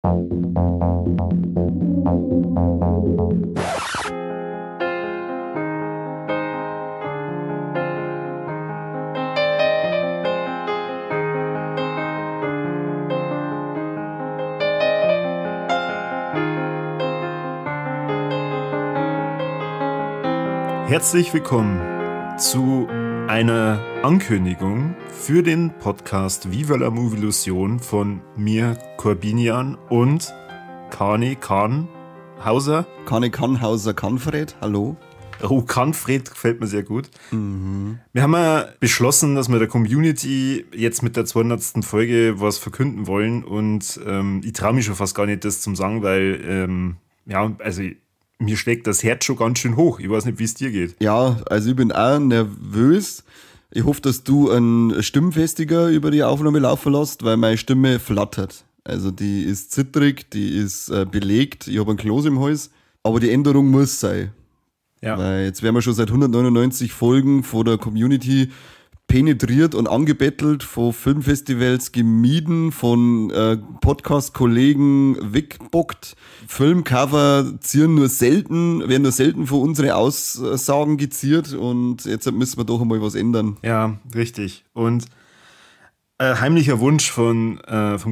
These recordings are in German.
Herzlich willkommen zu einer Ankündigung für den Podcast Viva la Movilusion von mir, Corbinian, und Kani Kannhauser. Kani Kannhauser Kannfred, hallo. Oh, Kannfred gefällt mir sehr gut. Wir haben ja beschlossen, dass wir der Community jetzt mit der 200. Folge was verkünden wollen, und ich traue mich schon fast gar nicht, das zu sagen, weil, mir schlägt das Herz schon ganz schön hoch. Ich weiß nicht, wie es dir geht. Ja, also ich bin auch nervös. Ich hoffe, dass du einen Stimmfestiger über die Aufnahme laufen lässt, weil meine Stimme flattert. Also die ist zittrig, die ist belegt, ich habe einen Kloß im Hals, aber die Änderung muss sein. Ja. Weil jetzt werden wir schon seit 199 Folgen von der Community penetriert und angebettelt, von Filmfestivals gemieden, von Podcast-Kollegen wegbockt. Filmcover werden nur selten von unseren Aussagen geziert, und jetzt müssen wir doch einmal was ändern. Ja, richtig. Und heimlicher Wunsch von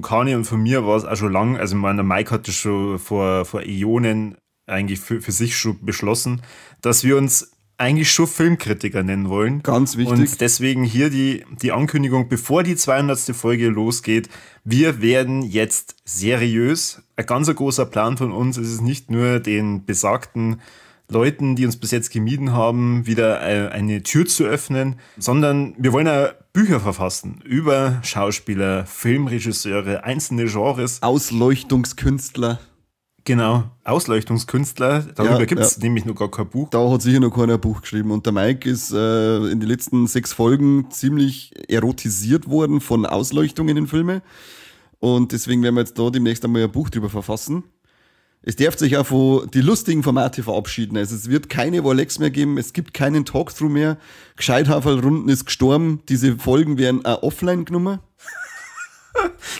Kani und von mir war es auch schon lang. Also, ich meine, der Mike hatte schon vor Äonen eigentlich für sich schon beschlossen, dass wir uns eigentlich schon Filmkritiker nennen wollen. Ganz wichtig. Und deswegen hier die Ankündigung, bevor die 200. Folge losgeht. Wir werden jetzt seriös. Ein ganz großer Plan von uns ist es, nicht nur den besagten Leuten, die uns bis jetzt gemieden haben, wieder eine Tür zu öffnen, sondern wir wollen auch Bücher verfassen über Schauspieler, Filmregisseure, einzelne Genres. Ausleuchtungskünstler. Genau, Ausleuchtungskünstler. Darüber gibt es nämlich noch gar kein Buch. Da hat sicher noch keiner ein Buch geschrieben. Und der Mike ist in den letzten 6 Folgen ziemlich erotisiert worden von Ausleuchtungen in Filme. Und deswegen werden wir jetzt da demnächst einmal ein Buch drüber verfassen. Es darf sich auch von die lustigen Formate verabschieden. Also es wird keine Warlex mehr geben, es gibt keinen Talkthrough mehr. Gescheithaferlrunden ist gestorben. Diese Folgen werden auch offline genommen.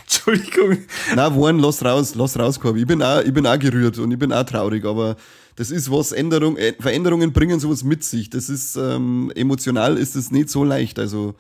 Entschuldigung. Nein, Warren, lass raus, Corby. Ich bin auch gerührt und ich bin auch traurig, aber das ist was, Veränderungen bringen sowas mit sich. Das ist, emotional ist es nicht so leicht, also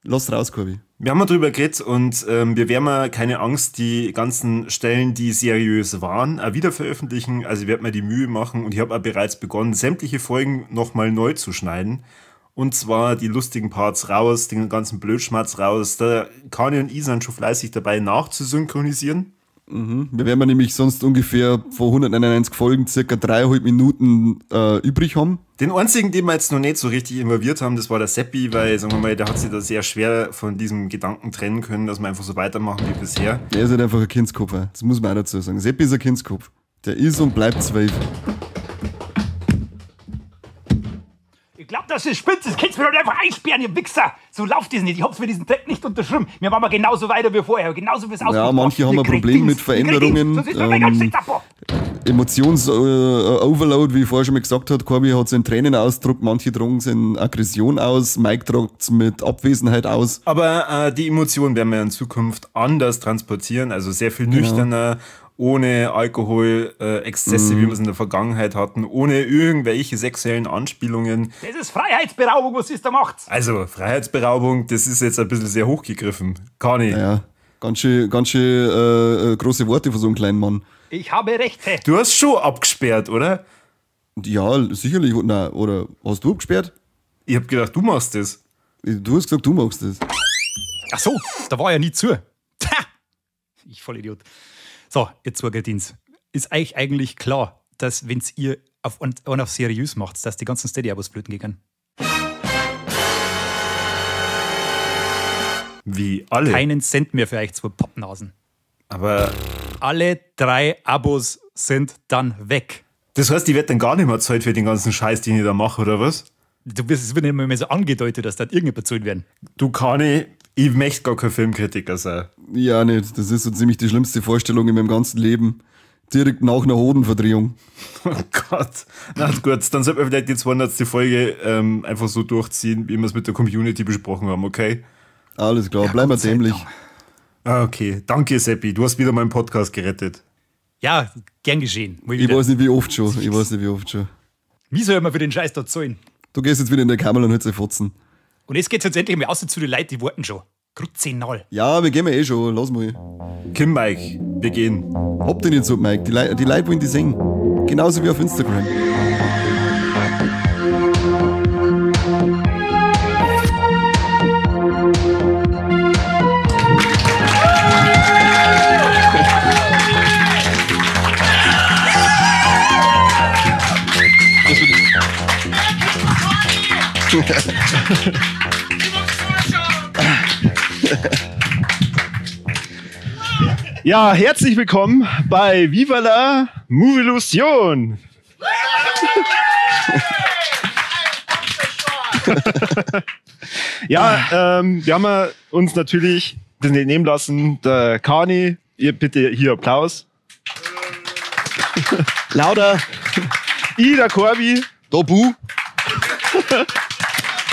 lass raus, Corby. Wir haben mal drüber geredet, und wir werden mal, keine Angst, die ganzen Stellen, die seriös waren, auch wieder veröffentlichen. Also ich werde mir die Mühe machen, und ich habe auch bereits begonnen, sämtliche Folgen nochmal neu zu schneiden. Und zwar die lustigen Parts raus, den ganzen Blödschmerz raus. Da Kani und ich sind schon fleißig dabei, nachzusynchronisieren. Wir werden nämlich sonst ungefähr vor 191 Folgen circa 3,5 Minuten übrig haben. Den einzigen, den wir jetzt noch nicht so richtig involviert haben, das war der Seppi, weil, sagen wir mal, der hat sich da sehr schwer von diesem Gedanken trennen können, dass wir einfach so weitermachen wie bisher. Der ist halt einfach ein Kindskopf, das muss man auch dazu sagen. Seppi ist ein Kindskopf. Der ist und bleibt 12. Ich glaub, das ist spitze. Das kannst du mir doch einfach einsperren, ihr Wichser. So läuft das nicht. Ich hab's für diesen Dreck nicht unterschrieben. Wir waren mal genauso weiter wie vorher. Genauso wie es aussieht. Ja, manche haben ein Problem mit Veränderungen. Emotions-Overload, wie ich vorher schon mal gesagt habe. Corby hat so einen Tränenausdruck. Manche tragen es in Aggression aus. Mike tragt es mit Abwesenheit aus. Aber die Emotionen werden wir in Zukunft anders transportieren. Also sehr viel nüchterner. Ohne Alkoholexzesse, wie wir es in der Vergangenheit hatten, ohne irgendwelche sexuellen Anspielungen. Das ist Freiheitsberaubung, was ist da macht's? Also, Freiheitsberaubung, das ist jetzt ein bisschen sehr hochgegriffen. Kani. Ja, ganz schön große Worte für so einen kleinen Mann. Ich habe Rechte. Du hast schon abgesperrt, oder? Ja, sicherlich. Nein, oder hast du abgesperrt? Ich hab gedacht, du machst das. Du hast gesagt, du machst das. Ach so, da war ja nie zu. Ich Vollidiot. So, ihr Zugerdienst. Ist euch eigentlich klar, dass, wenn ihr auf seriös macht, dass die ganzen Steady-Abos flöten gehen? Wie alle? Keinen Cent mehr für euch 2 Pappnasen. Aber alle 3 Abos sind dann weg. Das heißt, die wird dann gar nicht mehr Zeit für den ganzen Scheiß, den ich da mache, oder was? Es wird nicht mehr so angedeutet, dass da irgendjemand bezahlt werden. Du, Kani, ich möchte gar kein Filmkritiker sein. Ja, nicht. Das ist so ziemlich die schlimmste Vorstellung in meinem ganzen Leben. Direkt nach einer Hodenverdrehung. Oh Gott. Na gut, dann sollten wir vielleicht die 200. Folge einfach so durchziehen, wie wir es mit der Community besprochen haben, okay? Alles klar, bleiben wir dämlich. Ah, okay. Danke, Seppi. Du hast wieder meinen Podcast gerettet. Ja, gern geschehen. Ich weiß nicht, wie oft schon. Wie soll man für den Scheiß da zahlen? Du gehst jetzt wieder in der Kammer und hältst dir Fotzen. Und jetzt geht's jetzt endlich mal aus zu den Leuten, die warten schon. Grutzenal. Ja, wir gehen eh schon. Lass mal. Kim, Mike, wir gehen. Hab den nicht so, Mike. Die Leute wollen die singen. Genauso wie auf Instagram. Ja, herzlich willkommen bei Viva la Movilusion. Ja, wir haben uns natürlich das nicht nehmen lassen. Der Kani, ihr bitte hier Applaus. Lauter. Ida Corby. Dobu.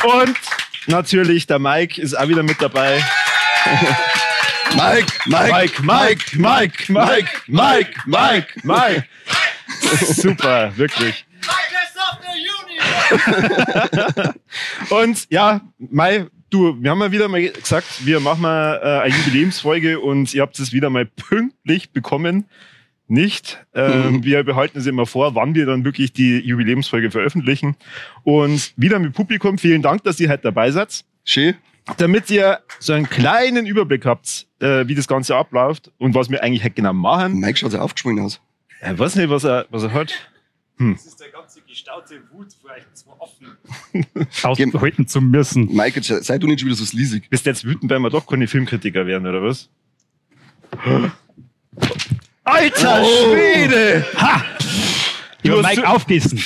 Und natürlich der Mike ist auch wieder mit dabei. Mike. Super, wirklich. Und ja, wir haben ja wieder mal gesagt, wir machen mal eine Jubiläumsfolge und ihr habt es wieder mal pünktlich bekommen. Nicht. Wir behalten es immer vor, wann wir dann wirklich die Jubiläumsfolge veröffentlichen. Und wieder mit Publikum, vielen Dank, dass ihr heute dabei seid. Schön. Damit ihr so einen kleinen Überblick habt, wie das Ganze abläuft und was wir eigentlich heute genau machen. Mike schaut sehr aufgeschwungen aus. Ich weiß nicht, was er hat. Das ist der ganze gestaute Wut für euch zwei offen. Ausbehalten zu müssen. Mike, jetzt sei du nicht schon wieder so sleazig. Bist du jetzt wütend, weil wir doch keine Filmkritiker werden, oder was? Alter Schwede! Ha! Über Mike aufgegessen.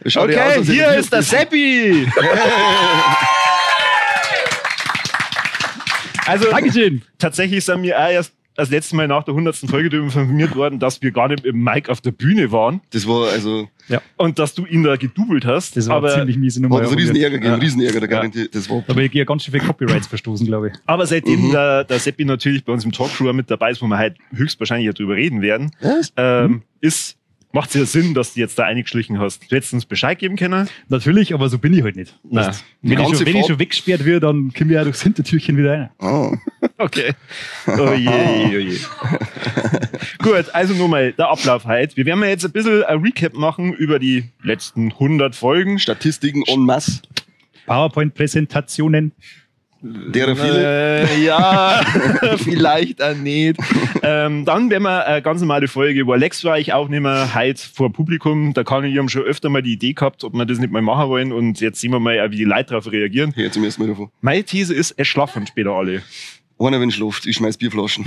Okay, hier ist der Seppi! Also, Dankeschön. Tatsächlich sind wir auch erst das letzte Mal nach der 100. Folge darüber informiert worden, dass wir gar nicht mit Mike auf der Bühne waren. Das war also. Ja. Und dass du ihn da gedoubelt hast. Das war aber ziemlich miese Nummer. War das ein Riesenärger gegeben, Riesenärger, der Garantie. Das war. Aber ich gehe ganz schön viel Copyrights verstoßen, glaube ich. Aber seitdem der Seppi natürlich bei uns im Talkshow mit dabei ist, wo wir halt höchstwahrscheinlich darüber reden werden, macht es ja Sinn, dass du jetzt da eingeschlichen hast. Du hättest uns Bescheid geben können. Natürlich, aber so bin ich halt nicht. Nein. Wenn ich schon weggesperrt werde, dann können wir ja durchs Hintertürchen wieder rein. Oh. Okay. Oh je. Gut, also nur mal der Ablauf heute. Wir werden jetzt ein bisschen ein Recap machen über die letzten 100 Folgen. Statistiken en masse. PowerPoint-Präsentationen. Derer viele. Ja, vielleicht auch nicht. Dann werden wir eine ganz normale Folge über Lex für euch aufnehmen, heute vor Publikum. Da kann ich haben schon öfter mal die Idee gehabt, ob wir das nicht mal machen wollen. Und jetzt sehen wir mal, wie die Leute darauf reagieren. Hier zum ersten Mal davon. Meine These ist, es schlafen später alle. Einer, wenn schläft, ich schmeiß Bierflaschen.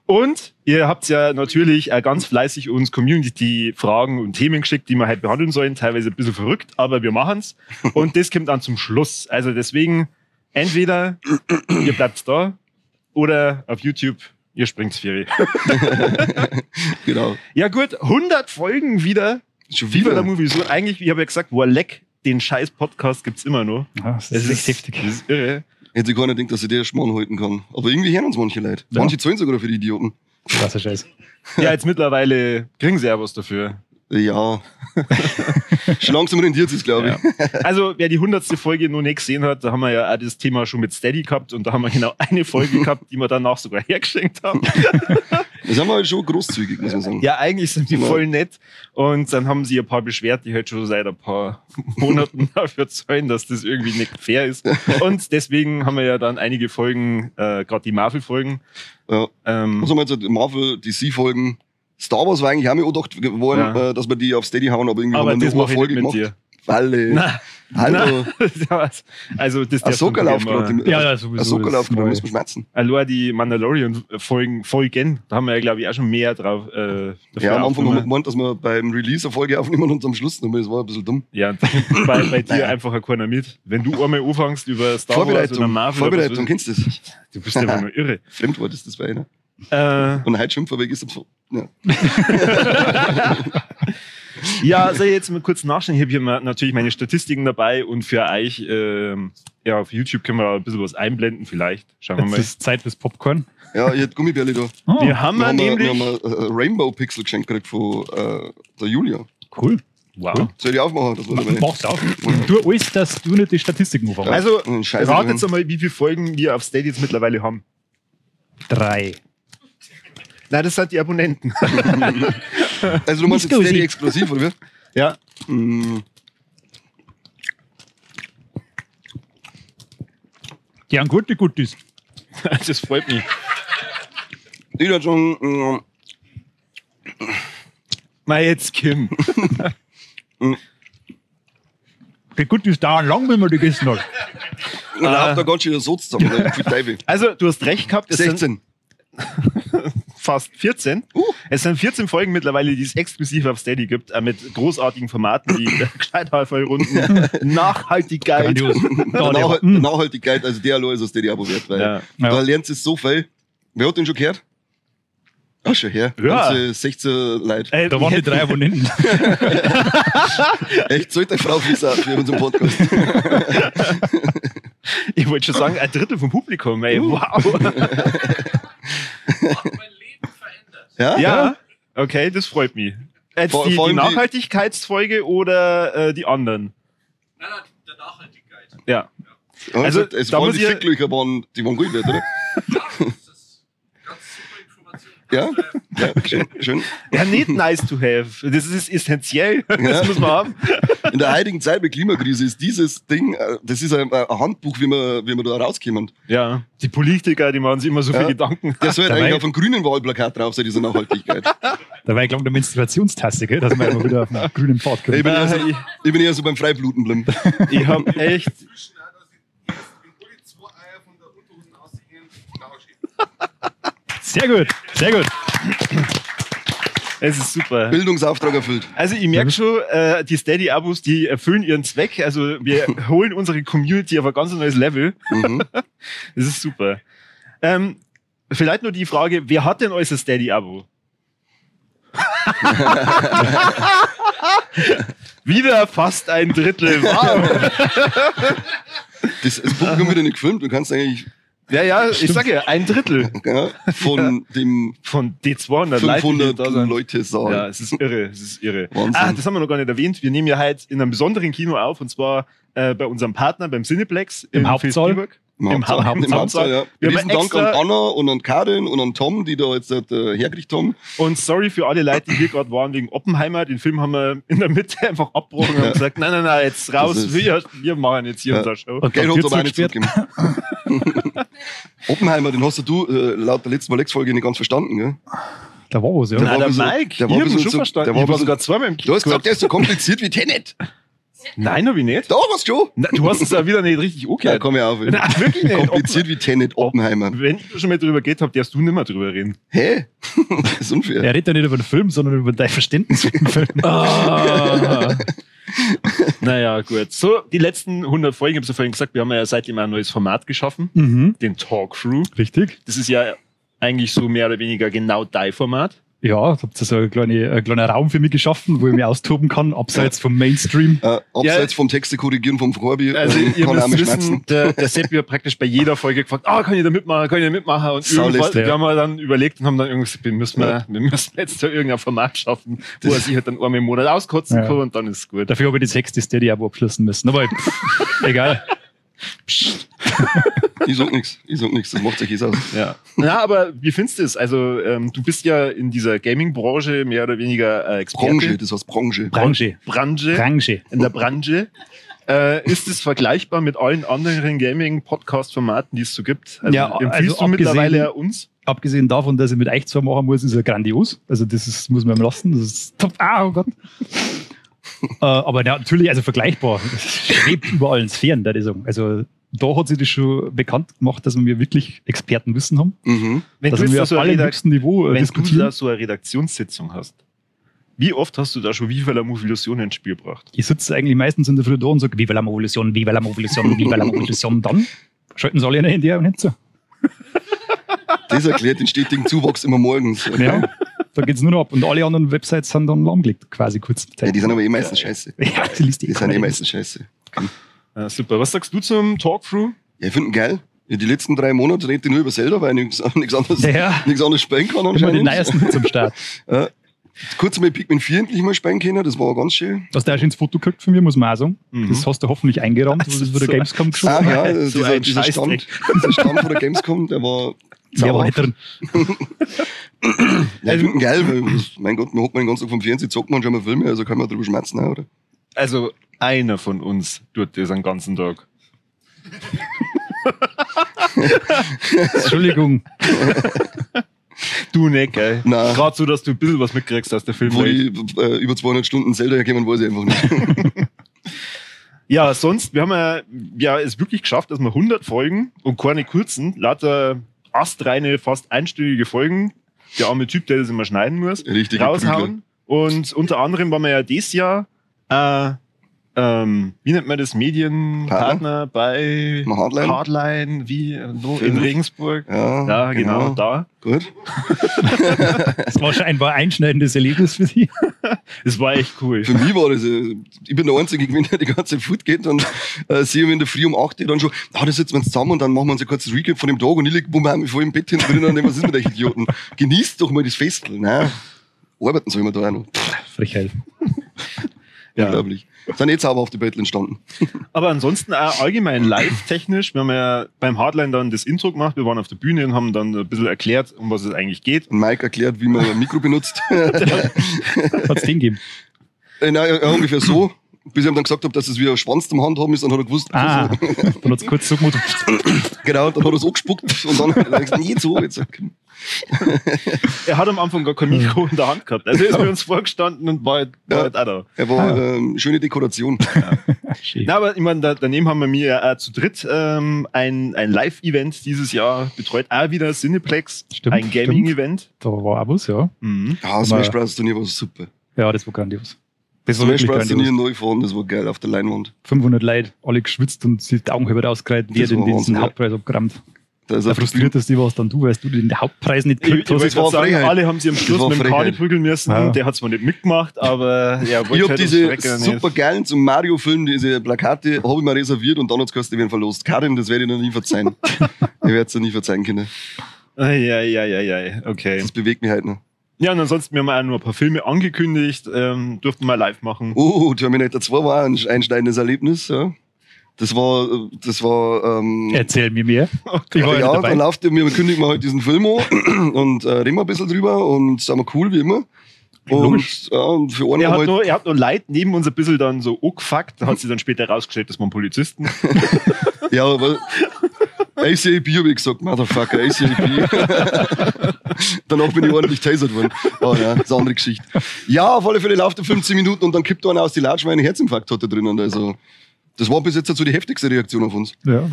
Und ihr habt ja natürlich ganz fleißig uns Community-Fragen und Themen geschickt, die wir halt behandeln sollen. Teilweise ein bisschen verrückt, aber wir machen's. Und das kommt dann zum Schluss. Also deswegen, entweder ihr bleibt da oder auf YouTube, ihr springt's Ferien. Genau. Ja gut, 100 Folgen wieder. Schon Viva la wieder. Movilusion. Eigentlich, ich habe ja gesagt, Leck, den scheiß Podcast gibt's immer noch. Ja, das ist echt heftig. Das ist irre. Hätte sich keiner gedacht, dass ich der Schmarrn halten kann. Aber irgendwie hören uns manche Leute. Ja. Manche zahlen sogar für die Idioten. Krasser Scheiß. Ja, jetzt mittlerweile kriegen sie ja was dafür. Ja. Schon langsam rentiert es, glaube ich. Also, wer die 100. Folge noch nicht gesehen hat, da haben wir ja auch das Thema schon mit Steady gehabt und da haben wir genau eine Folge gehabt, die wir danach sogar hergeschenkt haben. Das haben wir halt schon großzügig, muss man sagen. Ja, eigentlich sind die voll nett und dann haben sie ein paar beschwert, die halt schon seit ein paar Monaten dafür zahlen, dass das irgendwie nicht fair ist. Und deswegen haben wir ja dann einige Folgen, gerade die Marvel-Folgen. Ja. Was haben wir jetzt? Marvel, DC-Folgen. Star Wars war eigentlich auch mir auch gedacht worden, dass wir die auf Steady hauen, aber irgendwie aber haben wir das nur mache eine ich nicht Folge mit gemacht. dir. Walle. Hallo. Also, das darfst du Ahsoka nicht läuft machen. gerade. Ja, sowieso. Ahsoka das läuft gerade, neu. muss man schmerzen. Allein die Mandalorian-Folgen, da haben wir ja, glaube ich, auch schon mehr drauf. Dafür Ja, am Anfang haben wir aufgenommen. gemeint, dass wir beim Release eine Folge aufnehmen und am Schluss nochmal. Das war ein bisschen dumm. Ja, und bei dir einfach ein keiner mit. Wenn du einmal anfängst über Star Wars oder Marvel, Vorbereitung, oder kennst du das? du bist einfach nur irre. Fremdwort ist das bei einer. Und heute schimpfen weg ist das. Ja. Ja, soll ich jetzt mal kurz nachschauen? Ich habe hier mal natürlich meine Statistiken dabei und für euch Ja, auf YouTube können wir ein bisschen was einblenden, vielleicht. Schauen wir Jetzt mal. ist Zeit fürs Popcorn. Ja, ich hätte Gummibärli da. Wir haben Wir haben nämlich. ein Rainbow-Pixel geschenkt gekriegt von der Julia. Cool. Wow. Soll ich aufmachen? Das war dabei. Mach's auf. Tu alles, dass du nicht die Statistiken anfangen. Also, Scheiße, ratet jetzt einmal, wie viele Folgen wir auf Steady jetzt mittlerweile haben. 3. Nein, das sind die Abonnenten. Also du meinst jetzt Nicht Steady Gusi. exklusiv, oder wie? Ja. Die haben gute Gutes. Das freut mich. Ich hätte schon... Mal jetzt, Kim. Die Gutes dauern lang, wenn man die gegessen hat. Da habt ihr ganz schön so zusammen. Ne? Viel Teufel. Also, du hast recht gehabt. Es sind 16. fast 14. Es sind 14 Folgen mittlerweile, die es exklusiv auf Steady gibt, mit großartigen Formaten wie Gescheithaferrunden, Nachhaltigkeit. Grandios. Da, Der der- Nachhaltigkeit, also der allein ist ein Steady-Abo wert. Weil Ja. Ja. da lernt es so viel. Wer hat den schon gehört? Ach, schon her. Ja. Ganze 16 Leute. Da waren die 3 Abonnenten. Echt, sollte eine Frau für unseren Podcast. Ich wollte schon sagen, ein Drittel vom Publikum, ey, wow. Ja? Ja, okay, das freut mich. Jetzt Vor die allem die- Nachhaltigkeitsfolge oder die anderen? Nein, der Nachhaltigkeit. Ja. Also, Also, es da waren muss die ich- Ficklöcher, die waren gut, oder? Das ist ganz super Information. Ja? Ja, schön, schön. Ja, nicht nice to have. Das ist essentiell. Das muss man haben. In der heutigen Zeit mit Klimakrise ist dieses Ding, das ist ein Handbuch, wie wir da rauskommen. Ja, die Politiker, die machen sich immer so viel Ja. Gedanken. Der soll Dabei- eigentlich auf einem grünen Wahlplakat drauf sein, diese Nachhaltigkeit. Da war ich glaube eine Menstruationstasse, gell? Dass wir immer wieder auf einen grünen Pfad Ich kommen. bin, ich bin eher so beim Freibluten bleiben. Ich hab echt. Zwischen auch, dass im Bulli 2 Eier von der Unterhosen aushängen, Dauerschienen. Sehr gut, sehr gut. Es ist super. Bildungsauftrag erfüllt. Also ich merke schon, die Steady-Abos, die erfüllen ihren Zweck. Also wir holen unsere Community auf ein ganz neues Level. Mhm. Das ist super. Vielleicht nur die Frage, wer hat denn euer Steady-Abo? Wieder fast ein Drittel. Wow. Das Publikum wird ja nicht gefilmt, du kannst eigentlich Ja, ich sag ja, ein Drittel von dem von D200 Leute, die 500 da sind. Leute sagen. Ja, es ist irre, es ist irre. Wahnsinn. Ah, das haben wir noch gar nicht erwähnt. Wir nehmen ja heute in einem besonderen Kino auf, und zwar bei unserem Partner, beim Cineplex Im in Hauptsaal. Vilsbiburg. Im Hauptsaal. Ja. Wir haben Riesen Dank extra- an Anna und an Karin und an Tom, die da jetzt hergekriegt haben. Und sorry für alle Leute, die hier gerade waren wegen Oppenheimer. Den Film haben wir in der Mitte einfach abgebrochen und haben gesagt, nein, jetzt raus, Das ist- wir machen jetzt hier Ja. unsere Show. Und Geld dann hat wird's aber auch nicht zurückgesperrt. zurückgegeben. Oppenheimer, den hast du laut der letzten Rolex-Folge nicht ganz verstanden, gell? Da war was, ja. Der Nein, war der ein bisschen- Mike, der war ich ein hab ihn bisschen schon so- verstanden. der war Ich ein war bisschen- sogar zweimal im Kino. Du hast gesagt, der ist so kompliziert wie Tenet. Nein, hab ich nicht. Da warst du schon. Na, du hast es ja wieder nicht richtig Ja, okay. komm ja auf. Nein, wirklich nicht. Kompliziert wie Tenet, Oppenheimer. Wenn ich schon mal drüber geht habe, darfst du nicht mehr drüber reden. Hä? Das ist unfair. Er redet ja nicht über den Film, sondern über dein Verständnis für den Film. Naja, gut. So, die letzten 100 Folgen, ich habe es ja vorhin gesagt, wir haben ja seitdem ein neues Format geschaffen, Mhm. den Talk-Through. Richtig. Das ist ja eigentlich so mehr oder weniger genau dein Format. Ja, da habt ihr so einen kleinen Raum für mich geschaffen, wo ich mich austoben kann, abseits vom Mainstream. Abseits vom Texte korrigieren vom Corby, Also ihr kann er auch müsst mal wissen, schmerzen. der Sepp wird praktisch bei jeder Folge gefragt, kann ich da mitmachen, Und irgendwann, Saulästig, wir haben dann überlegt und haben dann irgendwie gesagt, wir müssen jetzt da irgendein Format schaffen, wo er sich halt dann einmal im Monat auskotzen Ja. kann und dann ist es gut. Dafür habe ich die 6. Steady-Abo abschließen müssen. Aber egal. Ich sag nichts, das macht sich aus. Ja. Na, aber wie findest du es? Also, du bist ja in dieser Gaming-Branche mehr oder weniger Experte. Branche, das heißt Branche. Branche. Branche. In der Branche. Ist es vergleichbar mit allen anderen Gaming-Podcast-Formaten, die es so gibt? Also, Ja, empfiehlst also du mittlerweile abgesehen- uns? Abgesehen davon, dass ich mit euch zwar machen muss, ist er grandios. Also muss man ihm lassen. Das ist top. Oh Gott. Aber ja, natürlich, also vergleichbar. Es schwebt über allen Sphären, der Lesung. Also da hat sich das schon bekannt gemacht, dass wir wirklich Expertenwissen haben. Mhm. Wenn Dass du jetzt wir da auf so eine allem Redakt- höchsten Niveau wenn du diskutieren. da so eine Redaktionssitzung hast, wie oft hast du da schon wie viele Evolutionen ins Spiel gebracht? Ich sitze eigentlich meistens in der Früh da und sage, Viva la Evolution, Viva la Evolution, Viva la Evolution. Dann schalten sie alle in Handy und nicht so. Das erklärt den stetigen Zuwachs immer morgens. Ja, da geht es nur noch ab. Und alle anderen Websites sind dann lahmgelegt, quasi kurz. Ja, die sind aber eh meistens scheiße. Ja, die liest Die sind eh meistens scheiße. Super. Was sagst du zum Talkthrough? Ja, ich finde ihn geil. Ja, die letzten 3 Monate rede ich nur über Zelda, weil ich nichts anderes spielen kann Immer den anscheinend. neuesten zum Start. Kurz mal Pikmin 4 endlich mal spielen können, das war ganz schön. Hast du auch schon ins Foto gekriegt von mir, muss man auch sagen. Das hast du hoffentlich eingerahmt, wo das vor der So- Gamescom geschossen Ah ja, So ein dieser Scheißdreck. Stand von der Gamescom, der war Der war nicht drin. Ja, ich finde ihn geil, weil, mein Gott, man hockt mal den ganzen Tag vom Fernsehen, zockt man schon mal Filme, also kann man drüber schmerzen, oder? Also, einer von uns tut das den ganzen Tag. Entschuldigung. Du nicht, gell? Nein. Gerade so, dass du ein bisschen was mitkriegst aus der Wo Filmwelt. die über 200 Stunden Zelda herkommen, weiß ich einfach nicht. Ja, sonst, wir haben ja es wirklich geschafft, dass wir 100 Folgen und keine kurzen, lauter astreine, fast einstündige Folgen, der arme Typ, der das immer schneiden muss, Richtige raushauen. Und unter anderem waren wir ja dieses Jahr, wie nennt man das, Medienpartner bei Hardline? Hardline, wie in Film. Regensburg. Ja, Ja, genau, da. Gut. Das war scheinbar ein einschneidendes Erlebnis für Sie. Das war echt cool. Für mich war das, ich bin der Einzige gewesen, der die ganze Zeit Food geht und sehe in der Früh um 8 Uhr dann schon, da sitzen wir uns zusammen und dann machen wir uns ein kurzes Recap von dem Tag und ich liege voll im Bett hinten drin und denke, was ist mit euch Idioten? Genießt doch mal das Festel. Nein, arbeiten sollen wir da auch noch. Frechheit. Ja. Unglaublich. Sind jetzt aber auf die Battle entstanden. Aber ansonsten auch allgemein live-technisch. Wir haben ja beim Hardline dann das Intro gemacht. Wir waren auf der Bühne und haben dann ein bisschen erklärt, um was es eigentlich geht. Und Mike erklärt, wie man ein Mikro benutzt. Hat's den gegeben? Nein, ja, ungefähr so. Bis ich ihm dann gesagt habe, dass es wie ein Schwanz zum Handhaben ist, dann hat er gewusst, Ah, dann hat's kurz so gemacht. genau, dann hat er es angespuckt und dann hat er gesagt, nicht so. Jetzt, Er hat am Anfang gar kein Mikro in der Hand gehabt. Also er ist bei uns vorgestanden und war halt auch da. er war schöne Dekoration. Schön. Na, aber ich meine, daneben haben wir mir ja auch zu dritt ein Live-Event dieses Jahr betreut. Auch wieder Cineplex, Stimmt, ein Gaming-Event. Da war auch was, ja. Mhm. Ja, Smash Bros. Turnier war super. Ja, das war grandios. Das war Smash wirklich Bros. Turnier grandios. neu fahren, das war geil auf der Leinwand. 500 Leute, alle geschwitzt und sie die Augen halber rausgereiht, wer Das denn war diesen Wahnsinn, ja. Hauptpreis abgerammt. Da ist Der auf der Bühne- frustrierteste warst dann du, weil du den Hauptpreis nicht Ich gekriegt hast. wollte war gerade sagen, Frechheit. alle haben sie am Das Schluss war mit dem Kani Frechheit. prügeln müssen. Ja. Der hat zwar nicht mitgemacht, aber ja, Ich habe diese super geilen zum Mario-Film, diese Plakate, habe ich mir reserviert und dann hat es gekostet, die werden verlost. Karin, das werde ich noch nie verzeihen. Ich werde es dir nie verzeihen können. Ja, okay. Das bewegt mich halt noch. Ja, und ansonsten haben wir auch nur ein paar Filme angekündigt, durften wir live machen. Oh, Terminator 2 war ein einschneidendes Erlebnis. Ja. Das war Erzähl mir mehr. Ich war ja ja, nicht da dabei. läuft wir kündigen halt diesen Film an und reden wir ein bisschen drüber und sind wir cool wie immer. Und Logisch. ja, für einen Er haben hat, wir halt, er hat nur Leute neben uns ein bisschen dann so angefuckt, da hat sich dann später rausgestellt, das waren Polizisten. ja, aber ACAB habe ich gesagt, Motherfucker, ACAB. Danach bin ich ordentlich tasert worden. Aber ja, das ist eine andere Geschichte. Ja, auf alle Fälle läuft er 15 Minuten und dann kippt einer aus die Latsch, weil er einen Herzinfarkt hatte drinnen. Also, das war bis jetzt so die heftigste Reaktion auf uns. Ja.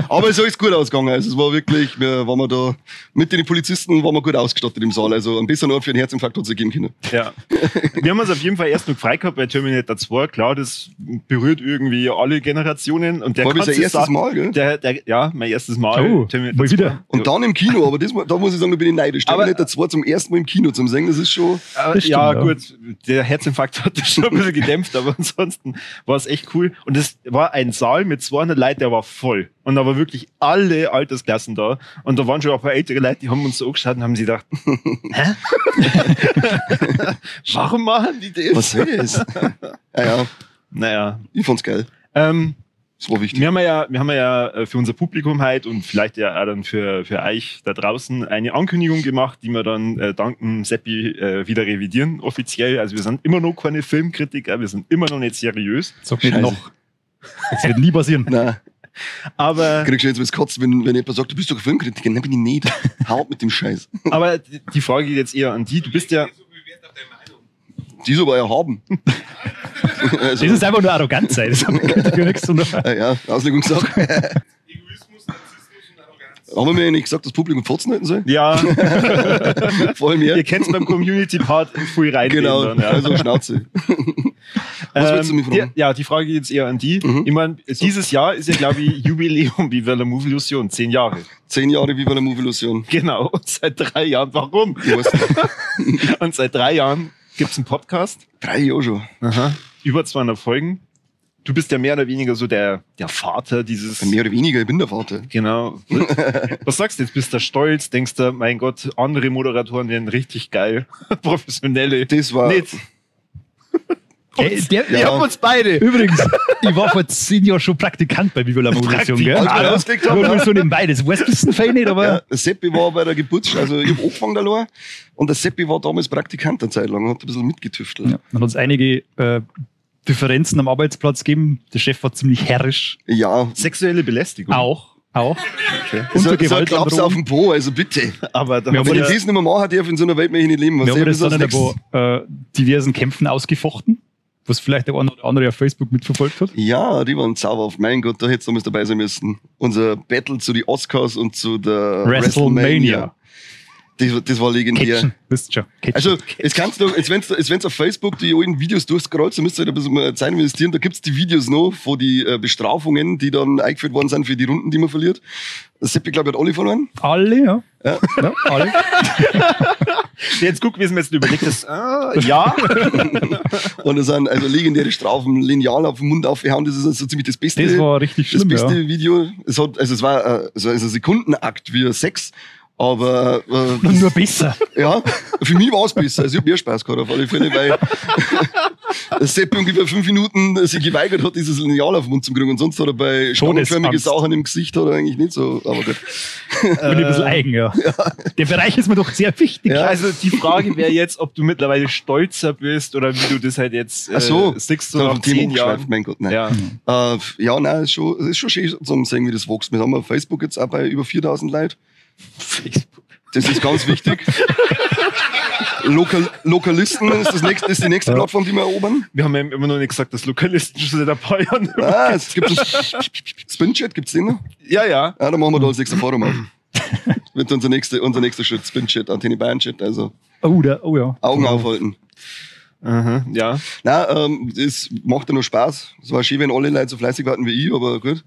Aber es ist alles gut ausgegangen. Also, es war wirklich, waren wir da, mit den Polizisten waren wir gut ausgestattet im Saal. Also, ein besseren Ort für einen Herzinfarkt hat es geben können. Ja. Wir haben uns auf jeden Fall erst noch frei gehabt bei Terminator 2. Klar, das berührt irgendwie alle Generationen. Und der War das kann sein sich erstes sagen- Mal, gell? Ja, mein erstes Mal. Oh, Terminator mal 2. wieder. Und dann im Kino, aber da muss ich sagen, da bin ich neidisch. Aber- Terminator 2 zum ersten Mal im Kino zum Singen, das ist schon. Das stimmt, Ja, ja. gut, der Herzinfarkt hat das schon ein bisschen gedämpft, aber ansonsten war es echt cool. Und es war ein Saal mit 200 Leuten, der war voll. Und da war wirklich alle Altersklassen da. Und da waren schon auch ein paar ältere Leute, die haben uns so angeschaut und haben sich gedacht, hä? Warum machen die das? Was soll das? Ja, Naja. ich fand's geil. Das war wichtig. Wir haben ja für unser Publikum heute und vielleicht ja auch dann für euch da draußen eine Ankündigung gemacht, die wir dann dank Seppi wieder revidieren, offiziell. Also wir sind immer noch keine Filmkritiker, wir sind immer noch nicht seriös. Sag nicht Scheiße. noch. Das wird nie passieren. Nein, Aber, kriegst du jetzt was Kotz, wenn jemand sagt, du bist doch ein Filmkritiker. Nein, bin ich nicht. Haut mit dem Scheiß. aber die Frage geht jetzt eher an die. Du bist ja, So viel Wert auf deine Meinung. Die soll er haben. Also, Das ist einfach nur arrogant sein. Das hat mit Kritiker nichts zu tun. ja, Auslegungssache. Egoismus, Narzissmus und Arroganz. Haben wir mir ja nicht gesagt, das Publikum Fotzen halten soll? ja, Vor allem ihr ja. kennt beim Community-Part viel rein. Genau, Dann, ja. also Schnauze. Was willst du mich fragen? Ja, die Frage geht jetzt eher an die. Ich meine, dieses Jahr ist ja, glaube ich, Jubiläum Viva la Movie Illusion, 10 Jahre. 10 Jahre Viva la Movie Illusion. Genau, und seit 3 Jahren, warum? Ich weiß nicht. Und seit 3 Jahren gibt es einen Podcast, 3 Jahre schon. über 200 Folgen. du bist ja mehr oder weniger so der Vater dieses. Mehr oder weniger, ich bin der Vater. Genau. Was sagst du jetzt? Bist du stolz? Denkst du, mein Gott, andere Moderatoren wären richtig geil. Professionelle. Das war. Nicht. Wir haben uns beide. Übrigens, ich war vor 10 Jahren schon Praktikant bei Viva la Moderation, gell? Als wir losgelegt haben, Nur so nebenbei, das weißt du ein Fein nicht, aber... Ja, der Seppi war bei der also ich hab angefangen allein und der Seppi war damals Praktikant eine Zeit lang, hat ein bisschen mitgetüftelt. Ja, dann hat es einige Differenzen am Arbeitsplatz gegeben. Der Chef war ziemlich herrisch. Ja. Sexuelle Belästigung. Auch. Okay. So ein Klaps auf den Po, also bitte. Aber da Ja, Wenn ich aber das nicht mehr mache, darf ich in so einer Welt mehr nicht leben. Wir haben das ist dann als in diversen Kämpfen ausgefochten, was vielleicht der eine oder andere auf Facebook mitverfolgt hat. Ja, die waren zauberhaft. Mein Gott, da hättest du damals dabei sein müssen. Unser Battle zu den Oscars und zu der WrestleMania. Das war legendär. Catchen, wisst ihr schon. Catchen. Also, es kannst du, wenn's auf Facebook die alten Videos durchscrollst, dann müsst ihr halt ein bisschen mal Zeit investieren. Da gibt's die Videos noch von die Bestrafungen, die dann eingeführt worden sind für die Runden, die man verliert. Das Seppi, glaube ich, hat alle verloren. Alle, ja. Ja. Ja, alle. jetzt guck, wie es mir jetzt überlegt ist. Ja. Und das sind also legendäre Strafen, Lineal auf den Mund aufgehauen. Das ist so ziemlich das Beste. Das war richtig schlimm, Das beste ja. Video. Es war so ein Sekundenakt wie Sex. Aber Nur besser. ja, für mich war es besser. Also ich habe mehr Spaß gehabt auf alle Fälle, weil der Seppi ungefähr 5 Minuten sich geweigert hat, dieses Lineal auf den Mund zu kriegen. Und sonst hat er bei stangenförmigen Angst. Sachen im Gesicht hat er eigentlich nicht so. Aber gut. Bin ich ein bisschen eigen, ja. Der Bereich ist mir doch sehr wichtig. Ja. Also die Frage wäre jetzt, ob du mittlerweile stolzer bist oder wie du das halt jetzt Ach so, siehst so da nach vom Thema 10 Jahren. umgeschweift, mein Gott, nein. Ja. Ja, nein, es ist schon schön zu sehen, wie das wächst. Wir haben auf Facebook jetzt auch bei über 4000 Leuten. Facebook. Das ist ganz wichtig. Lokalisten ist die nächste Plattform, die wir erobern. Wir haben ja immer noch nicht gesagt, dass Lokalisten schon seit ein paar Jahren. Es gibt Spinchat, gibt's den noch? Ja. Ja, dann machen wir da als nächster Forum auf. Das wird unser nächster Schritt, Spinchat, Antenne Bayern-Chat, also Oh ja. Augen aufhalten. Aha, ja. Nein, das macht ja noch Spaß. Es war schön, wenn alle Leute so fleißig warten wie ich, aber gut.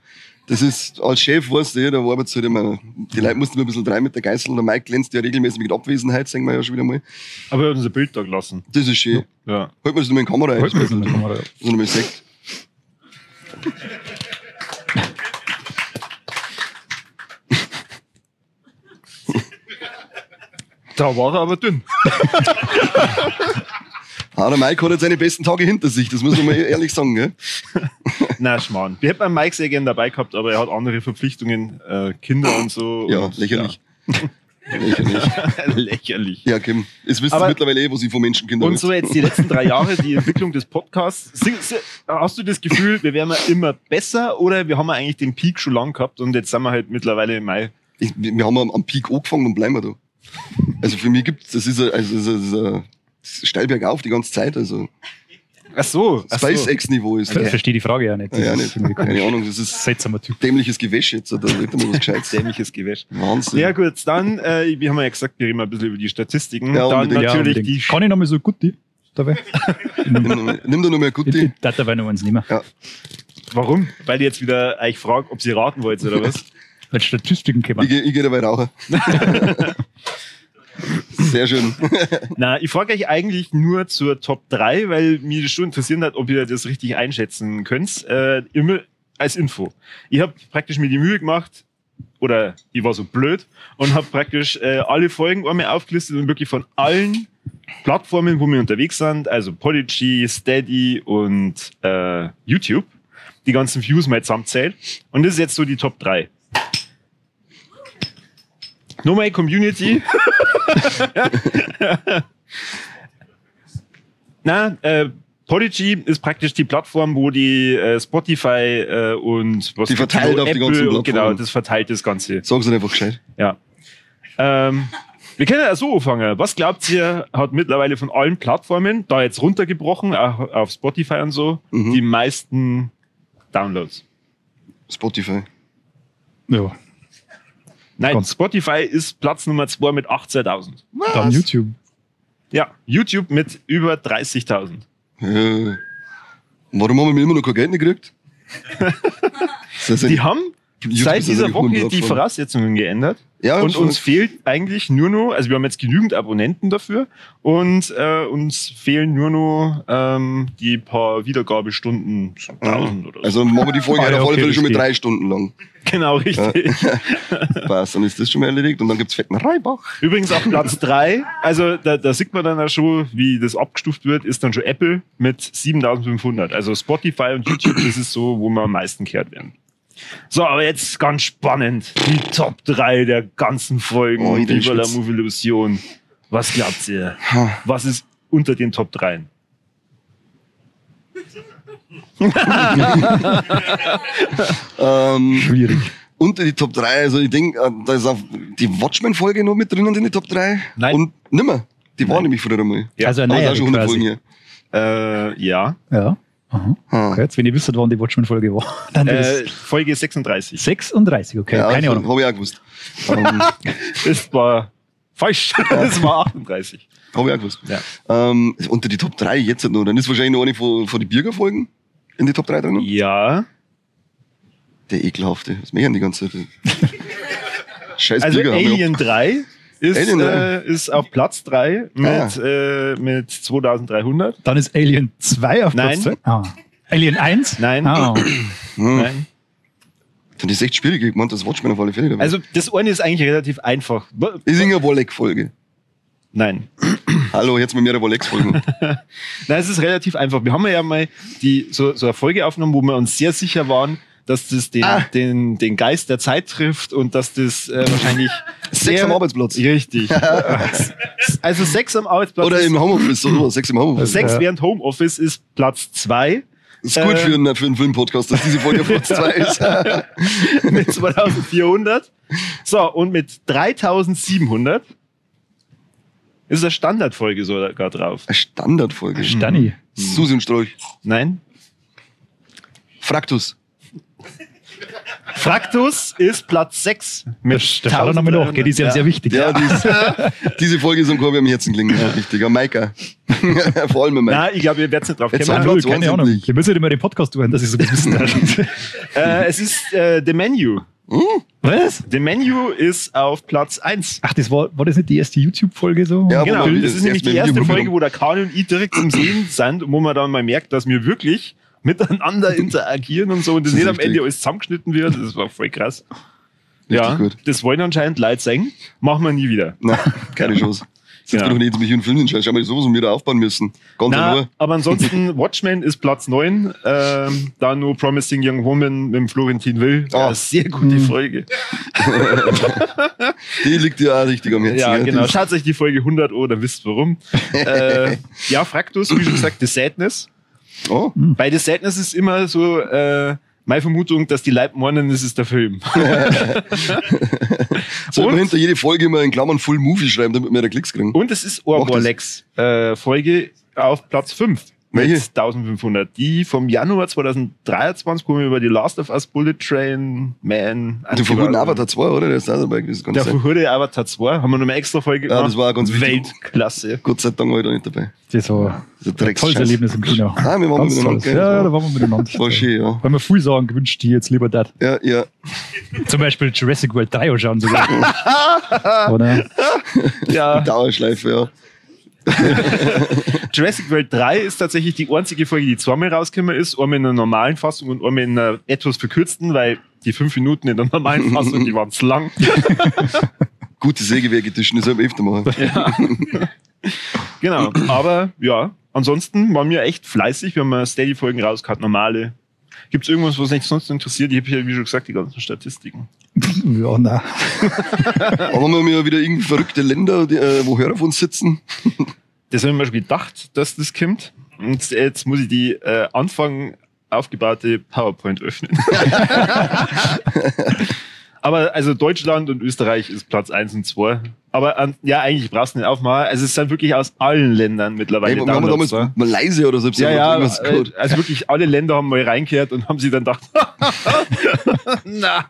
Das ist, als Chef, weißt du, da arbeitet halt immer, die Leute mussten immer ein bisschen rein mit der Geißel. Der Mike glänzt ja regelmäßig mit Abwesenheit, sagen wir ja schon wieder mal. Aber er hat unser Bild da gelassen. Das ist schön. Ja. Halt mal das nochmal in die Kamera ein. Halt mal das in die Kamera, ja. So nochmal Sekt. Da war er aber dünn. Der Mike hat jetzt seine besten Tage hinter sich, das muss man mal ehrlich sagen, gell? Na, Schmarrn. Wir hätten einen Mike sehr gerne dabei gehabt, aber er hat andere Verpflichtungen, Kinder und so. Ja, und, lächerlich. Lächerlich. Ja. Lächerlich. Ja, Kim, es wisst ihr Aber- mittlerweile was ich von Menschenkindern Und so jetzt die letzten 3 Jahre, die Entwicklung des Podcasts. Hast du das Gefühl, wir werden immer besser oder wir haben eigentlich den Peak schon lang gehabt und jetzt sind wir halt mittlerweile im Mai? Wir haben am Peak angefangen und bleiben wir da. Also für mich gibt's, das ist ein steil bergauf die ganze Zeit, also Ach so. SpaceX-Niveau ist Ich das. verstehe die Frage ja nicht. Das Ja, ist nicht. irgendwie Keine komisch. Ahnung, das ist Seltsamer Typ. dämliches Gewäsch jetzt, da wird mal was Gescheites. Dämliches Gewäsch. Wahnsinn. Ja gut, dann, wir haben ja gesagt, wir reden mal ein bisschen über die Statistiken. Ja, dann unbedingt. natürlich unbedingt. die... Kann ich noch mal so gut die dabei? Nimm da noch mal Gutti. Ich darf dabei noch eins nehmen. Warum? Weil ihr jetzt wieder euch fragt, ob sie raten wollt oder was? Weil Statistiken kommen. Ich geh dabei rauchen. Sehr schön. Na, ich frage euch eigentlich nur zur Top 3, weil mir das schon interessiert hat, ob ihr das richtig einschätzen könnt. Immer als Info. Ich habe praktisch mir die Mühe gemacht, oder ich war so blöd, und habe praktisch alle Folgen einmal aufgelistet und wirklich von allen Plattformen, wo wir unterwegs sind, also Podigy, Steady und YouTube, die ganzen Views mal zusammenzählt. Und das ist jetzt so die Top 3. Nur meine Community. Na, Podigy ist praktisch die Plattform, wo die Spotify und was Die gibt's verteilt noch? auf die Apple, ganzen Plattformen. genau, das verteilt das Ganze. Sag's einfach gescheit. Ja. Wir können ja so anfangen. Was glaubt ihr, hat mittlerweile von allen Plattformen, da jetzt runtergebrochen, auch auf Spotify und so, die meisten Downloads? Spotify. Ja, Nein, Ganz. Spotify ist Platz Nummer 2 mit 18.000. dann YouTube. Ja, YouTube mit über 30.000. Warum haben wir immer noch kein Geld nicht gekriegt? Das heißt, Die haben YouTube seit ist dieser eine Woche die Plattform. Voraussetzungen geändert. Ja, und schon. uns fehlt eigentlich nur noch, also wir haben jetzt genügend Abonnenten dafür und uns fehlen nur noch die paar Wiedergabestunden, 1000 oder so. Also machen wir die Folge halt auf alle okay, Fälle schon mit das 3 Stunden lang. Genau, richtig. Passt, dann ist das schon mal erledigt und dann gibt's fetten Reibach. Übrigens auf Platz 3, also da sieht man dann auch schon, wie das abgestuft wird, ist dann schon Apple mit 7500. Also Spotify und YouTube, das ist so, wo wir am meisten gehört werden. So, aber jetzt ganz spannend. Die Top 3 der ganzen Folgen. Oh, ich bin Viva la spitz. Movie Illusion. Was glaubt ihr? Was ist unter den Top 3? Schwierig. Unter die Top 3, also ich denke, da ist auch die Watchmen-Folge noch mit drinnen in die Top 3. Nein. Und nimmer. Die war nämlich früher einmal. Ja. Also eine Aber neue ist auch schon 100 Folgen quasi. hier. Ja. Ja. Aha. Ah. Okay, jetzt, wenn ihr wisst, wann die Watchmen-Folge war. Dann ist Folge 36. 36, okay, Ja, keine Ahnung. Habe ich auch gewusst. Das war falsch. Das war 38. Habe ich auch gewusst. Ja. Unter die Top 3 jetzt noch. Dann ist wahrscheinlich noch eine von den Bürgerfolgen in die Top 3 drin. Ja. Der ekelhafte. Was machen die ganze Zeit? Scheiß Also Bürger. Alien 3 Alien 3. ist auf Platz 3 mit 2300. Dann ist Alien 2 auf Platz Nein. 2. Ah. Alien 1? Nein. Ah. Nein. Das ist echt schwierig. Ich meinte, das Watchmen auf alle Fälle dabei. Also das eine ist eigentlich relativ einfach. ist irgendeine Wolleck-Folge. Nein. Hallo, jetzt mit mir der Wollex-Folgen. Nein, es ist relativ einfach. Wir haben ja mal so eine Folge aufgenommen, wo wir uns sehr sicher waren, dass das den Geist der Zeit trifft und dass das wahrscheinlich Sex am Arbeitsplatz. Richtig. Also Sex am Arbeitsplatz. Oder im Homeoffice, so, Sex im Homeoffice. Sex während Homeoffice ist Platz 2 Das ist gut für einen Filmpodcast, dass diese Folge auf Platz 2 ist. mit 2400. So, und mit 3700 ist eine Standardfolge sogar drauf. Eine Standardfolge. Stanni. Susi und Strolch. Nein? Fraktus. Fraktus ist Platz 6 mit Da schaut er nochmal nach, gell? Die ist ja sehr wichtig. Ja, diese Folge ist am Korb am Herzen gelingen. Ja. Richtig. Am Maika. Vor allem am Maika. Nein, ich glaube, ihr werdet nicht drauf Jetzt kommen. haben wir- Null, keine Ahnung. wahnsinnig. Ich muss ja immer den Podcast hören, dass ich so was wissen darf. Es ist The Menu. Was? The Menu ist auf Platz 1. Ach, war das nicht die erste YouTube-Folge so? Ja, Genau, wo wir das ist nämlich die erst erste mit dem Folge, Video- wo der Karl und ich direkt zum Sehen sind und wo man dann mal merkt, dass wir wirklich miteinander interagieren und so und das Das ist nicht am richtig. Ende alles zusammengeschnitten wird. Das war voll krass. Richtig Ja, gut. das wollen anscheinend Leute sagen. Machen wir nie wieder. Nein, keine Chance. Jetzt Genau. doch nicht jetzt mit hier einen Film entscheiden. Schau mal, sowas um wieder aufbauen müssen. Ganz Na, nur. aber ansonsten, Watchmen ist Platz 9. Dann nur Promising Young Woman mit dem Florentin Will. Ja, sehr gute Folge. Die liegt dir auch richtig am Herzen. Ja, genau. Die- Schaut euch die Folge 100 an, dann wisst ihr warum. Ja, Fraktus, wie schon gesagt, The Sadness. Oh, Bei The Sadness ist immer so meine Vermutung, dass die Leute meinen, das ist der Film. soll man Und- hinter jede Folge immer in Klammern Full Movie schreiben, damit wir da Klicks kriegen. Und es ist Mach das. Orwalex Folge auf Platz 5. Mit Welche? 1500. Die vom Januar 2023, wo wir über die Last of Us, Bullet Train, Man, Und den verhurten Avatar 2, oder? Der ist auch dabei gewesen. Ganz der sein. verhurte Avatar 2, haben wir noch eine extra Folge Ja, gemacht. das war ganz wichtig. Weltklasse. Gott sei Dank war ich da nicht dabei. Das war Das ist ein ein tolles Drecksscheiß. Erlebnis im Kino. Ah, wir waren Ganz miteinander, tolles. gell? Ja, da waren wir miteinander. War schön, ja. Weil wir viel sagen, gewünscht die jetzt lieber das. Ja, ja. Zum Beispiel Jurassic World 3 anschauen sogar. Oder? Ja, Dauerschleife, ja. Jurassic World 3 ist tatsächlich die einzige Folge, die zweimal rausgekommen ist. Einmal in einer normalen Fassung und einmal in einer etwas verkürzten, weil die 5 Minuten in der normalen Fassung, die waren zu lang. Gute Sägewerke tischen, das soll man öfter machen. Genau, aber ja, ansonsten waren wir echt fleißig. Wir haben mal Steady-Folgen rausgehauen, normale. Gibt es irgendwas, was euch sonst interessiert? Ich habe hier, wie schon gesagt, die ganzen Statistiken. Ja, nein. Aber haben wir ja wieder irgendwie verrückte Länder, die, wo Hörer von uns sitzen. Das habe ich mir schon gedacht, dass das kommt. Und jetzt muss ich die Anfang aufgebaute PowerPoint öffnen. Aber also Deutschland und Österreich ist Platz 1 und 2 Aber ja, eigentlich brauchst du nicht aufmachen. Also es sind wirklich aus allen Ländern mittlerweile Ey, wir haben Downloads, damals oder? Malaysia oder so. Ja, irgendwas gehört. also wirklich alle Länder haben mal reingehört und haben sich dann gedacht, na.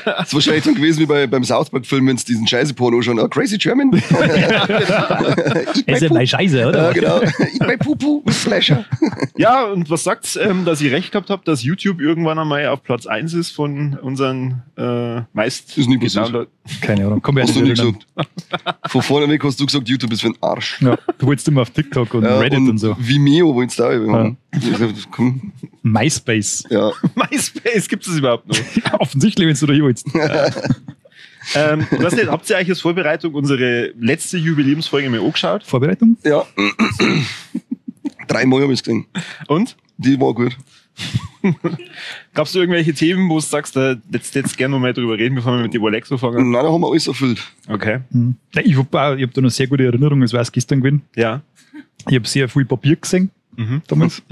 Das ist wahrscheinlich dann gewesen wie beim South Park-Film, wenn es diesen Scheiße-Porno schon, Crazy German. Das ist ja meine Scheiße, oder? Ja, genau. Eat my Pupu with pleasure. Ja, und was sagt's, dass ich recht gehabt habe, dass YouTube irgendwann einmal auf Platz 1 ist von unseren meist Ist nie passiert. gedownload- Keine Ahnung. Komm, Hast du nicht erinnern. gesagt. Von vorne weg hast du gesagt, YouTube ist für den Arsch. Ja, du wolltest immer auf TikTok und Ja, Reddit und so. Vimeo wolltest du auch haben. Komm, MySpace. ja. MySpace gibt es überhaupt noch. Offensichtlich, wenn du da hier willst. Was nicht, habt ihr eigentlich als Vorbereitung unsere letzte Jubiläumsfolge mir angeschaut? Vorbereitung? Ja. 3 Mal habe ich es gesehen. Und? Die war gut. Gab es irgendwelche Themen, wo du sagst, da jetzt gerne noch mal drüber reden, bevor wir mit dem Alex anfangen? Nein, da haben wir alles erfüllt. Okay. Ja, ich hab da noch sehr gute Erinnerungen, es war es gestern gewesen. Ja. Ich habe sehr viel Papier gesehen damals.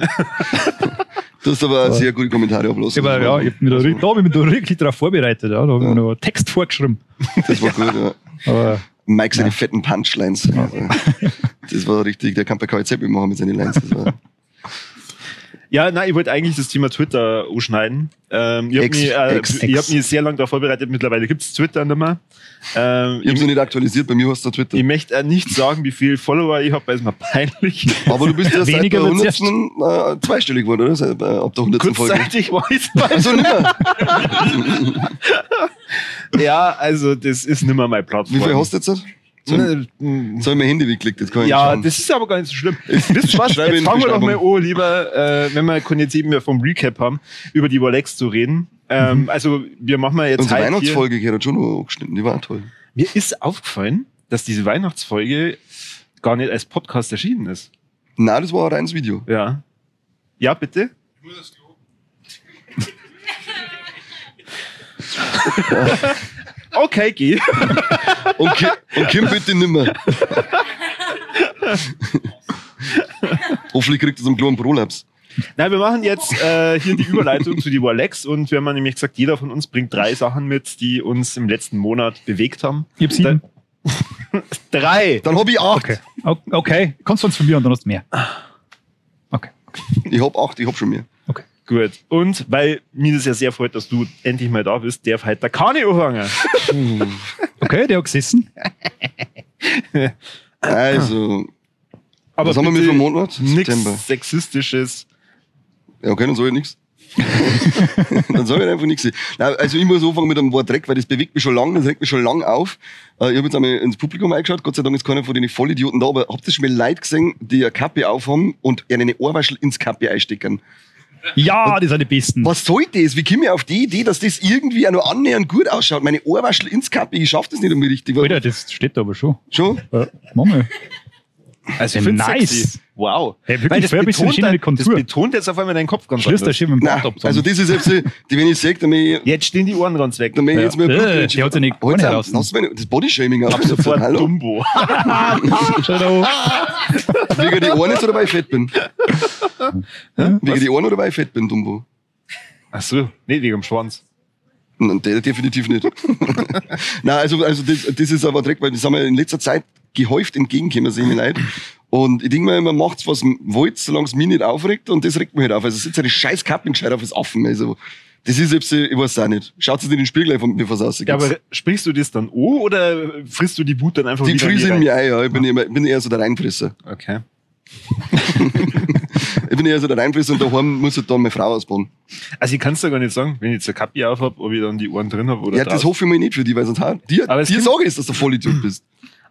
Du hast aber auch sehr gute Kommentare abgelassen. Aber ja, ich habe mich da wirklich darauf vorbereitet. Ja. Da habe ich mir noch einen Text vorgeschrieben. Das war gut, ja. Aber Mike seine fetten Punchlines. Das war richtig, der kann bei KZ machen mit seinen Lines. Das war Ja, nein, ich wollte eigentlich das Thema Twitter anschneiden. Ich habe mich sehr lange darauf vorbereitet. Mittlerweile gibt es Twitter nicht mehr. ich habe es noch nicht aktualisiert, bei mir hast du Twitter. Ich möchte nicht sagen, wie viele Follower ich habe, weil es mir peinlich. Aber du bist ja seit der Weniger wird's 100. Zweistellig geworden, oder? Seit, ab der 100. Folge. Kurzzeitig war ich Also nimmer. Ja, also das ist nicht mehr meine Plattform. Wie viel hast du jetzt? So habe ich mein Handy weggeklickt, jetzt kann ich Ja, schauen. das ist aber gar nicht so schlimm. Wisst ihr was? Schreibe in Jetzt die fangen wir doch mal Beschreibung. an, lieber, wenn wir jetzt eben vom Recap haben, über die Rolex zu reden. Also, wir machen jetzt Unsere halt Weihnachtsfolge hier hat schon noch angeschnitten, die war auch toll. Mir ist aufgefallen, dass diese Weihnachtsfolge gar nicht als Podcast erschienen ist. Nein, das war ein reines Video. Ja. Ja, bitte? Ich muss das Klo. Okay, geh. Und Kim bitte nimmer. Hoffentlich kriegt es am kleinen Prolaps. Nein, wir machen jetzt hier die Überleitung zu die Rolex und wir haben nämlich gesagt, jeder von uns bringt 3 Sachen mit, die uns im letzten Monat bewegt haben. ich habe 7. 3! Dann hab ich 8. Okay. Okay, kannst du uns von mir und dann hast du mehr. Okay. Ich hab 8, ich hab schon mehr. Okay. Gut. Und weil mir das ja sehr freut, dass du endlich mal da bist, darf heute der Kani anfangen. Okay, der hat gesessen. Also, Aber was haben wir mit bitte dem Monat? September. Nichts Sexistisches. Ja, okay, dann soll ich nichts. Dann soll ich einfach nichts. Also ich muss anfangen mit einem Wort Dreck, weil das bewegt mich schon lange, das regt mich schon lang auf. Ich habe jetzt einmal ins Publikum eingeschaut, Gott sei Dank ist keiner von den Vollidioten da, aber habt ihr schon mal Leute gesehen, die eine Kappe aufhaben und eine Ohrwaschel ins Kappe einstecken? Ja, die sind die Besten. Was soll das? Wie komme ich auf die Idee, dass das irgendwie auch noch annähernd gut ausschaut? Meine Ohrwaschel ins Kappe, ich schaff das nicht einmal richtig. Alter, das steht da aber schon. Schon? Mach mal. Also ich find's sexy. Wow. Hey, wirklich, Weil das vorher bist du betont, eine das Kontur. betont jetzt auf einmal deinen Kopf ganz Schließt der anders. Schiff mit dem Nein, Bart ab. also das ist jetzt, wenn ich sage, dann bin ich, Jetzt stehen die Ohren ganz weg. dann bin ich jetzt mal Die hat sie nicht gar nicht raus. Lass meine, das Bodyshaming ab. Ab sofort Hallo? Dumbo. Schau da. Wegen die Ohren jetzt oder weil ich fett bin? Wegen die Ohren oder weil ich fett bin, Dumbo? Ach so, nee, wegen dem Schwanz. Nein, der definitiv nicht. Nein, also das ist aber Dreck, weil das haben wir in letzter Zeit gehäuft entgegengekommen, sehen wir Leute. Und ich denke mir, man macht's, was man wollt, solange es mich nicht aufregt, und das regt mich halt auf. Also sitzt eine scheiß Kappe gescheit auf das Affen. Also, das ist selbst, ich weiß auch nicht. Schaut es in den Spiegel einfach, bevor es rausgeht. Ja, aber sprichst du das dann an oder frisst du die Wut dann einfach die wieder friese in rein? mir ein, ja. Ich bin eher so der Reinfresser. Okay. Ich bin eher so der Reinfresser und daheim muss halt dann meine Frau ausbauen. Also ich kann es dir gar nicht sagen, wenn ich jetzt eine Kappe auf habe, ob ich dann die Ohren drin habe oder Ja, das draußen. hoffe ich mir nicht für die, weil sonst dir Aber es gibt- sage ich, dass du Vollidiot bist.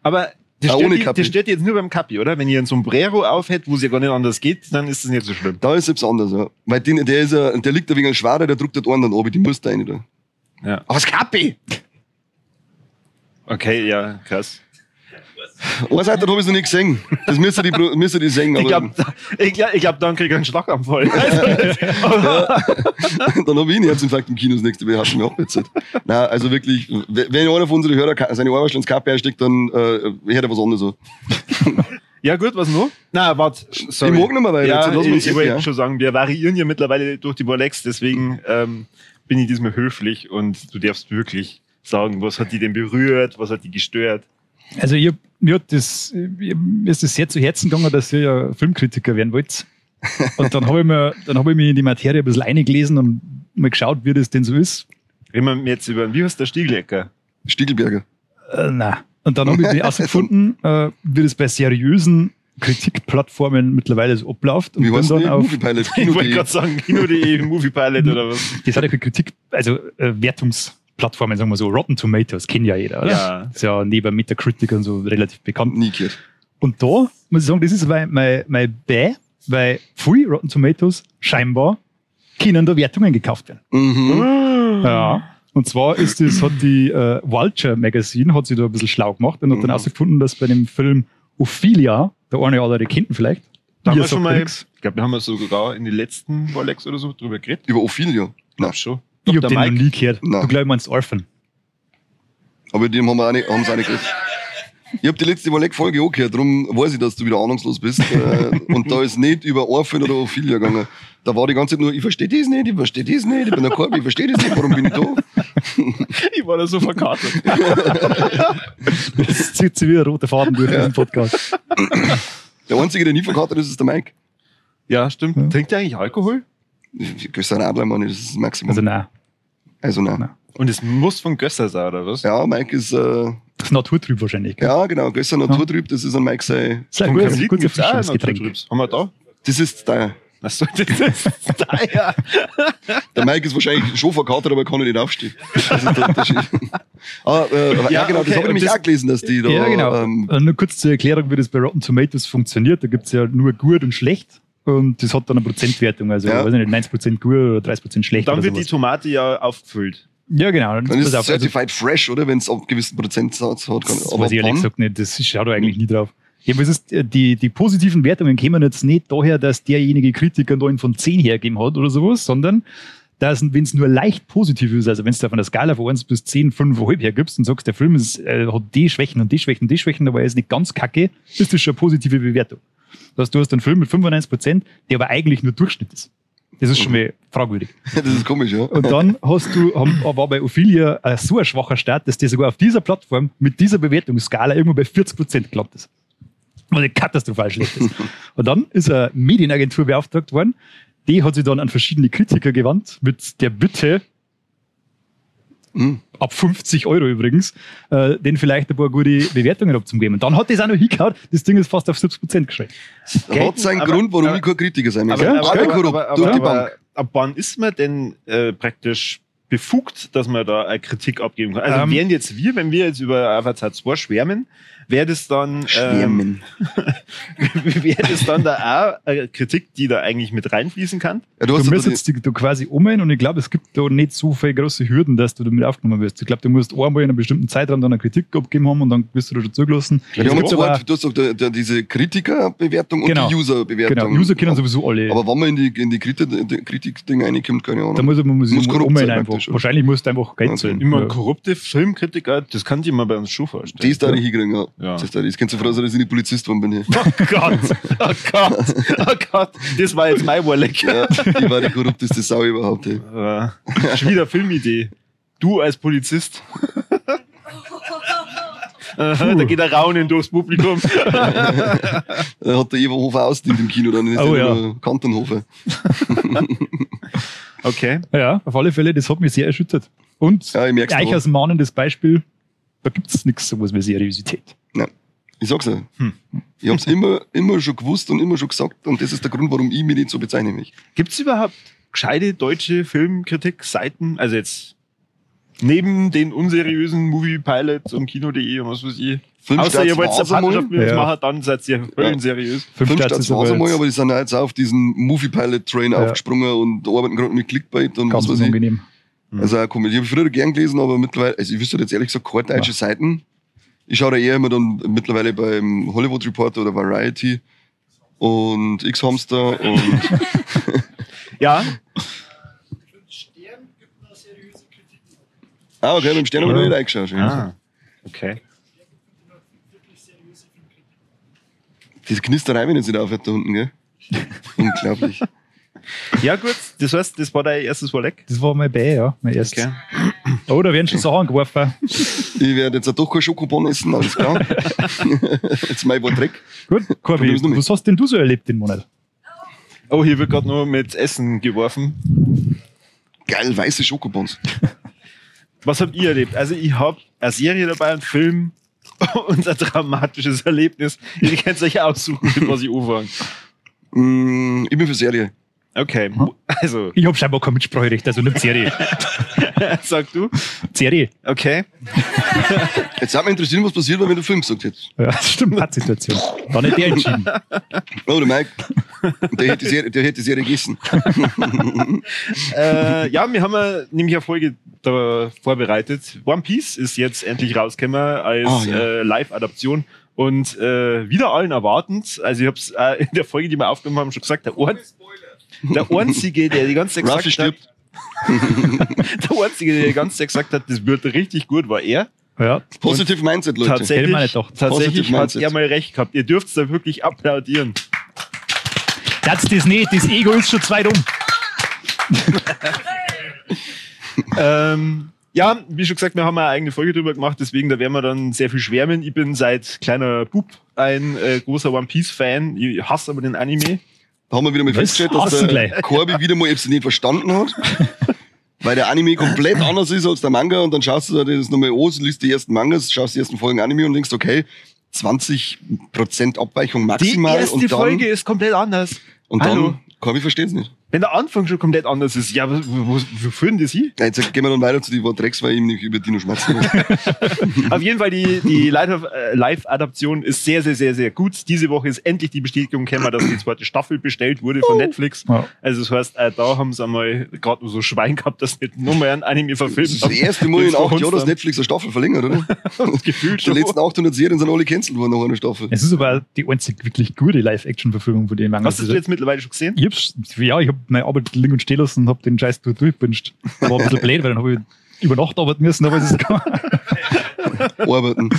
Aber das Ah, stört, ohne die, Kappe. das stört jetzt nur beim Kapi, oder? Wenn ihr ein Sombrero aufhält, wo es ja gar nicht anders geht, dann ist das nicht so schlimm. Da ist es anders, ja. Weil der liegt da wegen einem Schwader, der drückt dort Ohren dann ab, die muss da rein, da. Ja. Aber das Kappe! Okay, ja, krass. Eine Seite habe ich noch nicht gesehen. Das müsst ihr die sehen. Ich Aber glaub, dann krieg ich einen Schlaganfall. dann habe ich einen Herzinfarkt im Kino das nächste Mal. Hast du mir auch bezahlt. Nein, also wirklich, wenn einer von unseren Hörern seine Ohrwaschel ins Kappe einsteckt, dann hört er was anderes so. Ja gut, was noch? Na, warte, sorry. Ich mag nicht mehr weiter. Ja, Jetzt lassen wir uns ich wollte ja. schon sagen, wir variieren ja mittlerweile durch die Rolex, deswegen bin ich diesmal höflich und du darfst wirklich sagen? Was hat die denn berührt? Was hat die gestört? Also mir ist das sehr zu Herzen gegangen, dass ihr ja Filmkritiker werden wollt. Und dann habe ich mich in die Materie ein bisschen eingelesen und mal geschaut, wie das denn so ist. Reden wir jetzt über, wie heißt der Stieglecker? Stiegelberger. Nein. Und dann habe ich herausgefunden, wie das bei seriösen Kritikplattformen mittlerweile so abläuft. Und Wie bin heißt dann denn auf Moviepilot? Ich wollte Kino.de. gerade sagen, Kino.de, Moviepilot oder was? das hat ja für Kritik, also Wertungsplattformen, sagen wir so, Rotten Tomatoes, kennt ja jeder, oder? Ja. Ist ja neben Metacritic und so relativ bekannt. Nie gehört. Und da muss ich sagen, das ist mein Bäh, weil viele Rotten Tomatoes scheinbar können da Wertungen gekauft werden. Mhm. Ja. Und zwar hat die Vulture Magazine hat sich da ein bisschen schlau gemacht und hat dann herausgefunden, dass bei dem Film Ophelia, der eine oder andere kennt ihn vielleicht, Da haben ihr wir schon sagt mal, nix. ich glaube, wir haben sogar in den letzten Rolex oder so drüber geredet. Über Ophelia. Nein, Schon. Ich hab Der den noch Mike. nie gehört. Nein. Du glaubst, meinst Orphan. aber die haben sie auch nicht gekriegt. Ich habe die letzte Folge auch gehört, darum weiß ich, dass du wieder ahnungslos bist. Und da ist nicht über Orphan oder Ophelia gegangen. Da war die ganze Zeit nur, ich verstehe das nicht, ich bin der Korb, ich verstehe das nicht, warum bin ich da? Ich war da so verkartet. Das zieht sich wie ein roter Faden durch diesen Podcast. Der Einzige, der nie verkatert ist, ist der Mike. Ja, stimmt. Trinkt der eigentlich Alkohol? Gösser Radler, Mann, das ist das Maximum. Also nein, Also nein. Nein. Und es muss von Gösser sein, oder was? Ja, Mike ist, das ist naturtrüb wahrscheinlich. Gell? ja genau, Gösser Naturtrüb, das ist ein Mike sein. Das ist ein Von gutes Karliten gibt's auch Erfrischungsgetränk. Naturtrübs. Haben wir da? Das ist der. Achso, das ist da, ja. Der Mike ist wahrscheinlich schon verkatert, aber kann nicht aufstehen. Das ist der Unterschied. Ja, genau, okay, das habe ich nämlich und das- auch gelesen, dass die da. Ja, genau. Nur kurz zur Erklärung, wie das bei Rotten Tomatoes funktioniert. Da gibt es ja nur gut und schlecht. Und das hat dann eine Prozentwertung. Also, Ja. weiß ich nicht, 90% gut oder 30% schlecht. Dann oder wird die sowas. Tomate ja aufgefüllt. Ja, genau. Dann ist es pass auf, also, Certified Fresh, oder? Wenn es einen gewissen Prozentsatz hat. das Aber weiß ich ehrlich wann? gesagt nicht. Das schaut da eigentlich nie drauf. Jedenfalls ist die positiven Wertungen kommen jetzt nicht daher, dass derjenige Kritiker 9 von 10 hergegeben hat oder sowas, sondern dass, wenn es nur leicht positiv ist, also wenn du auf einer Skala von 1 bis 10, 5,5 hergibst und sagst, der Film hat die Schwächen und die Schwächen und die Schwächen, aber er ist nicht ganz kacke, ist das schon eine positive Bewertung. Das heißt, du hast einen Film mit 95%, der aber eigentlich nur Durchschnitt ist. Das ist schon mal fragwürdig. Das ist komisch, ja. Und dann war bei Ophelia so ein schwacher Start, dass der sogar auf dieser Plattform mit dieser Bewertungsskala irgendwo bei 40% gelandet ist. Was nicht katastrophal schlecht ist. Und dann ist eine Medienagentur beauftragt worden, die hat sich dann an verschiedene Kritiker gewandt, mit der Bitte, ab 50 € übrigens, denen vielleicht ein paar gute Bewertungen abzugeben. Und dann hat das auch noch hingehauen, das Ding ist fast auf 70% geschrieben. Hat seinen aber- Grund, warum aber- ich kein Kritiker sein möchte. Ja, Alle korrupt, durch die Bank. ab wann ist man denn praktisch befugt, dass man da eine Kritik abgeben kann? Also wären jetzt wir, wenn wir jetzt über Avatar 2 schwärmen, wäre das dann Schwärmen. wäre das dann da auch eine Kritik, die da eigentlich mit reinfließen kann? Ja, Du hast musst ja jetzt da quasi umgehen und ich glaube, es gibt da nicht so viele große Hürden, dass du damit aufgenommen wirst. Ich glaube, du musst einmal in einem bestimmten Zeitraum dann eine Kritik abgeben haben und dann wirst du da schon zugelassen. Ja, die haben Es gibt zwei, aber- du hast doch diese Kritikerbewertung und Genau. die Userbewertung. Genau, User kennen sowieso alle. Aber wenn man in die Kritik-Dinge reinkommt, keine Ahnung. Da muss man Muss korrupt umgehen sein, einfach. praktisch, oder? Wahrscheinlich musst du einfach Geld Okay. zahlen. Immer Ja. korrupte Filmkritiker, das kann ich mir bei uns schon vorstellen. Das da ich hinkriegen, ja. Ja. Das kannst du froh sein, dass ich nicht Polizist geworden bin. Hier. Oh Gott, oh Gott, oh Gott, das war jetzt mein Warleck. Ja, ich war die korrupteste Sau überhaupt. Ey. Schon wieder Filmidee. Du als Polizist. Aha, da geht ein Raunen durchs Publikum. Da hat der Eberhofer ausdient im Kino, dann ist Oh, der ja. nur Kantonhofer. Okay. Ja, auf alle Fälle, das hat mich sehr erschüttert. Und Ja, ich merk's gleich auch. als mahnendes Beispiel, da gibt es nichts sowas wie Seriosität. Nein, ich sag's ja. Ich hab's immer schon gewusst und immer schon gesagt und das ist der Grund, warum ich mich nicht so bezeichne mich. Gibt es überhaupt gescheite deutsche Filmkritik-Seiten? Also jetzt neben den unseriösen Movie-Pilots und Kino.de und was weiß ich. Außer ihr wollt eine Partnerschaft mit uns Ja. machen, dann seid ihr seriös. 5 Starts Starts ist war es aber einmal, jetzt aber die sind auch jetzt auch auf diesen Movie-Pilot-Train aufgesprungen und arbeiten gerade mit Clickbait und ganz was weiß ich. unangenehm. Also auch komisch. Ich habe früher gern gelesen, aber mittlerweile, also ich wüsste jetzt ehrlich gesagt keine deutsche Seiten. Ich schaue da eher immer dann mittlerweile beim Hollywood Reporter oder Variety und X-Hamster und Ja, okay, mit dem Stern habe ich noch nicht reingeschaut. okay. Diese Knisterei, wenn jetzt nicht aufhört da unten, gell? Unglaublich. Ja gut, das heißt, das war dein erstes Warleck. Das war mein B, ja, mein erstes. Okay. Oh, da werden schon Sachen geworfen. Ich werde jetzt doch kein Schokobon essen, alles klar. Jetzt mein Wort Dreck. Gut, Corby, Probier's noch mit. was hast denn du so erlebt den Monat? Oh, hier wird gerade nur mit Essen geworfen. Geil, weiße Schokobons. Was habt ihr erlebt? Also ich habe eine Serie dabei, einen Film und ein dramatisches Erlebnis. Ihr könnt euch aussuchen, mit was ich anfange. Ich bin für Serie. Okay, also, Ich habe scheinbar kein Mitspracherecht, also nicht Serie. sag du. Serie. Okay. Jetzt hat mich interessiert, was passiert, wenn du Film gesagt hättest. Ja, das stimmt, Pattsituation. War nicht der entschieden. Oh, der Mike. Der hätte die Serie gegessen. Ja, wir haben nämlich eine Folge da vorbereitet. One Piece ist jetzt endlich rausgekommen als Live-Adaption. Und wieder allen erwartend, also ich habe es in der Folge, die wir aufgenommen haben, schon gesagt, der Einzige, der die ganze Zeit Ruffy gesagt hat, der Einzige, der die ganze Zeit gesagt hat, das wird richtig gut, war er. Ja, Positive Mindset, Leute. Hätte man nicht gedacht. Tatsächlich Positive hat Mindset. er mal recht gehabt. Ihr dürft da wirklich applaudieren. das nicht, das Ego ist schon zu weit um. Ja, wie schon gesagt, wir haben eine eigene Folge drüber gemacht, deswegen da werden wir dann sehr viel schwärmen. Ich bin seit kleiner Bub ein großer One Piece Fan. Ich hasse aber den Anime. Da haben wir wieder mal festgestellt, dass hassen der gleich. Corby wieder mal etwas nicht verstanden hat. Weil der Anime komplett anders ist als der Manga und dann schaust du dir das nochmal an, liest die ersten Mangas, schaust die ersten Folgen Anime und denkst, okay, 20% Abweichung Die maximal erste und dann, Folge ist komplett anders. und Hallo. dann, Corby versteht's nicht. Wenn der Anfang schon komplett anders ist, ja, wo führen das hin? Ja, jetzt gehen wir dann weiter zu die Wortdrecks, weil ich ihm nicht über Dino schmatzen will. Auf jeden Fall, die Live-Adaption ist sehr, sehr, sehr, sehr gut. Diese Woche ist endlich die Bestätigung gekommen, dass die zweite Staffel bestellt wurde von Netflix. Ja. Also das heißt, da haben sie einmal gerade nur so Schwein gehabt, dass nicht nur mehr ein Anime verfilmt Das ist das erste Mal in 8 Jahren, dass Netflix Netflix eine Staffel verlängert, oder? gefühlt Die schon. letzten 800 Serien sind alle cancelled worden nach einer Staffel. Es ist aber die einzig wirklich gute Live-Action-Verfilmung von den Manga. Hast du das jetzt mittlerweile schon gesehen? Ich habe meine Arbeit liegen und stehen lassen und habe den Scheiß durchgepinscht. War ein bisschen blöd, weil dann habe ich über Nacht arbeiten müssen, aber es ist gegangen. Arbeiten,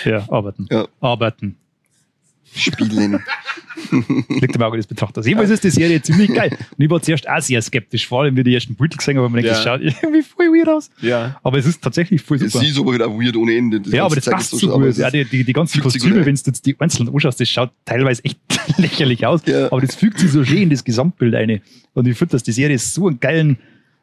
Ja, arbeiten. Ja. Arbeiten. spielen. Liegt im Auge des Betrachters. Jedenfalls ist die Serie ziemlich geil. Und ich war zuerst auch sehr skeptisch, vor allem wie die ersten Bilder gesehen habe, aber man denkt, Ja. das schaut irgendwie voll weird aus. Ja. Aber es ist tatsächlich voll Es super. ist aber halt auch weird ohne Ende. Die Ja, aber ganze das Zeit passt ist so aber gut. es Ja, ist- die ganzen fügt sich Kostüme, gut wenn du jetzt die einzelnen anschaust, das schaut teilweise echt lächerlich aus. Ja. Aber das fügt sich so schön in das Gesamtbild ein. Und ich finde, dass die Serie so einen geilen,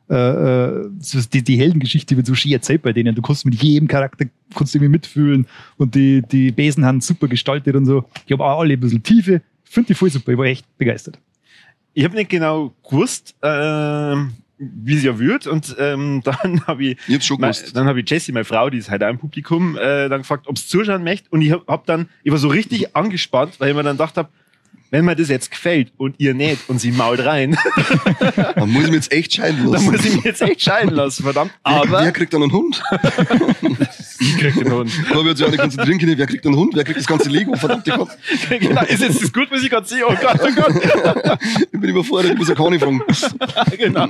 die Heldengeschichte wird so schön erzählt bei denen. Du kannst mit jedem Charakter kannst du irgendwie mitfühlen und die Besen haben super gestaltet und so. Die haben auch alle ein bisschen Tiefe. Finde die voll super. Ich war echt begeistert. Ich habe nicht genau gewusst, wie es ja wird. Und dann habe ich, Jetzt schon gewusst. dann habe ich Jessie, meine Frau, die ist halt auch im Publikum, dann gefragt, ob es zuschauen möchte. Und ich war so richtig angespannt, weil ich mir dann gedacht habe, wenn mir das jetzt gefällt und ihr nicht und sie mault rein, Dann muss ich mich jetzt echt scheiden dann lassen. muss ich mich jetzt echt scheiden lassen, verdammt. Wer Aber kriegt dann einen Hund? ich krieg den Hund. Corby hat sich auch nicht konzentrieren können. Wer kriegt einen Hund? Wer kriegt das ganze Lego? Verdammt, ich Genau, ist jetzt das gut, was ich gerade sehe? Oh Gott, oh Gott. bin überfordert, ich muss ja keine fragen. Genau.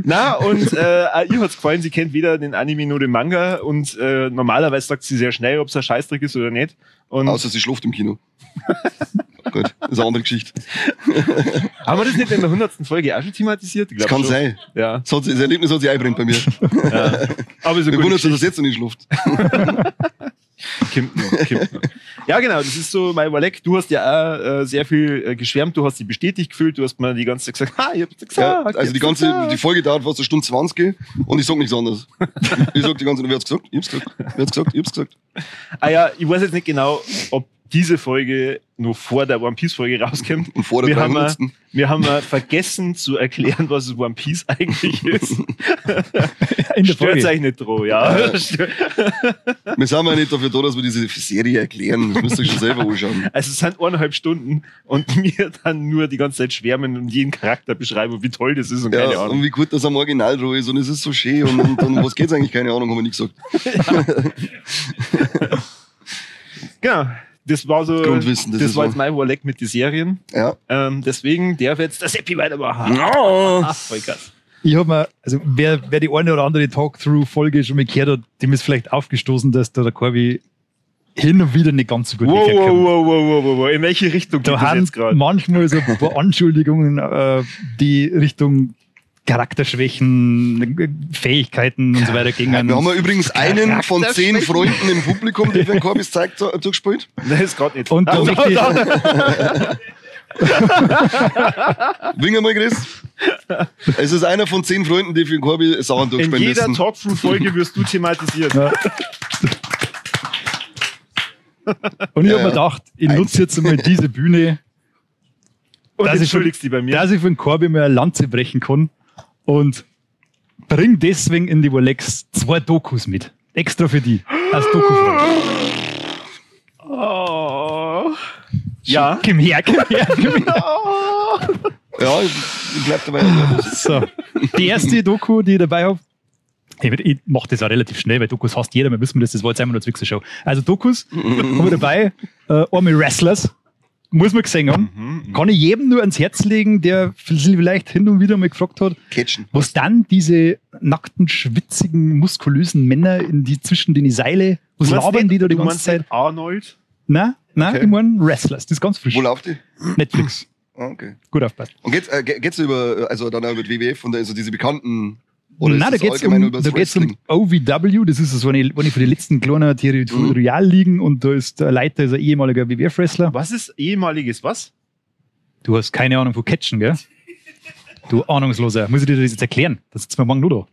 Na, und ihr hat's gefallen, sie kennt weder den Anime noch den Manga und normalerweise sagt sie sehr schnell, ob es ein Scheißdreck ist oder nicht. Und Außer sie schläft im Kino. Gut, das ist eine andere Geschichte. haben wir das nicht in der 100. Folge auch schon thematisiert? Ich Das glaub kann schon. sein. Ja. Das Erlebnis hat sich einbrennt bei mir. Aber so Wir gut. wundern uns, dass das jetzt noch nicht schläft. Kommt noch. Ja, genau, das ist so mein Überleg. Du hast ja auch sehr viel geschwärmt, du hast dich bestätigt gefühlt, du hast mir die ganze Zeit gesagt, ich hab's dir Ja, gesagt. also die Folge dauert fast eine Stunde 20 und ich sag nichts anderes. Ich sag die ganze Zeit, wer hat's gesagt? Ich hab's gesagt. Wer hat's gesagt? Ich hab's gesagt. Ah ja, ich weiß jetzt nicht genau, ob diese Folge noch vor der One Piece Folge rauskommt. Und vor der Wir haben 300. Wir haben vergessen zu erklären, was One Piece eigentlich ist. In der Stört Folge. euch nicht dran, ja. Wir sind ja nicht dafür da, dass wir diese Serie erklären. Das müsst ihr euch schon selber anschauen. Also es sind 1,5 Stunden und mir dann nur die ganze Zeit schwärmen und jeden Charakter beschreiben und wie toll das ist und keine Ja, und Ahnung. wie gut das am Original drauf ist und es ist so schön und um was geht's eigentlich? Keine Ahnung, haben wir nicht gesagt. Genau. Das war so, Grundwissen, das das ist war so. jetzt mein Überleg mit den Serien. Ja. Deswegen darf jetzt der Seppi weitermachen. Oh. Ach, voll krass. Ich habe mir, also wer die eine oder andere Talkthrough-Folge schon mal gehört hat, dem ist vielleicht aufgestoßen, dass da der Corby hin und wieder nicht ganz so gut Wow, wegkommt. wow. In welche Richtung geht Da das haben jetzt gerade? manchmal so ein paar Anschuldigungen, die Richtung Charakterschwächen, Fähigkeiten und so weiter gegen Wir haben ja übrigens einen von 10 Freunden im Publikum, der für den Korbis zeigt, zugespielt. Nein, ist gerade nicht. Und da möchte ich, Wink mal, Chris. Es ist einer von 10 Freunden, die für den Korbi Sachen In durchspenden jeder müssen. Talkthrough-Folge wirst du thematisiert. Ja. Und ich Ja, habe mir gedacht, ich nutze jetzt einmal diese Bühne, Und dass ich entschuldigst die bei mir. dass ich für den Korbi mal eine Lanze brechen kann und bring deswegen in die Wolex 2 Dokus mit. Extra für die. Als Doku. Oh. Ja. Komm her. Ja, ich bleib dabei. So. Die erste Doku, die ich dabei habe, ich mache das auch relativ schnell, weil Dokus hasst jeder, wir wissen das war jetzt einmal nur eine Show. Also Dokus haben wir dabei, einmal Wrestlers, muss man gesehen haben. Kann ich jedem nur ans Herz legen, der vielleicht hin und wieder mal gefragt hat, Catchen. was dann diese nackten, schwitzigen, muskulösen Männer zwischen den Seile, was labern die da die du ganze meinst Zeit? nicht Arnold? Nein, Okay. ich meine Wrestlers, das ist ganz frisch. Wo läuft die? Netflix, Ah, okay. gut aufpasst. Und geht's über, also dann auch über WWF und also diese bekannten, oder Nein, da ist das geht es allgemein um, über da das geht's um Wrestling? OVW, das ist so eine von den letzten kleinen Territorialligen und da ist der Leiter ist ein ehemaliger WWF-Wrestler. Was ist ehemaliges was? Du hast keine Ahnung von Catchen, gell? Du Ahnungsloser. Muss ich dir das jetzt erklären? Das sitzen wir morgen nur da.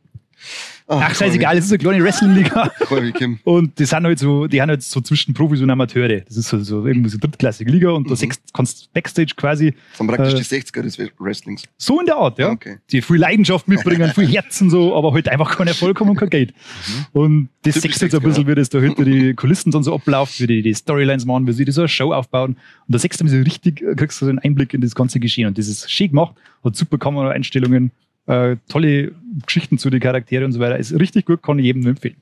Ach, scheißegal, das ist eine kleine Wrestling-Liga. Korbi, Kim. Und die haben halt so zwischen Profis und Amateure. Das ist so irgendwie so drittklassige Liga und da kannst du Backstage quasi Das sind praktisch die 60er des Wrestlings. so in der Art, ja. Okay. Die viel Leidenschaft mitbringen, viel Herz und so, aber halt einfach kein Erfolg haben und kein Geld. Und das Typisch sechst jetzt ein 60er, bisschen, wie das da hinter die Kulissen dann so abläuft, wie die Storylines machen, wie sie so eine Show aufbauen. Und da sechst du so richtig, kriegst du so einen Einblick in das ganze Geschehen. Und das ist schick gemacht, hat super Kameraeinstellungen, tolle Geschichten zu den Charakteren und so weiter. Ist richtig gut, kann ich jedem nur empfehlen.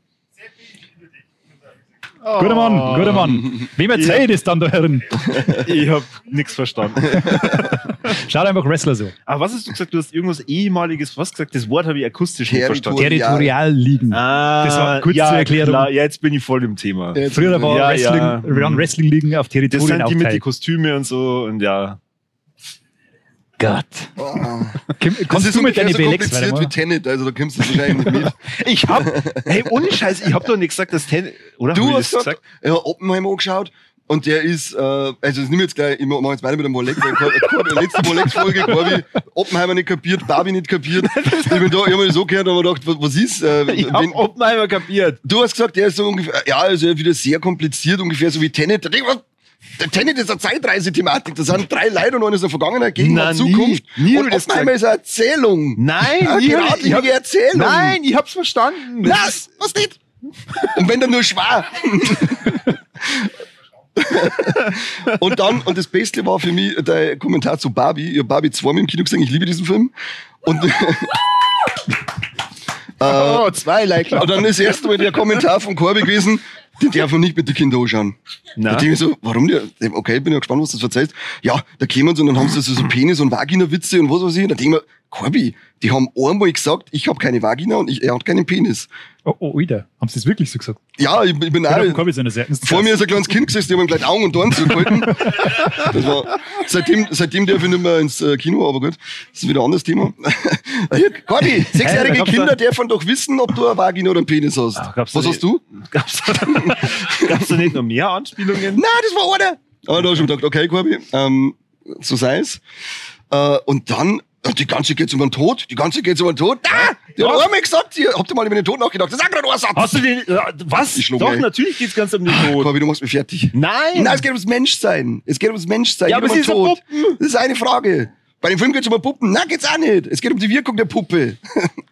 Guter Mann, guter Mann. Wem erzähl ich das dann da herin? Ich hab nichts verstanden. Schaut einfach Wrestler so. Aber was hast du gesagt? Du hast irgendwas ehemaliges, was gesagt? Das Wort habe ich akustisch nicht verstanden. Territorialligen. Das war kurz zur Erklärung. Klar, ja, jetzt bin ich voll im Thema. Früher war Ja, Wrestling, ja. waren Wrestling-Ligen auf Das Territorien sind die mit den aufgeteilt. Kostüme und so und ja. Gott. Das Kannst ist du mit ungefähr deinen so BLX kompliziert wie weitermachen? Tenet, also da kommst du wahrscheinlich nicht mit. Ich hab, hey, ohne Scheiß, ich hab doch nicht gesagt, dass Ten, oder? Du Hab ich hast das gesagt, ja, Oppenheimer angeschaut und der ist, also das nehme ich jetzt gleich, ich mache jetzt weiter mit dem Molex, weil Korbi, letzte Molex-Folge, Korbi, Oppenheimer nicht kapiert, Barbie nicht kapiert. Ich bin da, ich habe mir so gehört und habe gedacht, was ist? Ich hab Oppenheimer kapiert. Du hast gesagt, der ist so ungefähr, ja, also wieder sehr kompliziert, ungefähr so wie Tenet. Der Tenet ist eine Zeitreise-Thematik. Da sind 3 Leute und einer ist eine Vergangenheit, Gegenwart, Na, nie. Zukunft. Nie und hab ich das Oppenheimer ist eine Erzählung. Nein, Eine nie hab geradlinige Erzählung. Nein, ich hab's verstanden. Was? Was nicht? Und wenn dann nur schwer. Und dann, und das Beste war für mich der Kommentar zu Barbie. Ich habe Barbie 2 im Kino gesehen, ich liebe diesen Film. Und, Oh, 2 Like. und dann ist das erste Mal der Kommentar von Korbi gewesen, den darf man nicht mit den Kindern anschauen. Na? Da denke ich so, warum der? Okay, bin ja gespannt, was du erzählst. Ja, da kämen sie und dann haben sie so Penis- und Vagina-Witze und was weiß ich. Und da denke ich mir, Korbi, die haben einmal gesagt, ich habe keine Vagina und er hat keinen Penis. Oh, Alter. Haben sie das wirklich so gesagt? Ja, ich bin Oder auch. Korbi so eine Seite. Vor mir ist ein kleines Kind gesessen, die haben ihm gleich Augen und Ohren zugehalten. Das war, seitdem darf ich nicht mehr ins Kino, aber gut, das ist wieder ein anderes Thema. Korbi, 6-jährige gab's Kinder dürfen doch wissen, ob du eine Vagina oder einen Penis hast. gab's da Was nicht- hast du? Gab's da nicht noch mehr Anspielungen? Nein, das war einer. Aber da hab ich schon gedacht, okay, Korbi, so sei es. Und dann, die ganze geht's über den Tod, die ganze geht's über den Tod. Ah, die hat einmal gesagt, habt ihr mal über den Tod nachgedacht? Das ist auch gerade ein Satz. Hast du den, was? Ich schlug Doch, ein. natürlich geht's ganz um den Tod. Korbi, du machst mich fertig. Nein! Nein, es geht ums Menschsein. Es geht ums Menschsein. Ja, nicht aber um sie den ist ein Tod. Das ist eine Frage. Bei dem Film geht's um Puppen. Nein, geht's auch nicht. Es geht um die Wirkung der Puppe.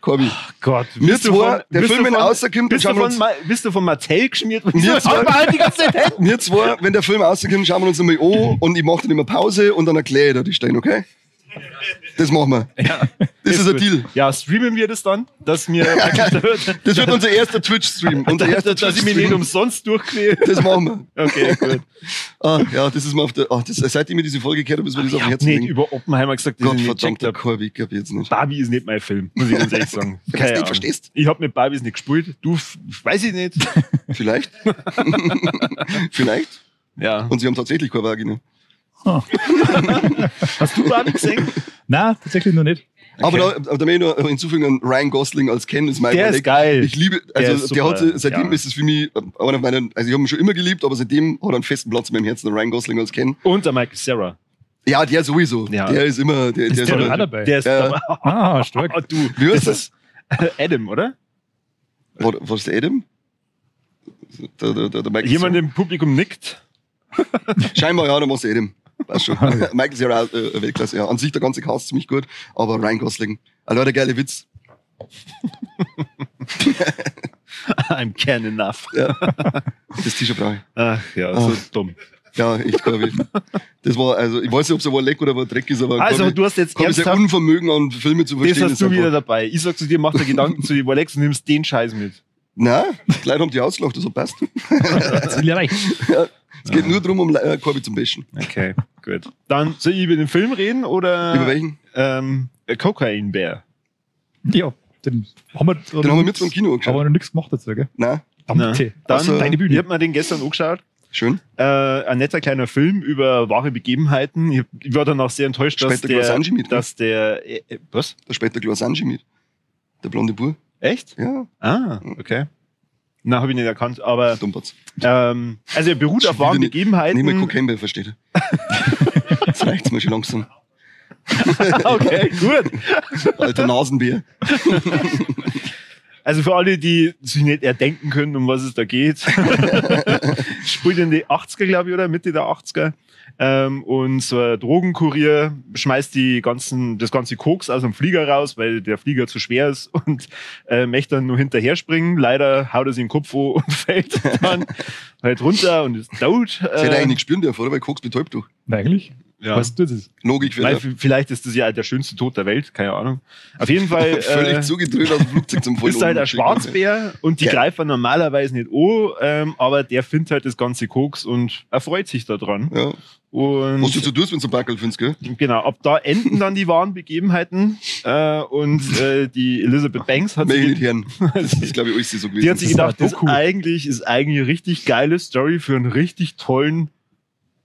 Korbi. Gott, Mir zwei, der Film, wenn er rauskommt, bist, schauen wir uns, bist du von Mattel geschmiert? Mir Hat zwei- man halt die ganze Zeit hin. wir zwei, wenn der Film rauskommt, schauen wir uns nochmal an und ich mache dann immer Pause und dann erkläre ich dir die Stellen, okay? Das machen wir. Das ist ein gut. Deal. Ja, streamen wir das dann, dass mir Das wird unser erster Twitch-Stream. Unser erster dass ich mich nicht Twitch-Stream. umsonst durchquäle. Das machen wir. Okay, gut. Ja, das ist mir auf der, seitdem ich diese Folge gehört habe, ist mir das auf Ich dem hab Herzen nicht liegen. über Oppenheimer gesagt, dass ich nicht gecheckt Gottverdammter hab. Korbi, ich glaub jetzt nicht. Barbie ist nicht mein Film, muss ich ganz ehrlich sagen. Wenn du's Keine nicht Ahnung. verstehst. Ich hab mit Barbies nicht gespielt. Du, weiß ich nicht. Vielleicht. Vielleicht. Ja. Und sie haben tatsächlich keine Vagina. Hast du Barbie gesehen? Nein, tatsächlich noch nicht. Aber da möchte ich noch hinzufügen, Ryan Gosling als Ken ist mein Der ist geil. Ich liebe, Der also ist der hat, super, seitdem ja. ist es für mich einer meiner, also ich habe ihn schon immer geliebt, aber seitdem hat er einen festen Platz in meinem Herzen, der Ryan Gosling als Ken. Und der Michael Cera. Ja, der sowieso. Ja. Der ist immer, der Ist der so- auch dabei? Der ist Ja. Ah, stark. Oh, du, Wie heißt das ist Adam, oder? war das der Adam? Der Michael Jemand im Publikum nickt. Scheinbar, ja, dann war es Adam. Weiß schon. Michael Cera, Weltklasse, ja. An sich der ganze Cast ziemlich gut, aber Ryan Gosling. Also der geile Witz. I'm Ken enough. Ja. Das T-Shirt brauche ich. Ach ja, so Ah. dumm. Ja, echt geil. Das war, also, ich weiß nicht, ob es war leck oder war Dreck ist, aber Also, du hast jetzt habe ich sein ernsthaft, Unvermögen an Filme zu das verstehen. hast ist du einfach- wieder dabei. Ich sag zu dir, mach dir Gedanken zu Walex und nimmst den Scheiß mit. Nein, die Leute haben die ausgelacht, das hat passt. Das will ja reichen. Es geht nur darum, um Korbi zum Besten. Okay, gut. Dann soll ich über den Film reden oder Über welchen? Cocaine Bear? Ja, den haben wir, Den haben wir mit vom Kino aber angeschaut. noch nichts gemacht dazu, gell? Nein, Bitte. Dann, Also, deine Bühne. Ich hab mir den gestern angeschaut. schön. Ein netter kleiner Film über wahre Begebenheiten. Ich war danach sehr enttäuscht, dass Später Klaus der... Angie mit, gell? Dass der was? Da später Klaus Angie mit. Der blonde Bur. Echt? Ja, Ah, okay. Na, habe ich nicht erkannt. Aber Dumpertz. also er beruht auf wahren Nicht mehr Begebenheiten. Cocaine, versteht ihr? Jetzt reicht's mir schon langsam. Okay, gut. Alter Nasenbär. Also für alle, die sich nicht erdenken können, um was es da geht. Spielt in die 80er, glaube ich, oder Mitte der 80er. Und so ein Drogenkurier schmeißt das ganze Koks aus dem Flieger raus, weil der Flieger zu schwer ist und möchte dann nur hinterher springen. Leider haut er sich den Kopf an und fällt dann halt runter und ist tot. Das hätte er eigentlich nicht spüren dürfen, oder? Weil Koks betäubt doch. Eigentlich? Ja. Weißt du das? Logik für Weil vielleicht ist das ja der schönste Tod der Welt, keine Ahnung. Auf jeden Fall völlig zugedröhnt aus dem Flugzeug zum Vollen. ist halt ein Schwarzbär und die Geil. greifen normalerweise nicht an, aber der findet halt das ganze Koks und erfreut sich daran. Ja. Und Was du so tust, wenn du so einen Backel findest, gell? genau, ab da enden dann die wahren Begebenheiten und die Elizabeth Banks hat Möchte ich nicht sich, hören. Das ist, glaube ich, alles so gewesen. die hat sich Das war gedacht, das Doku. ist eigentlich eine richtig geile Story für einen richtig tollen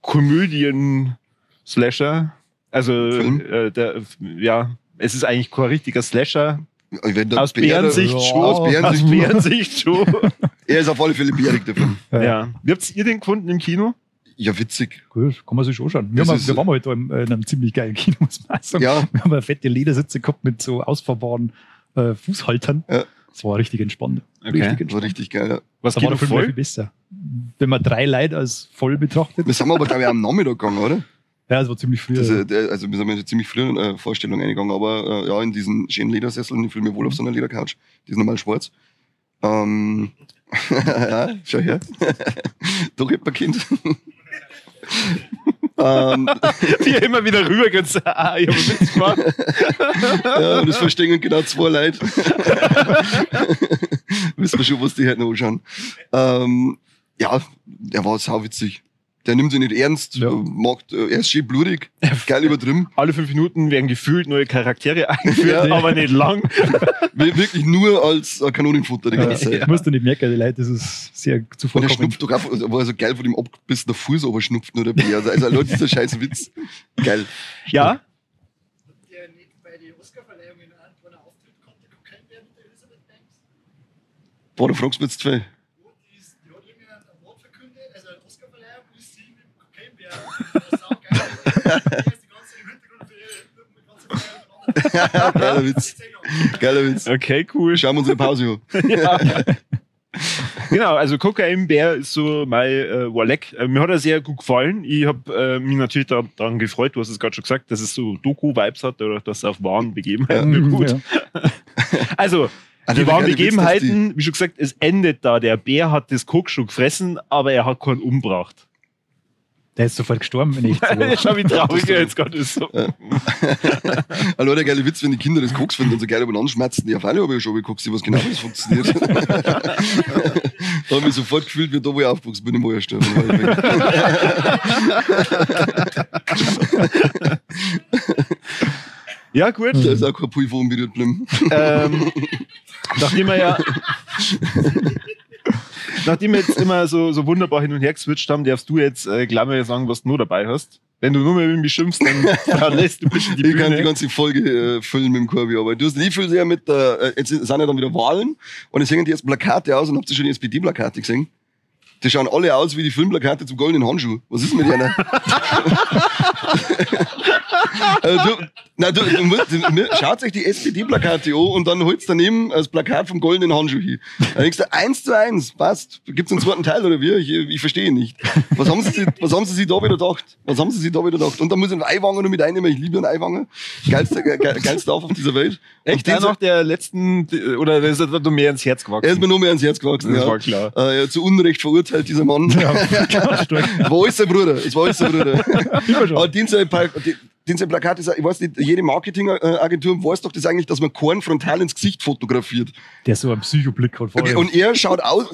Komödien-Slasher. Also, Film? es ist eigentlich kein richtiger Slasher. Wenn der Aus Bär- Bärensicht Ja, schon. aus Bärensicht Aus schon. Bärensicht schon. Er ist auf alle Fälle bärig, der Film. Ja. Wie habt ihr den gefunden im Kino? Ja, witzig. Gut, kann man sich schon anschauen. Das ist- Wir waren heute in einem ziemlich geilen Kino, muss man auch sagen. Ja, Wir haben eine fette Ledersitze gehabt mit so ausfahrbaren Fußhaltern. Ja. Das war richtig entspannt. Okay. war richtig geil. Ja. Was Da war der Kino Film viel voll? besser. Wenn man 3 Leute als voll betrachtet. Wir sind aber, glaube ich, am Nachmittag gegangen, oder? Ja, es war ziemlich früh. Also wir sind ja ziemlich früh in eine Vorstellung eingegangen, aber ja, in diesen schönen Ledersesseln, ich fühle mich wohl auf so einer Ledercouch. Die ist normal schwarz. Ja, schau her. Doch, ich hab ein Kind. Wie er immer wieder rübergeht und sagt, ich habe einen Witz gemacht. Ja, und das verstehen genau 2 Leute. Wissen wir schon, was die halt noch anschauen. Ja, der war sauwitzig. Der nimmt sich nicht ernst, Ja. er ist schön blutig, geil übertrieben. Alle 5 Minuten werden gefühlt neue Charaktere eingeführt, Ja. aber nicht lang. Wirklich nur als Kanonenfutter die ganze Zeit. Du musst du nicht merken, die Leute, das ist sehr Und er zuvorkommend. schnupft doch einfach, war so geil von dem abgebissenen Fuß, aber schnupft nur der Bär. Also Leute, dieser scheiß Witz. Geil. Ja, Der nicht bei den Oscarverleihungen an, wo er auftritt, konnte Kokain werden mit der Elizabeth Banks. Boah, da fragst du mich jetzt zwei. Die hat irgendein Award verkündet, also eine Oscarverleihung, ist sie mit dem Kokainbär. Das ist saugeil. Der ist die ganze Zeit im Hintergrund für ihre ganze Feier miteinander. Geiler Witz. Geiler Witz. okay, cool. Schauen wir unsere Pause an. Ja. Genau, also Cocaine Bear ist so mein Walleck. Mir hat er sehr gut gefallen. Ich habe mich natürlich daran gefreut, du hast es gerade schon gesagt, dass es so Doku-Vibes hat oder dass es auf wahren Begebenheiten beruht. Ja. Also, Also die der wahren geile Witz, Begebenheiten, wie schon gesagt, es endet da. Der Bär hat das Koks schon gefressen, aber er hat keinen umgebracht. Der ist sofort gestorben, wenn ich jetzt Schau, wie traurig er jetzt gerade ist. So. Hallo, der geile Witz, wenn die Kinder das Koks finden und so geil übereinander schmerzen. Ja, Falle habe ich ja schon geguckt, was genau das funktioniert. Da habe ich sofort gefühlt, wie da, wo ich aufgewachsen bin, im Mauerstern. Ja, gut. Da ist auch kein Pulver unberührt geblieben. Nachdem wir jetzt immer so wunderbar hin und her geswitcht haben, darfst du jetzt gleich mal sagen, was du noch dabei hast. Wenn du nur mehr mit mir schimpfst, dann lässt du bitte die Ich kann die Bühne. ganze Folge füllen mit dem Korbi, aber du hast nie viel sehr mit der, jetzt sind ja dann wieder Wahlen und es hängen die jetzt Plakate aus und habt ihr schon die SPD-Plakate gesehen? Die schauen alle aus wie die Filmplakate zum goldenen Handschuh. Was ist mit denen? Schaut euch die SPD-Plakate an und dann holt's daneben das Plakat vom goldenen Handschuh hin. Dann denkst du, 1:1, passt. Gibt's einen zweiten Teil oder wie? Ich verstehe nicht. Was haben sie sich da wieder gedacht? Und dann muss ich einen Eiwanger noch mit einnehmen. Ich liebe einen Eiwanger. Geilster auf dieser Welt. Echt, Und der nach der letzten, oder ist er da mehr ins Herz gewachsen? er ist mir noch mehr ans Herz gewachsen. Das ja. war klar. Zu Unrecht verurteilt, dieser Mann. War alles sein Bruder. Es war alles sein Bruder. Aber den sein Plakat ist, ich weiß nicht, jede Marketingagentur weiß doch das eigentlich, dass man Korn frontal ins Gesicht fotografiert. Der so einen Psychoblick hat vorher. Und er schaut aus,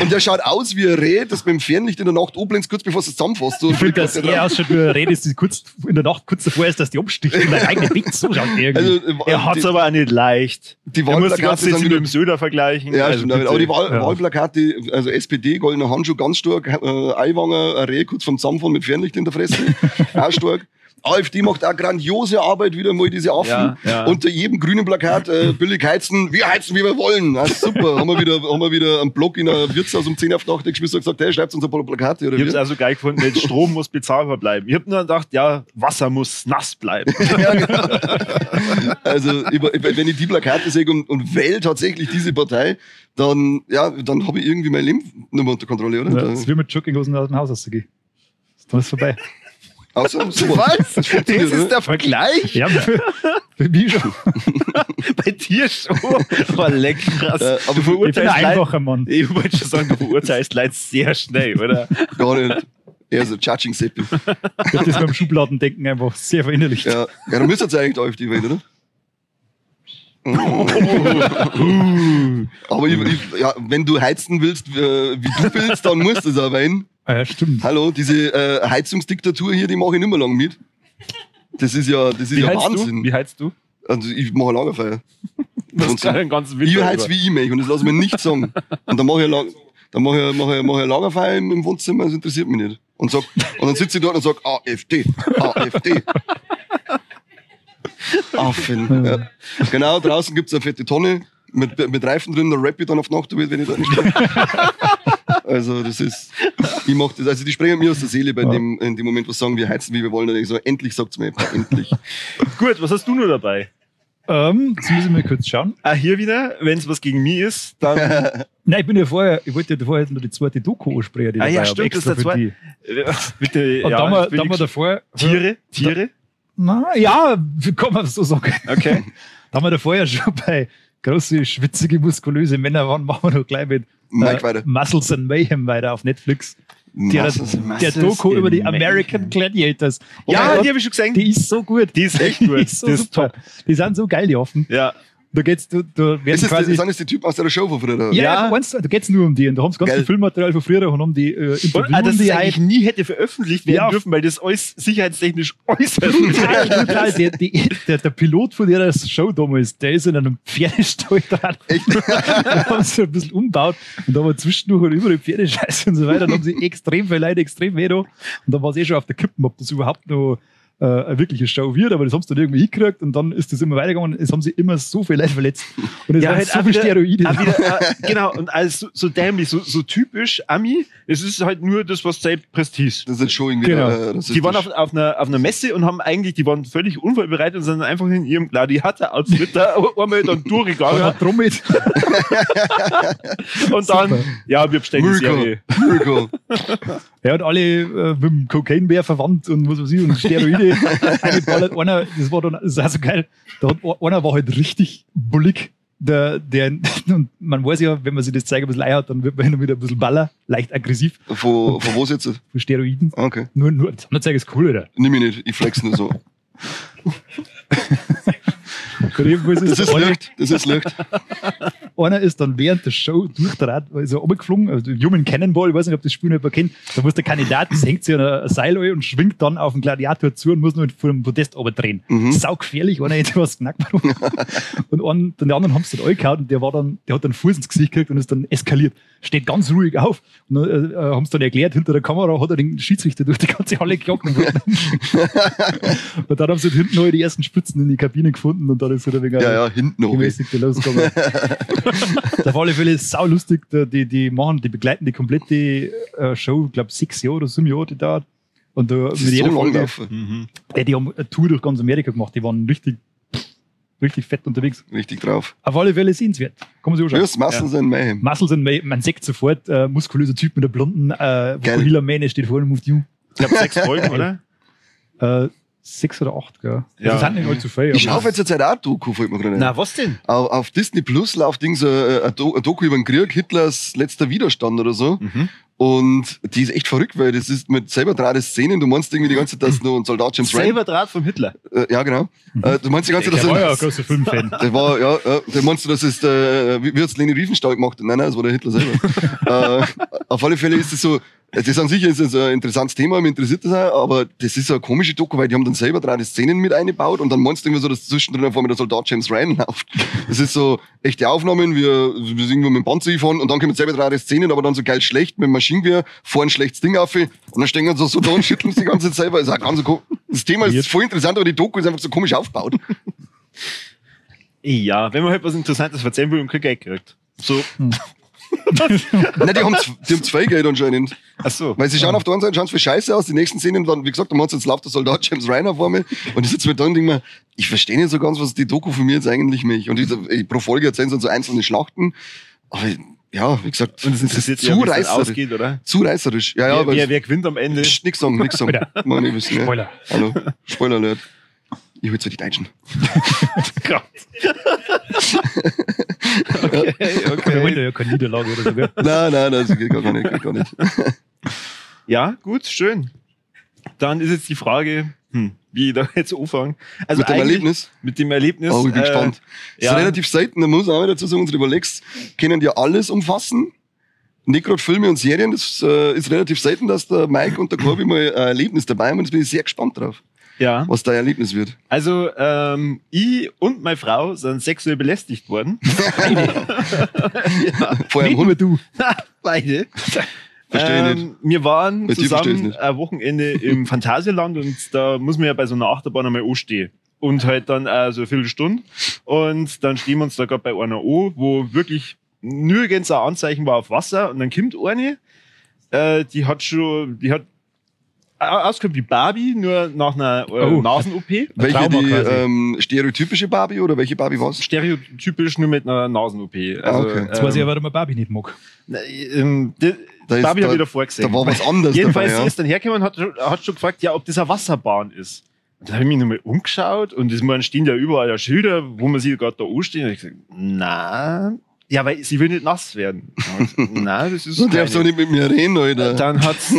und der schaut aus wie ein Reh, das beim Fernlicht in der Nacht anblinzt, kurz bevor es zusammenfasst. So Ich finde, dass er ausschaut wie ein Reh, das kurz in der Nacht kurz davor ist, dass die absticht und ein eigenes Bett. So schaut er irgendwie. Also, Er hat's aber auch nicht leicht. die Er muss die Wahlplakate ganze Zeit sind mit wieder dem Söder vergleichen. Ja, Also stimmt. bitte. Aber die Wahlplakate, also SPD, goldener Handschuh, ganz stark, Eiwanger, ein Reh kurz vom Zusammenfahren mit Fernlicht in der Fresse, auch stark. AfD macht auch grandiose Arbeit, wieder mal diese Affen. Ja, ja. Unter jedem grünen Plakat, billig heizen, wir heizen, wie wir wollen. Ja, super. haben wir wieder einen Blog in einer Wirtshaus um 10 auf die Nacht geschmissen und gesagt, hey, schreibt uns ein paar Plakate, oder Ich hab's wie? also geil gefunden, der Strom muss bezahlbar bleiben. Ich hab nur gedacht, ja, Wasser muss nass bleiben. Ja, genau. Also, wenn ich die Plakate sehe und wähle tatsächlich diese Partei, dann habe ich irgendwie mein Leben nicht mehr unter Kontrolle, oder? Ja, das ist wie mit Jogginghosen aus dem Haus rauszugehen. Dann ist vorbei. Außer, super. Was? Das funktioniert, Das ist oder? der Vergleich? Ja, für mich schon. Bei dir schon. War leck krass. Aber Du Ich bin ein verurteilst Leute, einfacher Mann. ich wollte schon sagen, du verurteilst Leute sehr schnell, oder? Gar nicht. Eher so Judging-Seppi. Ich hab das beim Schubladendenken einfach sehr verinnerlicht. Ja, dann müsste jetzt eigentlich die AfD wählen, oder? Aber wenn du heizen willst, wie du willst, dann musst du es auch wählen. Ah, ja, stimmt. Hallo, diese Heizungsdiktatur hier, die mache ich nicht mehr lang mit. Das ist ja Wahnsinn. Wie heizt du? Also ich mache eine Lagerfeuer. Das ist einen ganzen Winter Ich heiz über. wie ich mich und das lasse ich mir nicht sagen. Und dann mache ich ein Lagerfeuer im Wohnzimmer, das interessiert mich nicht. Und dann sitze ich dort und sage, AfD. Affen. Ja. Genau, draußen gibt es eine fette Tonne mit Reifen drin, da rapp ich dann auf Nacht, wenn ich da nicht stehe. Also das ist, ich mach das, also die sprechen mir aus der Seele in dem Moment, was sagen, wir heizen, wie wir wollen. Dann denke ich so, endlich sagt's mir, endlich. Gut, was hast du nur dabei? Jetzt muss ich mal kurz schauen. Ah, hier wieder, wenn es was gegen mich ist, dann. Nein, ich wollte ja vorher noch die zweite Doku ansprechen. Die Ah ja, dabei stimmt, habe, das ist extra der für zweite. Bitte, Und ja, da haben ich will wir davor. Tiere? Na, ja, wie kann man das so sagen? Okay. Da haben wir davor ja schon bei große, schwitzige, muskulöse Männer waren, machen wir noch gleich mit Mike weiter. Muscles and Mayhem weiter auf Netflix. Der Doku in über die Mayhem. American Gladiators. Ja, Oh die habe ich schon gesehen. die ist so gut. Die ist echt gut. Die ist so Die ist super. top. Die sind so geil, die Affen. Ja. Da geht's, du werden quasi. Sind das die Typen aus der Show von früher? Ja, da geht's nur um die. Und da haben sie ganz Geil. viel Filmmaterial von früher und haben die interviewt. Und dass die es eigentlich nie hätte veröffentlicht werden Ja. dürfen, weil das alles sicherheitstechnisch äußerst Brutal, brutal. Der Pilot von ihrer Show damals, der ist in einem Pferdestall dran. Echt? Da haben sie ein bisschen umgebaut und da war zwischendurch und überall Pferdescheiße und so weiter. Dann haben sie extrem viele Leute extrem weh da. Und da war es schon auf der Kippen, ob das überhaupt noch eine wirkliche Show wird, aber das haben sie dann irgendwie hingekriegt und dann ist das immer weitergegangen. Es haben sie immer so viele Leute verletzt. Und es waren so auch viele Steroide. auch wieder, genau, und alles so dämlich, so typisch Ami. Es ist halt nur das, was zählt, Prestige. Das ist schon irgendwie. Genau. Rassistisch. Die waren auf einer Messe und haben eigentlich, die waren völlig unvorbereitet und sind einfach in ihrem Gladiator-Outfit da einmal dann durchgegangen Drum mit. und dann, Super. ja, wir bestellen die Serie. Miracle. Er hat alle mit dem Kokainbär verwandt und was weiß ich und Steroide eingeballert. Einer, das ist auch so geil. Einer war halt richtig bullig. Und man weiß ja, wenn man sich das Zeug ein bisschen hat, dann wird man hin und wieder ein bisschen baller, leicht aggressiv Von wo jetzt? für Steroiden. Okay. Nur das Zeug ist cool, oder? Nimm mich nicht, ich flex nur so. Das Das ist Licht. Einer ist dann während der Show durchdraht, ist er runtergeflogen, also Human Cannonball, ich weiß nicht, ob das Spiel nicht jemand kennt. Da muss der Kandidat, das hängt sich an ein Seil an und schwingt dann auf den Gladiator zu und muss nur vor dem Podest drehen. Saugefährlich, einer hätte was knackt. Und der anderen haben es dann angehauen und der hat dann Fuß ins Gesicht gekriegt und ist dann eskaliert. steht ganz ruhig auf. Und dann haben sie dann erklärt, hinter der Kamera hat er den Schiedsrichter durch die ganze Halle gejagt. Und dann haben sie hinten halt die ersten Spitzen in die Kabine gefunden und dann ist er wieder Ja, hinten oben. gemäßigte losgekommen. Auf alle Fälle ist es sau lustig. Die begleiten die komplette Show, ich glaube 6 Jahre oder 7 Jahre die dauert. Und da Das ist so lang laufen. die haben eine Tour durch ganz Amerika gemacht. Die waren richtig fett unterwegs. Richtig drauf. Auf alle Fälle sehenswert. Kann man sich anschauen. Just Muscles and Mayhem. Muscles and Mayhem, man sagt sofort, muskulöser Typ mit der blonden, Hila Mähne steht vorne, moved you. Ich glaube 6 Folgen, oder? 6 oder 8, gell? Ja. Das sind nicht allzu viel. Ich aber- schaue jetzt Zeit auch Doku, fällt mir gerade ein. Na, was denn? Auf Disney Plus läuft so ein Doku über den Krieg, Hitlers letzter Widerstand oder so. Und die ist echt verrückt, weil das ist mit selber drei Szenen. Du meinst irgendwie die ganze Zeit, dass nur ein Soldat James Ryan. Selber Draht vom Hitler. Ja, genau. Du meinst die ganze Zeit, Der war ja ein dass großer Filmfan. der war, ja, der meinst du, dass es, wie hat's Leni Riefenstahl gemacht? Nein, das war der Hitler selber. Auf alle Fälle ist es so, das an sich ist es ein interessantes Thema, mich interessiert das auch, aber das ist so eine komische Doku, weil die haben dann selber drei Szenen mit eingebaut und dann meinst du irgendwie so, dass zwischendrin auf einmal der Soldat James Ryan läuft. Das ist so echte Aufnahmen, wir sind irgendwo mit dem Panzer gefahren und dann kommen selber drei Szenen, aber dann so geil schlecht mit dem Maschinengewehr, vorne ein schlechtes Ding auf und dann stehen wir so da und schütteln sich die ganze Zeit selber. Ist auch ganz so das Thema ist voll interessant, aber die Doku ist einfach so komisch aufgebaut. Ja, wenn man halt was Interessantes erzählen will und kein Geld kriegt. So. Nein, die haben zwei Geld anscheinend. Ach so. Weil sie schauen auf der einen Seite schauen für scheiße aus, die nächsten Szenen dann, wie gesagt, am Monat jetzt läuft der Soldat James Ryan auf einmal und ich sitze mir da und denke mir, ich verstehe nicht so ganz, was die Doku von mir jetzt eigentlich mich. Und pro Folge erzählen sie so einzelne Schlachten. Aber ja, wie gesagt, Und es interessiert zu ja, wie es dann reißerisch. ausgeht, oder? Zu reißerisch. Ja, ja, Wer gewinnt am Ende? Psst, nix sagen. Mann, ich wissen, ja. Spoiler. Hallo, Spoiler Alert. Ich will zwar die Deutschen. Wir wollen ja keine Niederlage oder so, gell? Nein, das geht gar nicht. Ja, gut, schön. Dann ist jetzt die Frage, wie ich da jetzt anfangen. Also Mit dem eigentlich- Erlebnis? Mit dem Erlebnis. Oh, ich bin gespannt. Das ja. ist relativ selten, da muss ich auch wieder dazu sagen, unsere Überlegs können ja alles umfassen. Nicht gerade Filme und Serien, das ist relativ selten, dass der Mike und der Corby mal ein Erlebnis dabei haben und da bin ich sehr gespannt drauf, Ja. was da ein Erlebnis wird. Also, ich und meine Frau sind sexuell belästigt worden. Vor allem Nicht nur Hund, du. Beide. verstehe ich nicht. Wir waren Bei dir versteh ich's zusammen nicht. ein Wochenende im Phantasialand und da muss man ja bei so einer Achterbahn einmal anstehen. Und halt dann so eine Viertelstunde. Und dann stehen wir uns da gerade bei einer an, wo wirklich nirgends ein Anzeichen war auf Wasser. Und dann kommt eine, die hat ausgehört wie Barbie, nur nach einer Nasen-OP. Welche Trauma die quasi. stereotypische Barbie oder welche Barbie war's? Stereotypisch nur mit einer Nasen-OP. Also, okay. Jetzt weiß ich ja, warum man Barbie nicht mag. Da Barbie ist habe ich wieder vorgesehen. Da war was anderes Jedenfalls, dabei, sie ist dann hergekommen und hat schon gefragt, ja, ob das eine Wasserbahn ist. Und da habe ich mich nochmal umgeschaut und es stehen ja überall ja Schilder, wo man sie gerade da anstehen. Und ich gesagt, na, ja, weil sie will nicht nass werden. Na, das ist Du darfst doch nicht mit mir reden, Alter. Dann hat's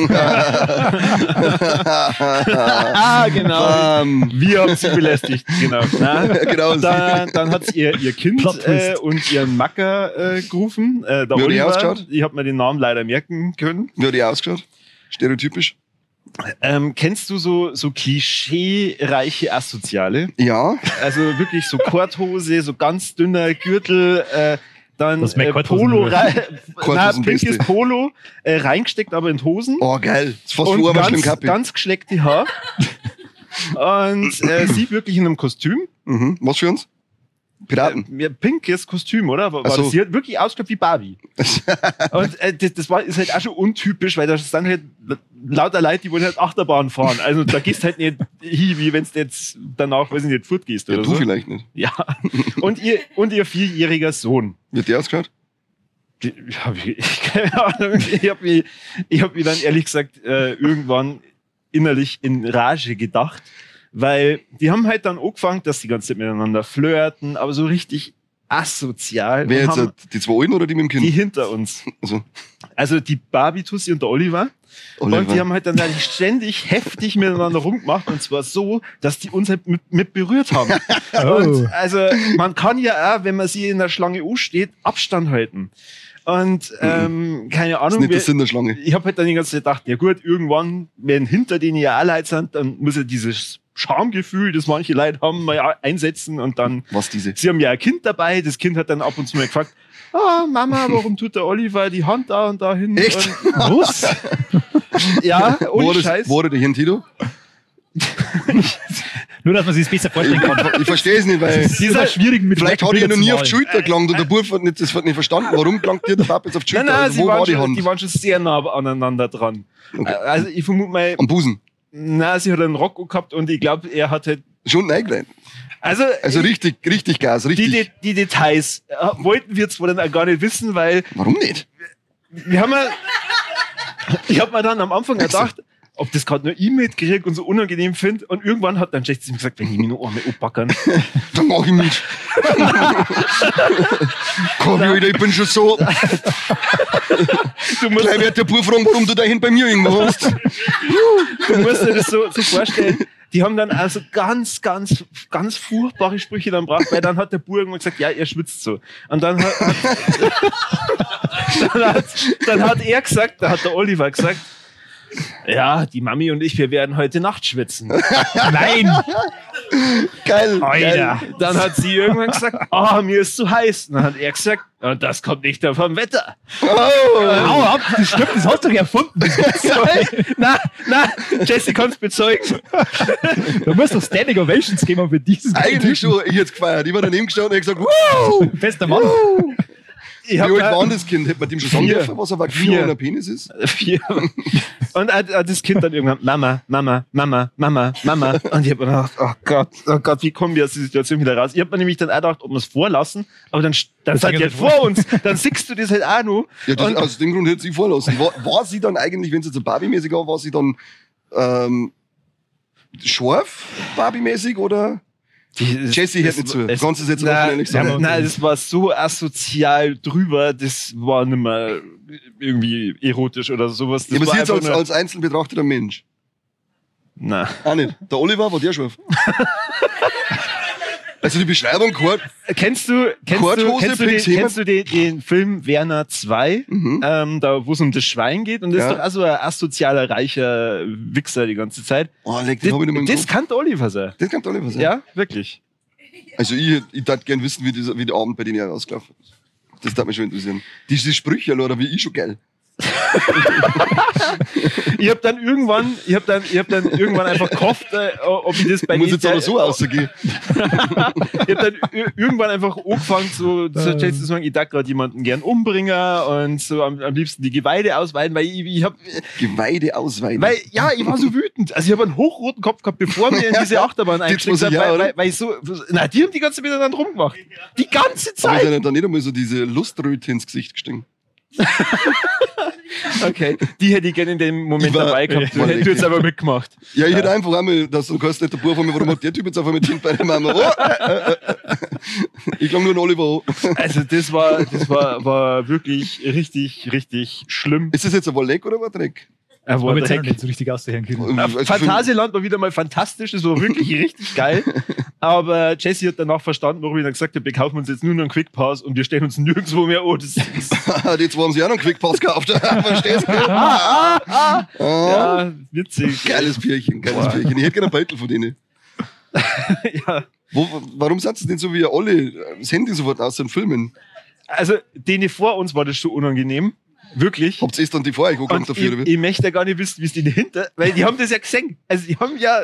genau. Wir haben sie belästigt, genau. Na, Genau, dann hat ihr Kind Plot Twist. und ihren Macker gerufen. Der Wie hat die Oliver. ausgeschaut? Ich habe mir den Namen leider merken können. Wie hat die ausgeschaut? Stereotypisch? Kennst du so klischee-reiche Asoziale? Ja. Also wirklich so Korthose, so ganz dünner Gürtel, dann Das merkt Korthosen Polo, nur. Korthosen pinkes Beste. Polo, reingesteckt aber in die Hosen. Oh, geil. Das ist fast und so aber schlimm ganz, Kapi. ganz geschleckte Haar. Und sie wirklich in einem Kostüm. Mhm. Was für uns? Piraten. Ja, pinkes Kostüm, oder? War Ach so. das? Sie hat wirklich ausgeschaut wie Barbie. Und ist halt auch schon untypisch, weil da sind halt lauter Leute, die wollen halt Achterbahn fahren. Also da gehst halt nicht hin, wie wenn du jetzt danach, weiß ich nicht, fortgehst Ja, oder du so. vielleicht nicht. Ja. Und ihr 4-jähriger Sohn. Wie hat die ausgeschaut? Keine Ahnung. Ich hab mich dann ehrlich gesagt irgendwann innerlich in Rage gedacht, weil die haben halt dann angefangen, dass die ganze Zeit miteinander flirten, aber so richtig asozial. Wer Und jetzt? haben Die zwei Alten oder die mit dem die Kind? hinter uns. Also, Also die Barbie Tussi und der Oliver. Oliver. Und die haben halt dann eigentlich ständig heftig miteinander rumgemacht und zwar so, dass die uns halt mit berührt haben. Und also man kann ja auch, wenn man sie in der Schlange steht, Abstand halten. Und keine das ist Ahnung, nicht der Sinn der Schlange. ich habe halt dann die ganze Zeit gedacht, ja gut, irgendwann, wenn hinter denen ja auch Leute sind, dann muss ja dieses Schamgefühl, das manche Leute haben, mal einsetzen und dann. Was diese? Sie haben ja ein Kind dabei, das Kind hat dann ab und zu mal gefragt, Mama, warum tut der Oliver die Hand da und da hin? Echt? Und, was? Ja, ohne Scheiß. Wo der hin, Tito? Nur, dass man sich das besser vorstellen kann. Ich verstehe es nicht, weil Das ist halt schwierig mit vielleicht hat Bilder er noch zu nie auf malen. die Schulter gelangt und der Bub hat das nicht verstanden. Warum gelangt dir der Papa jetzt auf die Schulter? Nein, Also, wo war die Hand? die waren schon sehr nah aneinander dran. Okay. Also ich vermute mal, Am Busen. sie hat einen Rock gehabt und ich glaube, er hat halt. Schon rein. Also richtig Gas, richtig. die Details wollten wir zwar dann auch gar nicht wissen, weil Warum nicht? wir haben ja, ich habe mir dann am Anfang gedacht, ob das gerade nur E-Mail kriege und so unangenehm finde. Und irgendwann hat dann Jess zu mir gesagt, wenn ich mich noch einmal abbackern. Dann mach ich mit. Komm, Alter, ich bin schon so. Du musst, Gleich wird der Bub fragen, warum du da hinten bei mir irgendwo hast. du musst dir das so vorstellen. Die haben dann also ganz furchtbare Sprüche dann gebracht, weil dann hat der Bub irgendwann gesagt, ja, er schwitzt so. Und dann hat er gesagt, da hat der Oliver gesagt, ja, die Mami und ich, wir werden heute Nacht schwitzen. Nein! Geil. Alter! Dann hat sie irgendwann gesagt, mir ist zu heiß. Und dann hat er gesagt, das kommt nicht vom Wetter. Hau ab, das stimmt, das hast du doch erfunden. Das gibt's doch nicht. Na, Jesse kann es bezeugen. Du musst doch Standing Ovations geben für dieses Eigentlich schon, ich hätte gefeiert. Ich war daneben gestanden und hab gesagt, wow! Fester Mann. Ich Wie hab alt da war das Kind? Hätte man dem schon sagen 4. dürfen, was ein Vagina und ein Penis ist? 4. Und das Kind dann irgendwann, Mama. Und ich hab mir gedacht, oh Gott, wie kommen wir aus der Situation wieder raus? Ich hab mir nämlich dann auch gedacht, ob wir es vorlassen, aber dann seid ihr nicht vor uns, dann siehst du das halt auch noch. Ja, das, Und- aus dem Grund hätte sie vorlassen. War sie dann eigentlich, wenn sie so Barbie-mäßig war, war sie dann scharf Barbie-mäßig oder? Jessie hört nicht zu. Kannst du das jetzt offen ehrlich sagen? Nein, das war so asozial drüber, das war nicht mehr irgendwie erotisch oder sowas. Das Ja, aber war sie jetzt einfach nur- als einzeln betrachteter Mensch. Nein. Auch nicht. Der Oliver war der scharf. Also die Beschreibung, Kennst du Korthose, den Film Werner 2, da wo es um das Schwein geht? Und das Ja. ist doch also ein asozialer, reicher Wichser die ganze Zeit. oh, leck, den hab ich nicht mehr im Das Kopf. kann der Oliver sein. Das kann der Oliver sein. Ja, wirklich. Also ich darf gerne wissen, wie der Abend bei denen ausgelaufen ist. Das darf mich schon interessieren. Diese Sprüche, oder wie ich schon geil. Ich hab dann irgendwann einfach gehofft, ob ich das bei Ich muss denen- jetzt aber so aussehen. Ich hab dann irgendwann einfach angefangen zu Jesse zu sagen, ich darf gerade jemanden gern umbringen und so am liebsten die Geweide ausweiden, weil ich hab, Geweide ausweiden. weil, ja, ich war so wütend. Also ich habe einen hochroten Kopf gehabt, bevor wir in diese Achterbahn muss eingestiegen sind, ich auch, oder? weil ich so, na, die haben die ganze Zeit miteinander rumgemacht. Die ganze aber ist Zeit. ja dann nicht einmal so diese Luströte ins Gesicht gestiegen. Okay, die hätte ich gerne in dem Moment Ich war- dabei gehabt. ich war Du hättest aber mitgemacht. Ja, ich hätte einfach einmal, dass du kannst nicht der Bub von mir, warum hat der Typ jetzt auf einmal Kind bei der Mama? Ich glaube nur an Oliver an. Also das war wirklich richtig schlimm. Ist das jetzt ein Wolleck oder ein Dreck? Er Aber war jetzt direkt- nicht so richtig aussehen können. Also Phantasialand war wieder mal fantastisch, es war wirklich richtig geil. Aber Jesse hat danach verstanden, warum ich dann gesagt habe, wir kaufen uns jetzt nur noch einen Quick Pass und wir stellen uns nirgendwo mehr. Oh, das ist, Die zwei haben sich auch noch einen Quickpass gekauft. Verstehst du? ja, witzig. Geiles Bierchen, geiles Bierchen. Ich hätte gerne ein Beutel von denen. Ja. Warum setzt du denn so wie alle das Handy sofort aus den Filmen? Also, denen vor uns war das schon unangenehm. Wirklich. Habt ihr es dann die vorher geguckt Und dafür? ich möchte ja gar nicht wissen, wie es denen hinter, weil die haben das ja gesehen. Also, die haben ja,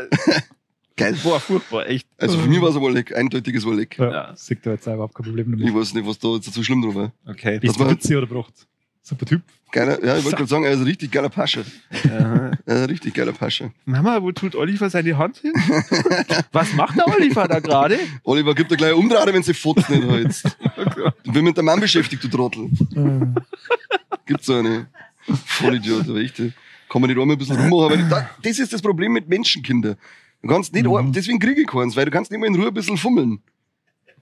Geil. boah, furchtbar, echt. Also für mich war es ein Wolleck, eindeutiges Wolleck. Ja, sieht da jetzt auch überhaupt kein Problem Ich damit. weiß nicht, was da jetzt so schlimm dran war. Okay. Bist das du war- Witze oder Brucht? Super Typ. Geiler, ja, ich wollte gerade sagen, er ist ein richtig geiler Pascha. Ein richtig geiler Pascha. Mama, wo tut Oliver seine Hand hin? Was macht der Oliver da gerade? Oliver, gib dir gleich Umdrade, wenn sie Fotos nicht hältst. Du bist mit der Mann beschäftigt, du Trottel. Gibt's so eine Vollidiot, aber echt. Kann man nicht einmal ein bisschen rummachen, weil das ist das Problem mit Menschenkindern. Du kannst nicht, deswegen kriege ich keins, weil du kannst nicht mal in Ruhe ein bisschen fummeln.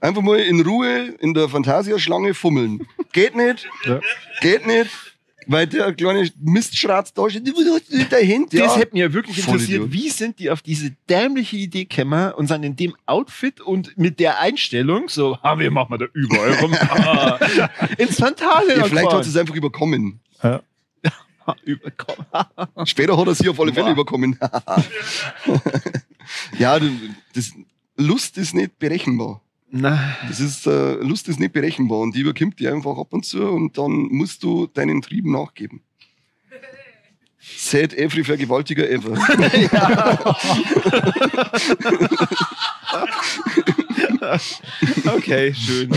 Einfach mal in Ruhe in der Phantasiaschlange fummeln. Geht nicht. Ja. Geht nicht. Weil der kleine Mistschratz da steht, dahinter. Das hätte mich ja wirklich Vollidiot. interessiert. Wie sind die auf diese dämliche Idee gekommen und sind in dem Outfit und mit der Einstellung so, wir machen da überall rum. Ins Phantasialand. Ja, vielleicht hat sie es einfach überkommen. überkommen. Später hat er sie auf alle Fälle Boah. überkommen. Ja, Lust ist nicht berechenbar. Na, Lust ist nicht berechenbar und die überkommt dir einfach ab und zu und dann musst du deinen Trieben nachgeben. Said every Vergewaltiger ever. okay, schön.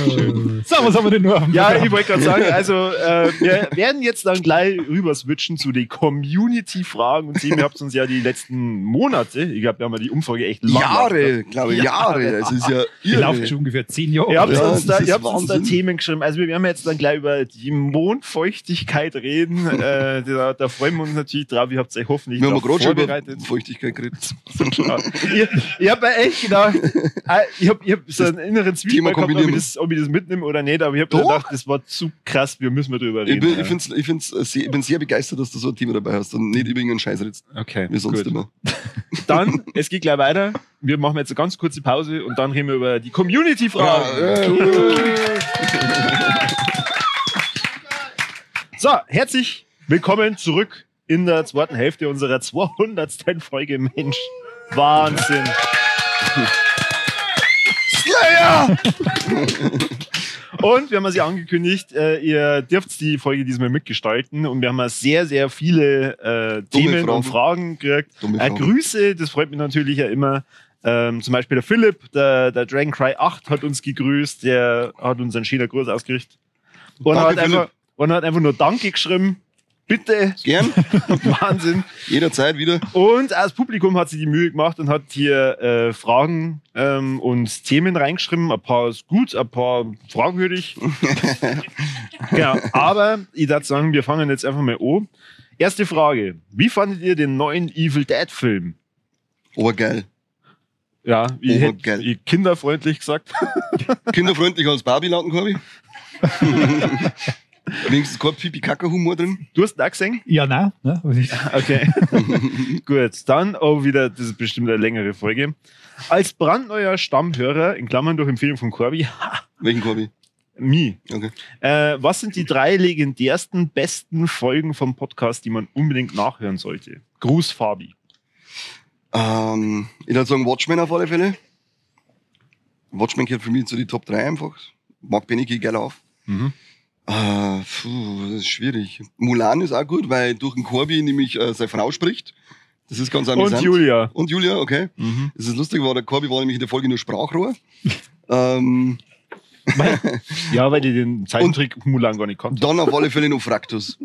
So, was haben wir denn nur? Ja, ich wollte gerade sagen, also wir werden jetzt dann gleich rüber switchen zu den Community-Fragen und sehen, ihr habt uns ja die letzten Monate, ich glaube, wir haben ja die Umfrage echt lang Jahre, glaube ich, Jahre. Es ist ja Die läuft irre. schon ungefähr 10 Jahre. Ihr habt, Ja, uns, das da, ist ihr habt uns da Wahnsinn. Themen geschrieben. Also wir werden jetzt dann gleich über die Mondfeuchtigkeit reden. Da freuen wir uns natürlich drauf. Ihr habt euch hoffentlich Wir haben darauf gerade schon über vorbereitet. Feuchtigkeit geredet. Ich habe mir echt gedacht, ich hab so einen inneren Zwiespalt gehabt, kombinieren. ob ich das mitnehme oder nicht. Aber ich habe Doch. gedacht, das war zu krass. Wir müssen drüber Ich reden. bin sehr begeistert, dass du so ein Thema dabei hast und nicht über irgendeinen Scheiß redest, Okay, wie sonst gut. immer. Dann, es geht gleich weiter. Wir machen jetzt eine ganz kurze Pause und dann reden wir über die Community-Fragen. So, herzlich willkommen zurück in der zweiten Hälfte unserer 200. Folge. Mensch, Wahnsinn. Slayer! Und wir haben sie angekündigt, ihr dürft die Folge diesmal mitgestalten und wir haben sehr, sehr viele Themen und Fragen gekriegt. Dumme Fragen. Grüße, das freut mich natürlich ja immer. Zum Beispiel der Philipp, der Dragon Cry 8 hat uns gegrüßt, der hat uns einen schönen Gruß ausgerichtet. Und Danke, hat einfach nur Danke geschrieben. Bitte. Gern, Wahnsinn. jederzeit wieder. Und das Publikum hat sich die Mühe gemacht und hat hier Fragen und Themen reingeschrieben. Ein paar ist gut, ein paar fragwürdig. Genau, aber ich würde sagen, wir fangen jetzt einfach mal an. Erste Frage. Wie fandet ihr den neuen Evil Dead Film? Obergeil. Ja, ich hätte Geil. kinderfreundlich gesagt. Kinderfreundlich als Barbie lauten, glaube ich. Wenigstens kein Pipi-Kaka-Humor drin. Du hast ihn auch gesehen? Ja, nein. Ne? Okay. Gut, dann wieder, das ist bestimmt eine längere Folge. Als brandneuer Stammhörer, in Klammern durch Empfehlung von Corby, Welchen Corby? me. Okay. Was sind die 3 legendärsten, besten Folgen vom Podcast, die man unbedingt nachhören sollte? Gruß, Fabi. Ich würde sagen Watchmen auf alle Fälle. Watchmen gehört für mich zu die Top 3 einfach. Mag Benecke geil auf. Das ist schwierig. Mulan ist auch gut, weil durch den Corby nämlich seine Frau spricht. Das ist ganz amüsant. Und Julia. Und Julia, okay. Das ist lustig, weil der Corby war nämlich in der Folge nur Sprachrohr. Ja, weil die den Zeichentrick Mulan gar nicht kannte. Dann auf alle Fälle noch Fraktus.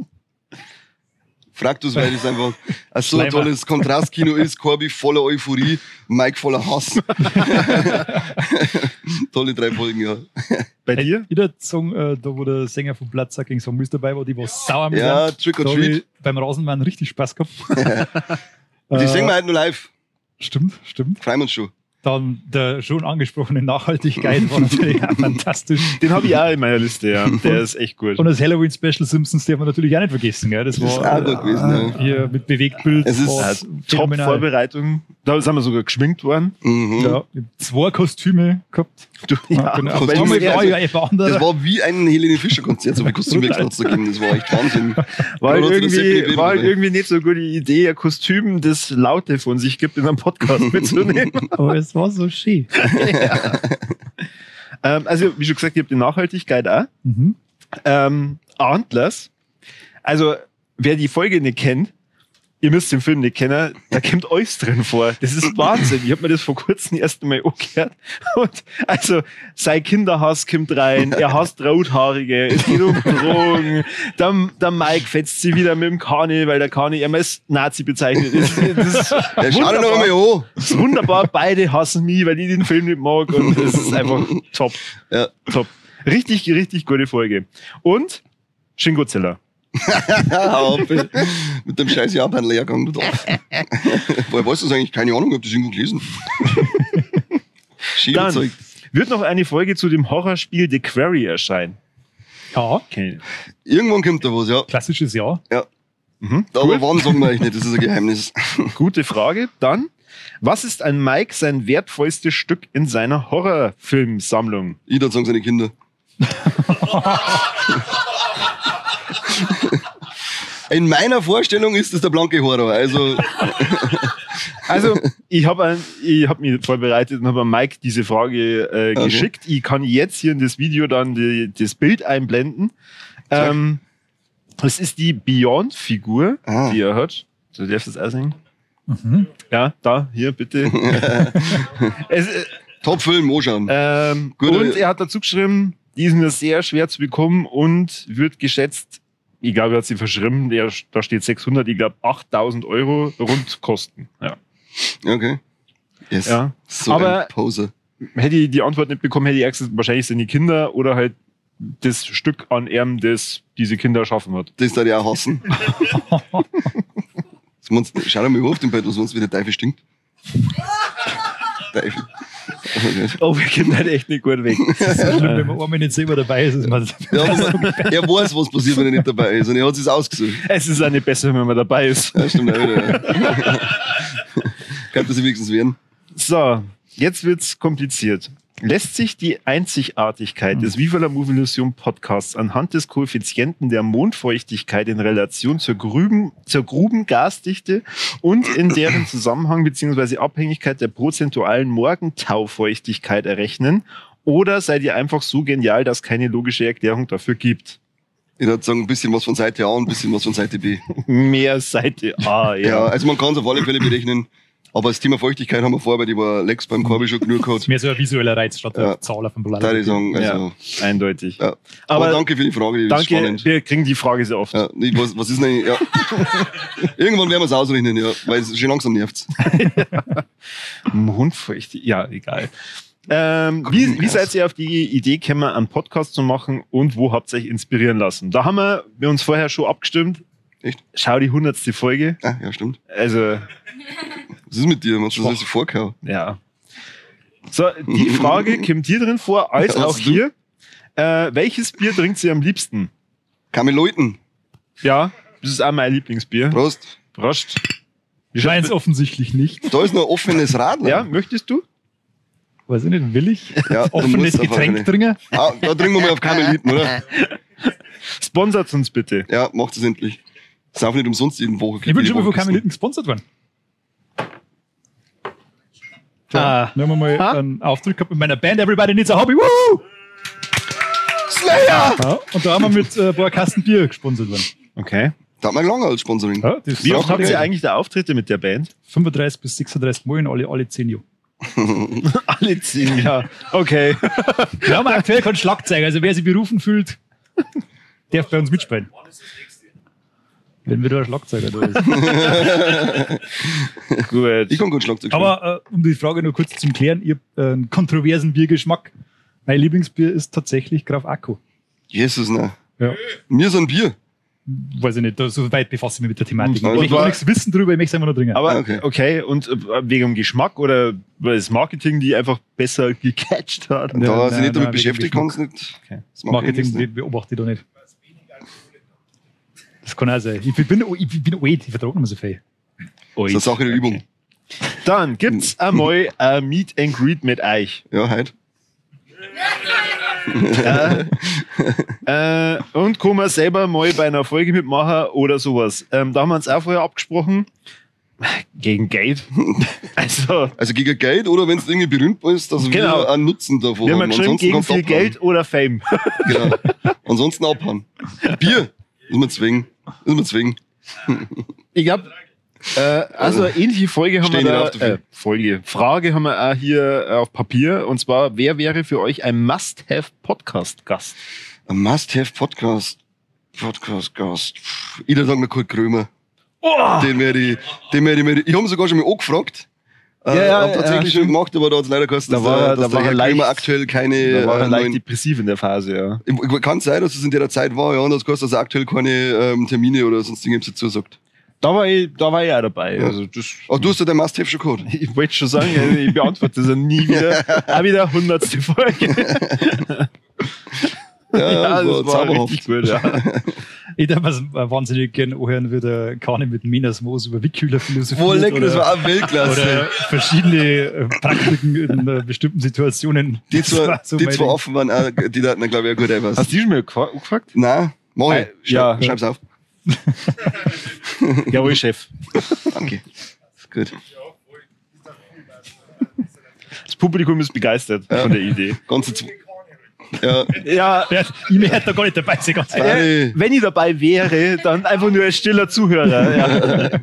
Fraktus, weil das einfach so ein Schleimer. tolles Kontrastkino ist. Corby voller Euphorie, Mike voller Hass. Tolle 3 Folgen, ja. Bei dir? Ich würde sagen, da wo der Sänger von Bloodsucking Zombies dabei war, die war sauer mit Ja, Trick or Da hab Treat. ich beim Rasenmann richtig Spaß gehabt. Die singen wir halt nur live. Stimmt. Freuen wir uns schon. Dann der schon angesprochene Nachhaltigkeit war natürlich auch fantastisch. Den habe ich auch in meiner Liste, ja. Der ist echt gut. Und das Halloween-Special Simpsons darf man natürlich auch nicht vergessen. Gell? Das Das ist war auch gut gewesen, ja. hier mit Bewegtbild. Es ist war Top phänomenal. Vorbereitung. Da sind wir sogar geschminkt worden. Mhm. Ja, ich hab 2 Kostüme gehabt. Ja, genau. Kostüme. Einmal Ja, war also, ich ein paar andere. Das war wie ein Helene Fischer Konzert, so viel Kostüme hat's da gegeben. Das war echt Wahnsinn. War halt Oder hat sie das Seppli irgendwie, gegeben, war halt oder? irgendwie nicht so eine gute Idee, ein Kostüm, das Laute von sich gibt, in einem Podcast mitzunehmen. Aber es war so schön. Also, wie schon gesagt, ich habe die Nachhaltigkeit auch. Mhm. Antlers. Also, wer die Folge nicht kennt, ihr müsst den Film nicht kennen, da kommt euch drin vor. Das ist Wahnsinn. Ich habe mir das vor kurzem erst einmal angehört. Und also, sein Kinderhass kommt rein, er hasst Rothaarige, es geht um Drogen, der Mike fetzt sie wieder mit dem Kani, weil der Kani immer als Nazi bezeichnet ist. Das Ja, schau dir noch einmal an. ist wunderbar, beide hassen mich, weil ich den Film nicht mag und es ist einfach top. Ja. Top. Richtig, richtig gute Folge. Und Shin Godzilla. Ja, mit dem scheiß Japan-Lehrgang, du darfst. Woher weißt du das eigentlich? Keine Ahnung, ich hab das irgendwo gelesen. Schön Dann Zeug. wird noch eine Folge zu dem Horrorspiel The Quarry erscheinen. Ja, Okay. Irgendwann kommt da was, ja. klassisches Jahr. Ja. Mhm. Aber wann sagen wir euch nicht, das ist ein Geheimnis. Gute Frage. Dann, was ist an Mike sein wertvollstes Stück in seiner Horrorfilmsammlung? Ich würde sagen, seine Kinder. In meiner Vorstellung ist das der blanke Horror. Also, Also, ich hab mich vorbereitet und habe an Mike diese Frage geschickt. Ich kann jetzt hier in das Video dann das Bild einblenden. Das ist die Beyond-Figur, die er hat. Du darfst das aussehen. Ja, da, hier, bitte. Top-Film, anschauen. Und er hat dazu geschrieben, die ist mir sehr schwer zu bekommen und wird geschätzt, ich glaube, er hat sie verschrieben, da steht 600, ich glaube 8.000 € rund kosten. Ja. Okay. Yes. Ja. So Aber ein Pose. hätte ich die Antwort nicht bekommen, hätte ich gesagt, wahrscheinlich sind die Kinder oder halt das Stück an ihm, das diese Kinder erschaffen hat. Das darf ich auch hassen. Schau dir mal auf den Bett, was sonst wie der Teufel stinkt. Teufel. Oh, wir kommen halt echt nicht gut weg. Das ist so schlimm, wenn man einmal nicht selber dabei ist. Ja, aber er weiß, was passiert, wenn er nicht dabei ist. Und er hat es ausgesucht. Es ist auch nicht besser, wenn man dabei ist. Ja, stimmt auch wieder. Kann das wenigstens werden? So, jetzt wird's kompliziert. Lässt sich die Einzigartigkeit des Viva la Movilusion Podcasts anhand des Koeffizienten der Mondfeuchtigkeit in Relation zur Grubengasdichte und in deren Zusammenhang bzw. Abhängigkeit der prozentualen Morgentaufeuchtigkeit errechnen? Oder seid ihr einfach so genial, dass keine logische Erklärung dafür gibt? Ich würde sagen, ein bisschen was von Seite A und ein bisschen was von Seite B. Mehr Seite A, Ja, also man kann es auf alle Fälle berechnen. Aber das Thema Feuchtigkeit haben wir vorher bei die Lex beim Kabel schon genug gehabt. Mehr so ein visueller Reiz statt der Zahl auf dem Blatt. Da würde ich sagen, also, Ja, eindeutig. ja. Aber danke für die Frage, die ist Danke, spannend. wir kriegen die Frage sehr oft. Ja, was ist denn, ja. Irgendwann werden wir es ausrechnen, ja, weil es schon langsam nervt. Mondfeuchtig, ja, egal. Wie seid ihr auf die Idee gekommen, einen Podcast zu machen und wo habt ihr euch inspirieren lassen? Da haben wir uns vorher schon abgestimmt. Echt? Schau die 100. Folge. Ah, ja, stimmt. Also, Was ist mit dir? Was hast du vorgehauen? ja. So, die Frage kommt hier drin vor, als Ja, auch hast du? hier. Welches Bier trinkt ihr am liebsten? Kameloiten. Ja, das ist auch mein Lieblingsbier. Prost. Prost. Scheint offensichtlich nicht. Da ist noch ein offenes Radler. Ja, möchtest du? Weiß ich nicht, will ich? Ja, du Offenes musst einfach Getränk eine. trinken? Ah, da trinken wir mal auf Kameliten, oder? Sponsert uns bitte. Ja, macht es endlich. Sauf nicht umsonst jeden Woche. Ich bin schon mal von Kameliten gesponsert worden. Ah. Wir haben mal einen Auftritt gehabt mit meiner Band Everybody Needs a Hobby. Woo! Slayer! Ja, und da haben wir mit ein paar Kasten Bier gesponsert worden. Okay. Da hat man lange als Sponsoring. Ja, das Wie ist oft habt ihr eigentlich da Auftritte mit der Band? 35 bis 36 Mal in alle 10 Jahre. Alle 10 Jahre. Okay. Wir haben aktuell keinen Schlagzeuger, also wer sich berufen fühlt, darf bei uns mitspielen. Wenn wieder ein Schlagzeuger da ist. Gut. Ich kann gut Schlagzeug spielen. Aber um die Frage nur kurz zu klären, ich habe einen kontroversen Biergeschmack. Mein Lieblingsbier ist tatsächlich Graf Akko. Jesus, nein. Ja. Mir so ein Bier. Weiß ich nicht, so weit befasse ich mich mit der Thematik. Und Ich möchte war- auch nichts wissen drüber, ich möchte es einfach nur trinken. Aber Okay. okay, und wegen dem Geschmack oder weil das Marketing die einfach besser gecatcht hat? Und Ja, da sich nein, nicht damit nein, beschäftigt, wegen kannst du nicht. Okay. Das Marketing ist Marketing beobachte ich da nicht. Das kann auch sein. Ich bin alt, ich vertrage nicht mehr so viel. Das ist eine Sache der Übung. Dann gibt's einmal ein Meet and Greet mit euch. Ja, halt. Und kann man selber mal bei einer Folge mitmachen oder sowas. Da haben wir uns auch vorher abgesprochen. Gegen Geld. Also, Also gegen Geld oder wenn es irgendwie berühmt ist, dass Genau. wir einen Nutzen davon wir haben haben. geschrieben, gegen kannst du viel abhauen. Geld oder Fame. Genau. Ansonsten abhauen. Bier. Müssen wir zwingen. Ich glaube, also eine ähnliche Folge haben wir Stehen wir da, auf dafür. Frage haben wir auch hier auf Papier. Und zwar, wer wäre für euch ein Must-Have-Podcast-Gast? Ein Must-Have-Podcast. Podcast-Gast. Ich würde sagen, der Kurt Krömer. Den werde ich ich habe ihn sogar schon mal angefragt. Ja, hab tatsächlich schon stimmt. gemacht, aber da hat es leider geheißen, Da war er- dass da war der er Herr Krömer leicht- aktuell keine Da war er leicht neuen... depressiv in der Phase, ja. Kann sein, dass es in der Zeit war, ja, und das heißt, dass er aktuell keine Termine oder sonst Dinge dazu sagt. Da war ich auch dabei. Ja. Also das, Aber du hast ja dein Must-Have schon gehabt. ich wollte schon sagen, ich beantworte das ja nie wieder. Auch wieder 100. Folge. Ja, das war zauberhaft. richtig gut, ja. Ich darf es wahnsinnig gerne anhören, wie der Kani mit Minas Moos über Wickhühler philosophiert. Boah, lecker, das oder, war auch Weltklasse. oder verschiedene Praktiken in bestimmten Situationen. Die Das war zwei, so mein Ding. offen waren auch, die hatten, glaube ich, auch gut etwas. Hast du die schon mal gefragt? Nein, mach ich. Ja. Schreib's auf. Jawohl, Chef. Danke. Gut. Ja, voll. Das Publikum ist begeistert von der Idee. Ganze ja. Ja, Ich hätte da gar nicht dabei sein, ganz ehrlich. Nein. wenn ich dabei wäre, dann einfach nur als stiller Zuhörer.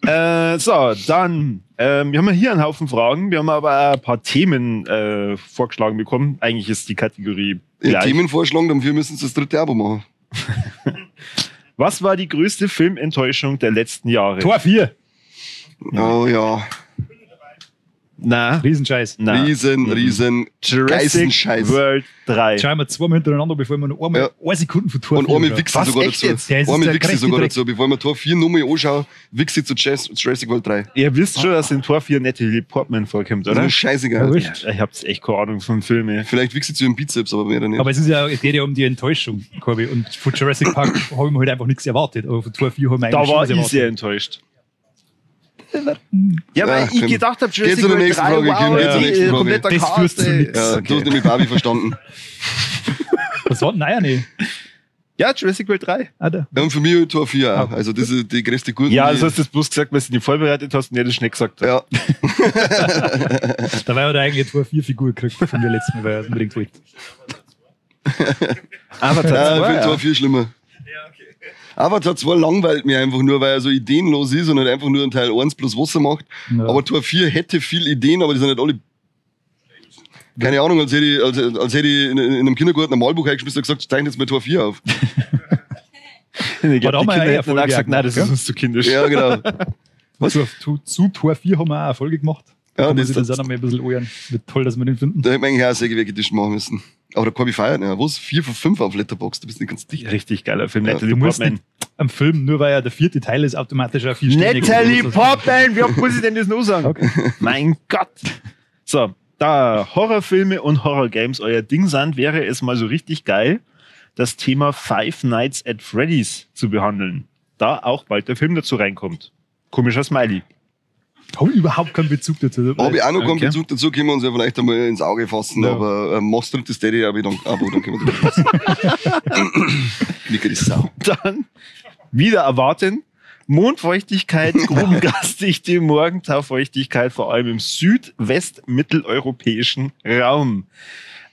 Ja. So, dann, wir haben hier einen Haufen Fragen, wir haben aber auch ein paar Themen vorgeschlagen bekommen. Eigentlich ist die Kategorie gleich. Themen vorschlagen, dafür müssen sie das dritte Abo machen. Was war die größte Filmenttäuschung der letzten Jahre? Tor 4. Oh ja. Na, Riesenscheiß. na. Riesen Jurassic Geißenscheiß. World 3. Schauen wir zweimal hintereinander, bevor wir noch einmal 1 Sekunden von Tor Und 4 einmal schauen. wichse Was, sogar echt dazu. jetzt? Ja, es ist Einmal der wichse gerechte sogar Dreck. dazu. Bevor ich mir Tor 4 nochmal anschaue, wichse ich zu Jurassic World 3. Ihr wisst schon, dass in Tor 4 Natalie Portman vorkommt, Das oder? ist scheißegal. Ja, wurscht. Ich hab's echt keine Ahnung von Filmen. Vielleicht wichse ich zu ihrem Bizeps, aber mehr dann nicht. Aber es ist ja, es geht ja um die Enttäuschung, Corby. Und von Jurassic Park haben wir halt einfach nichts erwartet. Aber von Tor 4 haben wir Da eigentlich war schon ich was sehr erwartet. enttäuscht. Ja, weil Ja, ich komm. gedacht habe, Geht Jurassic zu der World nächsten 3, Frage, wow, gehen wir zur nächsten Frage. kompletter Das führt Cast, zu ey. nichts. Ja, Okay. du hast nämlich Barbie verstanden. Was war denn? Nein, nicht. Ja, Jurassic World 3. Ah, da. Ja, und für mich Tor 4 auch. Also das ist die größte Gurke. Ja, das hast du bloß gesagt, weil du nicht vorbereitet hast und nicht das schnell gesagt hast. Ja, Da war ja da eigentlich eine Tor 4 Figur gekriegt von der letzten, weil er es unbedingt wollte. Avatar ja, ich 2, finde Tor 4 schlimmer. Avatar 2 langweilt mir einfach nur, weil er so ideenlos ist und halt einfach nur einen Teil 1 plus Wasser macht. Ja. Aber Tor 4 hätte viel Ideen, aber die sind nicht alle. Keine Ahnung, als hätte ich in einem Kindergarten ein Malbuch eingeschmissen und gesagt, zeichne jetzt mal Tor 4 auf. Ich Aber da glaub, die haben wir Kinder ja hätten dann auch Erfolge gesagt, nein, das gemacht, ist uns zu kindisch. Ja, genau. Zu Tor 4 haben wir auch eine Folge gemacht. Ja, Kann man das sich das auch noch mal ein bisschen anhören. Wird toll, dass wir den finden. Da hätte man eigentlich auch sehr Edition machen müssen. Aber der Corby feiert, ja. Was? 4 von 5 auf Letterboxd, du bist nicht ganz dicht. Richtig geiler Film. Ja, Natalie Du musst Portman. nicht am Film, nur weil ja der 4. Teil ist, automatisch auch 4 Sterne. Natalie Portman, wie oft muss ich denn das noch sagen? Okay. Mein Gott. So, da Horrorfilme und Horrorgames euer Ding sind, wäre es mal so richtig geil, das Thema Five Nights at Freddy's zu behandeln. Da auch bald der Film dazu reinkommt. Komischer Smiley. Habe ich überhaupt keinen Bezug dazu. Habe ich auch noch keinen Okay. Bezug dazu, können wir uns ja vielleicht einmal ins Auge fassen, Ja. aber Master und das Daddy habe ich dann, Abo, dann können wir drüber fassen. Nicke die Sau. Dann wieder erwarten. Mondfeuchtigkeit, grobe Gasdichte, Morgentaufeuchtigkeit, vor allem im südwest-mitteleuropäischen Raum.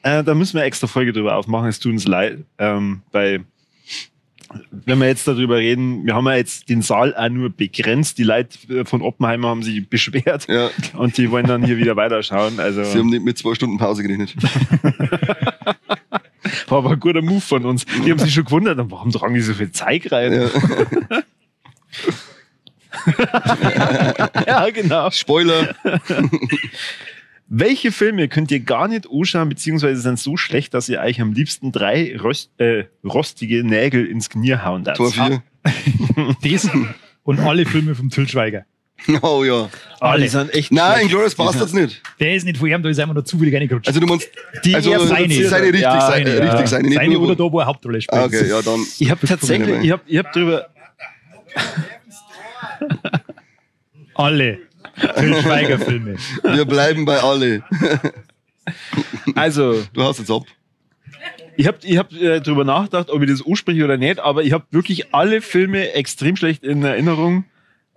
Da müssen wir eine extra Folge drüber aufmachen, es tut uns leid. Wenn wir jetzt darüber reden, wir haben ja jetzt den Saal auch nur begrenzt. Die Leute von Oppenheimer haben sich beschwert Ja, und die wollen dann hier wieder weiterschauen. Also sie haben nicht mit 2 Stunden Pause gerechnet. war aber ein guter Move von uns. Die haben sich schon gewundert, warum tragen die so viel Zeug rein? Ja. Ja, genau. Spoiler. Welche Filme könnt ihr gar nicht anschauen, beziehungsweise sind so schlecht, dass ihr euch am liebsten 3 rostige Nägel ins Knie hauen darf? Tor 4. Das und alle Filme vom Till Schweiger. Oh ja. Die sind echt Nein, schlecht. Inglourious Bastards nicht. Der ist nicht von ihm, da ist einfach nur zufällig reingerutscht. Also du meinst, Die also erste seine Szene. richtig, Ja, seine, Ja, richtig, seine, nicht seine nur, oder da, wo er Hauptrolle spielt. Ah, okay, ja, dann. Ich habe tatsächlich, ich hab drüber, Alle Till Schweiger Filme. Wir bleiben bei alle. also Du hast jetzt ab. ich hab drüber nachgedacht, ob ich das anspreche oder nicht, aber ich habe wirklich alle Filme extrem schlecht in Erinnerung.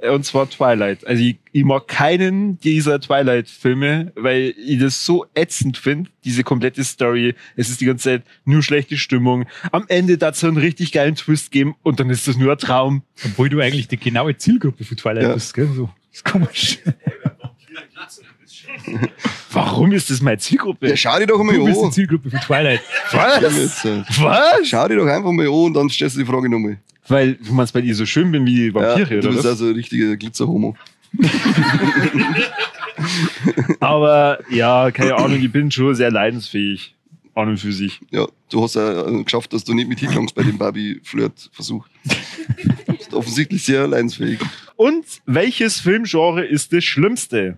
Und zwar Twilight. Also ich mag keinen dieser Twilight-Filme, weil ich das so ätzend finde, diese komplette Story. Es ist die ganze Zeit nur schlechte Stimmung. Am Ende darf es so einen richtig geilen Twist geben und dann ist das nur ein Traum. Obwohl du eigentlich die genaue Zielgruppe von Twilight Ja. bist, gell? So, das ist komisch. Warum ist das meine Zielgruppe? Ja, schau dir doch einmal Du bist die an. Zielgruppe von Twilight. Was? Jetzt, Was? schau dir doch einfach mal an und dann stellst du die Frage nochmal. Weil du meinst, weil ich so schön bin wie die Ja, Vampire, du oder bist was? also ein richtiger Glitzer-Homo. Aber ja, keine Ahnung, ich bin schon sehr leidensfähig. An und für sich. Ja, du hast ja geschafft, dass du nicht mit hinklangst bei dem Barbie-Flirt-Versuch. Du bist offensichtlich sehr leidensfähig. Und welches Filmgenre ist das Schlimmste?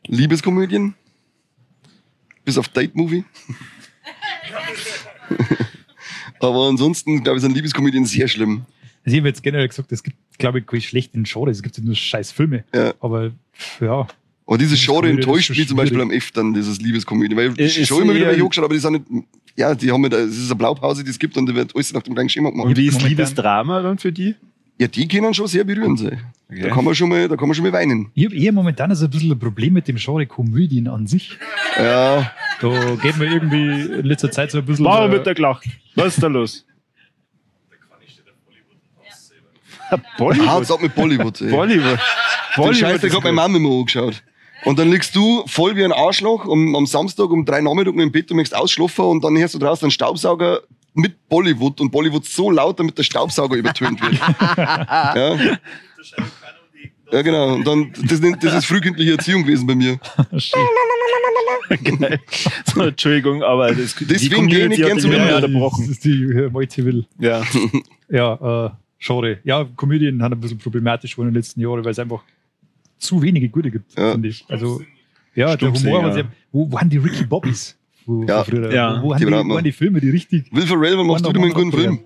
Liebeskomödien? Bis auf Date-Movie? Aber ansonsten, glaube ich, sind Liebeskomödien sehr schlimm. Also ich habe jetzt generell gesagt, es gibt, glaube ich, keine schlechten Genres. Es gibt ja nur scheiß Filme. Ja. Aber ja, Aber dieses Genre Liebeskomödie, enttäuscht das ist mich zum Beispiel schwierig. am F dann, dieses Liebeskomödie. Weil Ist ich schon immer wieder eher- welche angeschaut, aber die sind nicht, ja, die haben halt, es ist eine Blaupause, die es gibt und da wird alles nach dem gleichen Schema gemacht. Und wie ist momentan- Liebesdrama dann für die? Ja, die können schon sehr berührend sein. Okay. Da kann man schon mal weinen. Ich habe eher momentan so ein bisschen ein Problem mit dem Genre Komödien an sich. Ja, Da geht mir irgendwie in letzter Zeit so ein bisschen. Warum wird da gelacht? Was ist da los? Bollywood. Hart's ab mit Bollywood, ey. Bollywood. Den Scheiß, ist der hat meine gut. Mama immer angeschaut. Und dann liegst du voll wie ein Arschloch am Samstag um 3 Nachmittag im Bett und möchtest ausschlafen und dann hörst du draußen einen Staubsauger mit Bollywood und Bollywood so laut, damit der Staubsauger übertönt wird. Ja. Ja, genau. Und dann, das ist frühkindliche Erziehung gewesen bei mir. Geil. So, Entschuldigung, aber das, Deswegen gehe ich nicht gern zum Himmel Himmel. unterbrochen. Das ist die Moite will. Ja. Ja, Genre. Ja, Komödien haben ein bisschen problematisch geworden in den letzten Jahren, weil es einfach zu wenige gute gibt, Ja. finde ich. Also, ja, Stumpfsee, der Humor war ja. sehr. Wo waren die Ricky Bobbies? Ja. Früher, Ja. wo Die waren waren waren die Filme, die richtig. Will Ferrell, wann machst du wieder mal einen guten Film?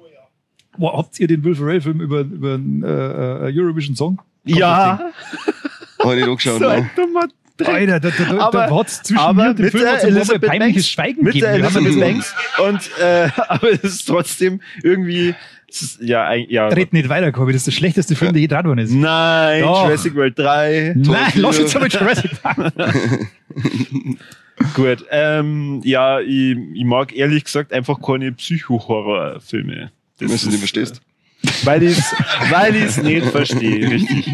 Boah, habt ihr den Will Ferrell-Film über einen Eurovision Song? Ja. Hab ich nicht angeschaut. So Nein. ein dummer Dreck. Alter, da hat es zwischen aber mir und dem mit Film der hat's eine Woche Elizabeth peinliches Banks. Schweigen Mit gegeben. der Wir haben Elizabeth ein bisschen- Banks. Und, aber es ist trotzdem irgendwie. Es ist, ja, Red nicht weiter, Corby, das ist der schlechteste Film, der je dran worden ist. Nein, Doch. Jurassic World 3. Nein, Tor lass 4. jetzt mal Jurassic Park. Gut. Ja, ich mag ehrlich gesagt einfach keine Psycho-Horror-Filme. Das Wenn du nicht ist, verstehst. Weil ich es nicht verstehe, richtig.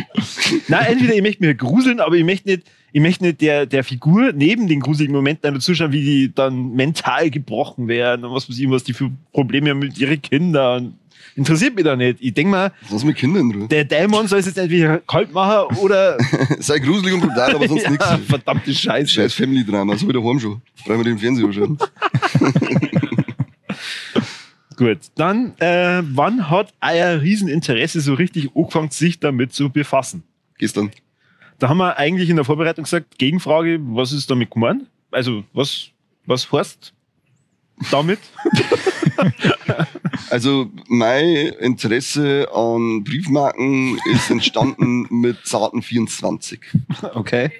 Na, entweder ich möchte mich gruseln, aber ich möchte nicht der Figur neben den gruseligen Momenten dann zuschauen, wie die dann mental gebrochen werden und was die für Probleme haben mit ihren Kindern. Interessiert mich da nicht. Ich denke mal, Was mit Kindern, Ruhe? der Dämon soll es jetzt entweder kalt machen oder Sei gruselig und brutal, aber sonst nichts. verdammte Scheiße. Scheiß Family-Drama, so wie daheim schon. Brauchen wir den Fernseher anschauen. Gut, dann, wann hat euer Rieseninteresse so richtig angefangen, sich damit zu befassen? Gestern. Da haben wir eigentlich in der Vorbereitung gesagt, Gegenfrage, was ist damit gemeint? Also, was heißt damit? Also, mein Interesse an Briefmarken ist entstanden mit zarten 24. Okay.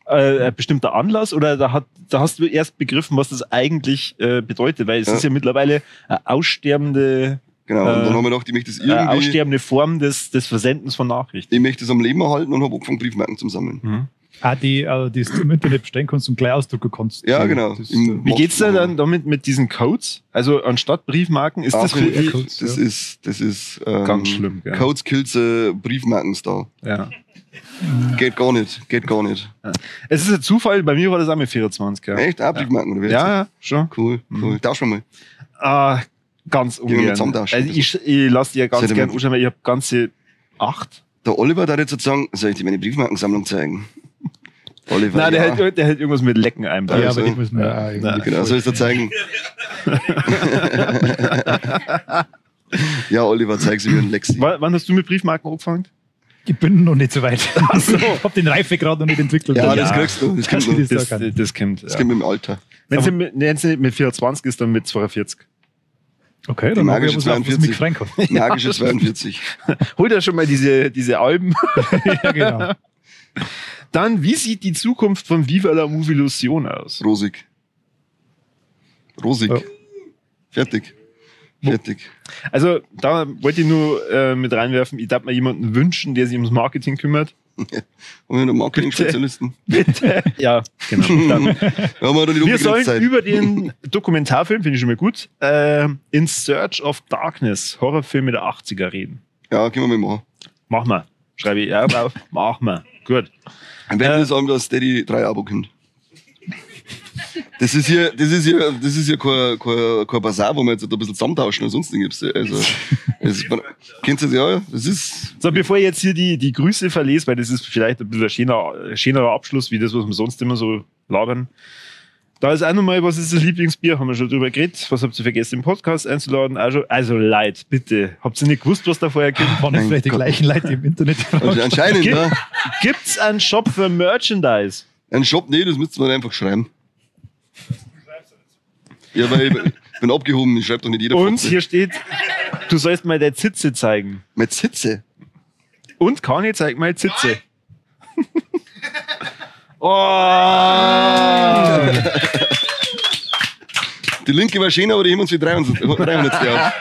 Ein bestimmter Anlass oder da hast du erst begriffen, was das eigentlich bedeutet, weil es Ja. ist ja mittlerweile eine aussterbende, Genau. Und dann haben wir gedacht, ich möchte das irgendwie, aussterbende Form des Versendens von Nachrichten. ich möchte das am Leben erhalten und habe angefangen, Briefmarken zu sammeln. Die du im Internet bestellen kannst und gleich ausdrucken kannst. Ja, genau. Das, Im- Wie geht's dir dann damit mit diesen Codes? Also anstatt Briefmarken, ist das Ach, für ja, die... das ist Ganz schlimm, gell. Codes kills Briefmarkenstar. Ja. Geht gar nicht. Es ist ein Zufall, bei mir war das auch mit 24. Ja, Echt? Auch Briefmarken, oder wie? ja schon. Cool. Tauschen wir mal. Ah, ganz wir ungern. zusammentauschen. Also ich lasse die ja ganz Seid ihr gern mit? anschauen, weil ich habe ganze 8. Der Oliver darf jetzt sagen, soll ich dir meine Briefmarkensammlung zeigen? Oliver, Nein, ja. der hält irgendwas mit Lecken einbauen. ja, also, aber die müssen wir auch irgendwie. Genau, soll ich dir zeigen? Ja, Oliver, zeig sie mir einen Lexi. Wann hast du mit Briefmarken angefangen? Ich bin noch nicht so weit. Ich hab den Reifegrad noch nicht entwickelt. Ja, das kriegst du. Das kommt, Kannst du noch. das Das, sagen? das kommt. Das Ja. kommt mit dem Alter. Wenn es nicht mit 24 ist, dann mit 42. Okay, dann habe ich magische was auf, was 42. mich freuen kann. Magische 42. Hol dir schon mal diese Alben. Ja, genau. Dann, wie sieht die Zukunft von Viva la Movilusion aus? Rosig. Ja. Fertig. Also, da wollte ich nur mit reinwerfen, ich darf mir jemanden wünschen, der sich ums Marketing kümmert. Haben wir noch Marketing-Spezialisten? Bitte. Ja, genau. Dann, Ja, haben wir da nicht wir sollen unbegrenzt Zeit. über den Dokumentarfilm, finde ich schon mal gut, In Search of Darkness, Horrorfilme der 80er reden. Ja, können wir mal machen. Mach mal. Schreibe ich ja auf. Mach mal. Gut. Am Ende des Abends das Steady 3 Abo kommt. Das ist hier kein Bazar, wo wir jetzt ein bisschen zusammentauschen oder sonst irgendwas. Also, kennst du das? Ja, das ist, So, bevor ich jetzt hier die Grüße verlese, weil das ist vielleicht ein bisschen ein schönerer Abschluss, wie das, was wir sonst immer so labern. Da ist auch nochmal, was ist das Lieblingsbier? Haben wir schon drüber geredet. Was habt ihr vergessen, im Podcast einzuladen? Also Leute, bitte. Habt ihr nicht gewusst, was da vorher kommt? Waren das Mein vielleicht die Gott. gleichen Leute, die im Internet anscheinend, ja. Gibt's einen Shop für Merchandise? Ein Shop, nee, das müsste man einfach schreiben. Ja, weil ich bin abgehoben, ich schreibe doch nicht jeder Und Fotze. hier steht, du sollst mal deine Zitze zeigen. Mit Sitze. Und Kani, zeig mal Zitze. Oh! Die linke war schön, aber die haben uns wie 300 Jahre.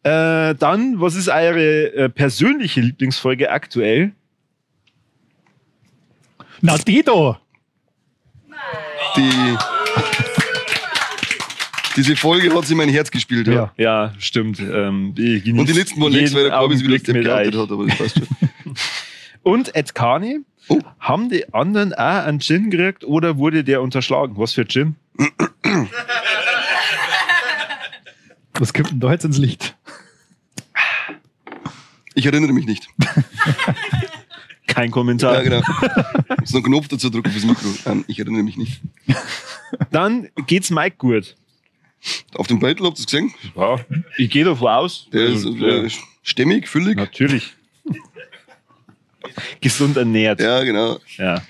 Dann, was ist eure persönliche Lieblingsfolge aktuell? Na, die da. Diese Folge hat sich in mein Herz gespielt, ja. Ja, stimmt. Ich Und die letzten waren nichts, weil der Kabis wieder Step geoutet hat, aber das passt schon. Und Ed Carney, Oh. haben die anderen auch einen Gin gekriegt oder wurde der unterschlagen? Was für Gin? Was kommt denn da jetzt ins Licht? Ich erinnere mich nicht. Kein Kommentar. Ja, genau. Muss noch einen Knopf dazu drücken fürs Mikro. Ich erinnere mich nicht. Dann geht's Mike gut. Auf dem Beitel habt ihr es gesehen? Ja, ich gehe davon aus. Der ist stämmig, füllig. Natürlich. Gesund ernährt. Ja, genau. Ja.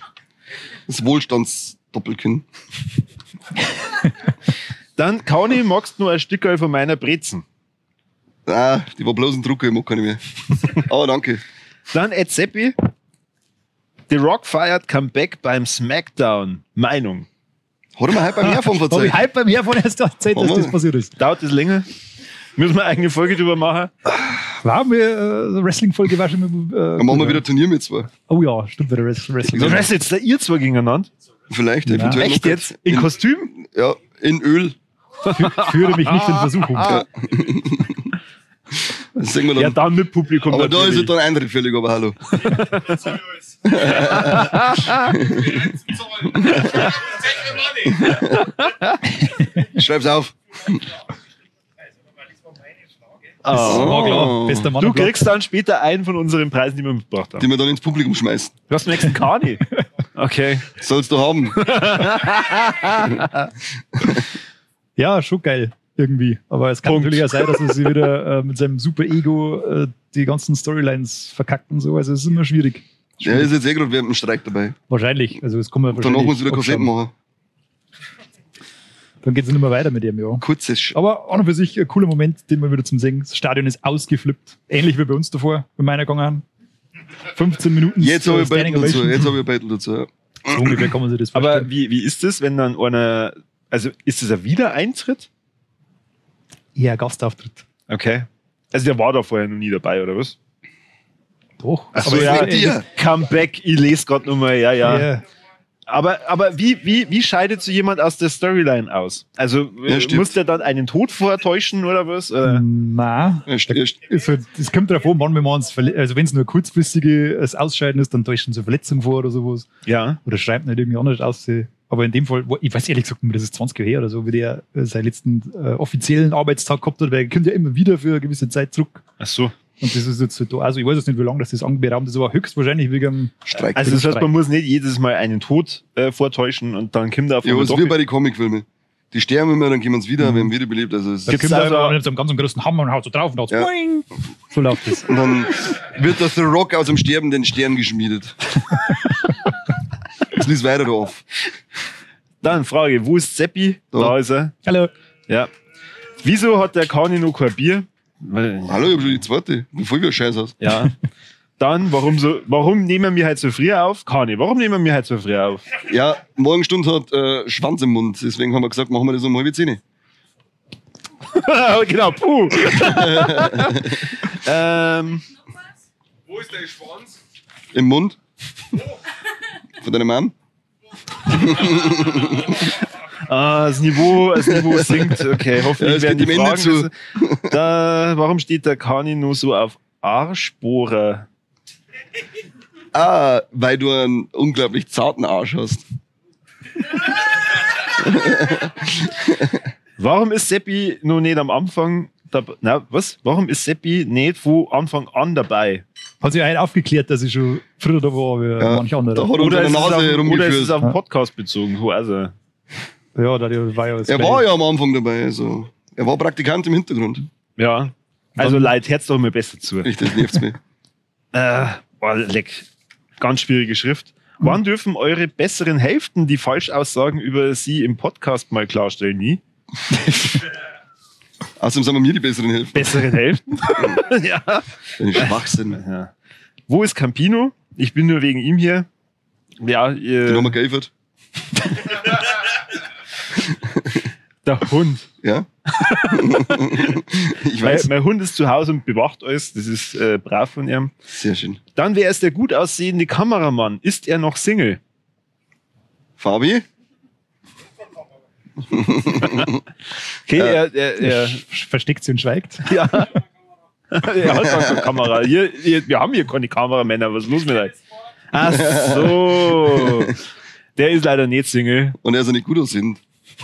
Das Wohlstandsdoppelkinn. Dann, Kauni, magst du nur ein Stückchen von meiner Brezen? Ah, die war bloß ein Drucker, ich mag keine mehr. Aber danke. Dann Ed Seppi. The Rock feiert Comeback beim Smackdown. Meinung. Hat er mir heute beim Herfahren Habe verzeiht? ich halb beim Herfahren erst erzählt, dass das passiert ist. Dauert das länger? Müssen wir eine eigene Folge drüber machen? War wir eine Wrestling-Folge war schon mit, Dann machen wir wieder Turnier mit zwei. Oh ja, stimmt, wieder Wrestling. So, was jetzt da ihr zwei gegeneinander? Vielleicht, Ja. eventuell. Echt noch jetzt? In Kostüm? Ja, in Öl. Führe mich nicht in Versuchung. Das sehen wir dann. Ja, dann mit Publikum. aber da ist natürlich. es dann Eintritt fällig, aber hallo. Schreib's auf. Das war klar. Bester Mann Du am Platz. kriegst dann später einen von unseren Preisen, die wir mitgebracht Die haben. wir dann ins Publikum schmeißen. Du hast den nächsten Kani. Okay. Sollst du haben. Ja, schon geil. Irgendwie. Aber es kann Punkt. natürlich auch sein, dass er sich wieder mit seinem super Ego die ganzen Storylines verkackt und so. Also es ist immer schwierig. Der ist jetzt eh gerade während dem Streik dabei. Wahrscheinlich. Also es kommt man Danach wahrscheinlich. muss wieder Kassetten machen. Dann geht es nicht mehr weiter mit dem, ja. Kurzes Aber an und für sich ein cooler Moment, den wir wieder zum Singen. Das Stadion ist ausgeflippt. Ähnlich wie bei uns davor, wenn wir gegangen haben. 15 Minuten. Jetzt habe ich Standing Beitel dazu. Ovation. Jetzt habe ich Beitel dazu. Ja. So ungefähr kann man sich das Aber vorstellen. wie ist das, wenn dann einer, also ist das ein Wiedereintritt? Ja, Gastauftritt. Okay. Also der war da vorher noch nie dabei, oder was? Doch. Ach so, Aber ja, mit dir. Comeback, ich lese gerade nochmal, ja. Ja. Aber wie scheidet so jemand aus der Storyline aus? Also Ja, stimmt. muss der dann einen Tod vortäuschen oder was? Nein. Es kommt darauf an, wann man es also wenn es nur kurzfristiges Ausscheiden ist, dann täuschen sie Verletzung vor oder sowas. Ja. Oder schreibt nicht irgendwie anders aus. Aber in dem Fall, ich weiß ehrlich gesagt, das ist 20 Jahre her oder so, wie der seinen letzten offiziellen Arbeitstag gehabt hat, weil er kommt ja immer wieder für eine gewisse Zeit zurück. Ach so. Und das ist jetzt da, also ich weiß jetzt nicht, wie lange das anberaumt ist, aber höchstwahrscheinlich wegen dem Streik. Also das heißt, man muss nicht jedes Mal einen Tod vortäuschen und dann kommt er auf Ja, einmal was doch wie bei den Comicfilmen. Die sterben immer, dann kommen sie wieder, werden wiederbelebt. Also es Da Gibt's kommt also- er mit so einem ganz großen Hammer und haut so drauf und haut so, Ja. boing. So läuft das. und dann wird das The Rock aus dem sterbenden Stern geschmiedet. Das liest weiter da auf. Dann Frage, wo ist Seppi? Da. Da ist er. Hallo. Ja. Wieso hat der Kani noch kein Bier? Weil- Hallo, ich habe schon die zweite. Voll wie ein Scheiß aus. Ja. Dann, warum nehmen wir halt so früh auf? Kani, warum nehmen wir halt so früh auf? Ja, Morgenstund hat Schwanz im Mund. Deswegen haben wir gesagt, machen wir das um halbe 10. Genau, puh. Wo ist der Schwanz? Im Mund. Von deinem Mann. Das Niveau sinkt. Okay, Ja, hoffentlich es werden geht die dem Ende Fragen zu. besser. Warum steht der Kani nur so auf Arschbohrer? Ah, weil du einen unglaublich zarten Arsch hast. Warum ist Seppi noch nicht am Anfang dabei? Na, was? Warum ist Seppi nicht von Anfang an dabei? Hat sich einen aufgeklärt, dass ich schon früher da war wie Ja, manch andere. da hat er Oder unter der ist, es Nase auf, oder ist es rumgeführt. auf den Podcast bezogen? Wo also? Ja, da war ja das Er Gleiche. war ja am Anfang dabei. Also. Er war Praktikant im Hintergrund. Ja. Also Leid, hört's doch mal besser zu. Richtig, das nervt's mich. Leck. Ganz schwierige Schrift. Wann dürfen eure besseren Hälften die Falschaussagen über sie im Podcast mal klarstellen? Nie? Außerdem sind wir mir die besseren Helfer. Besseren Hälften? Ja. Ein Schwachsinn. Ja. Wo ist Campino? Ich bin nur wegen ihm hier. Ja, Den haben wir geäffert. der Hund. Ja. Ich Mein, weiß. mein Hund ist zu Hause und bewacht alles. Das ist brav von ihm. Sehr schön. Dann, wer ist der gut aussehende Kameramann? Ist er noch Single? Fabi? Okay, er Versteckt sie und schweigt. ja. Er hat auch eine Kamera. Wir haben hier keine Kameramänner. Was ist los mit euch? Ach so. Der ist leider nicht Single. Und er ist ja nicht gut aussehend.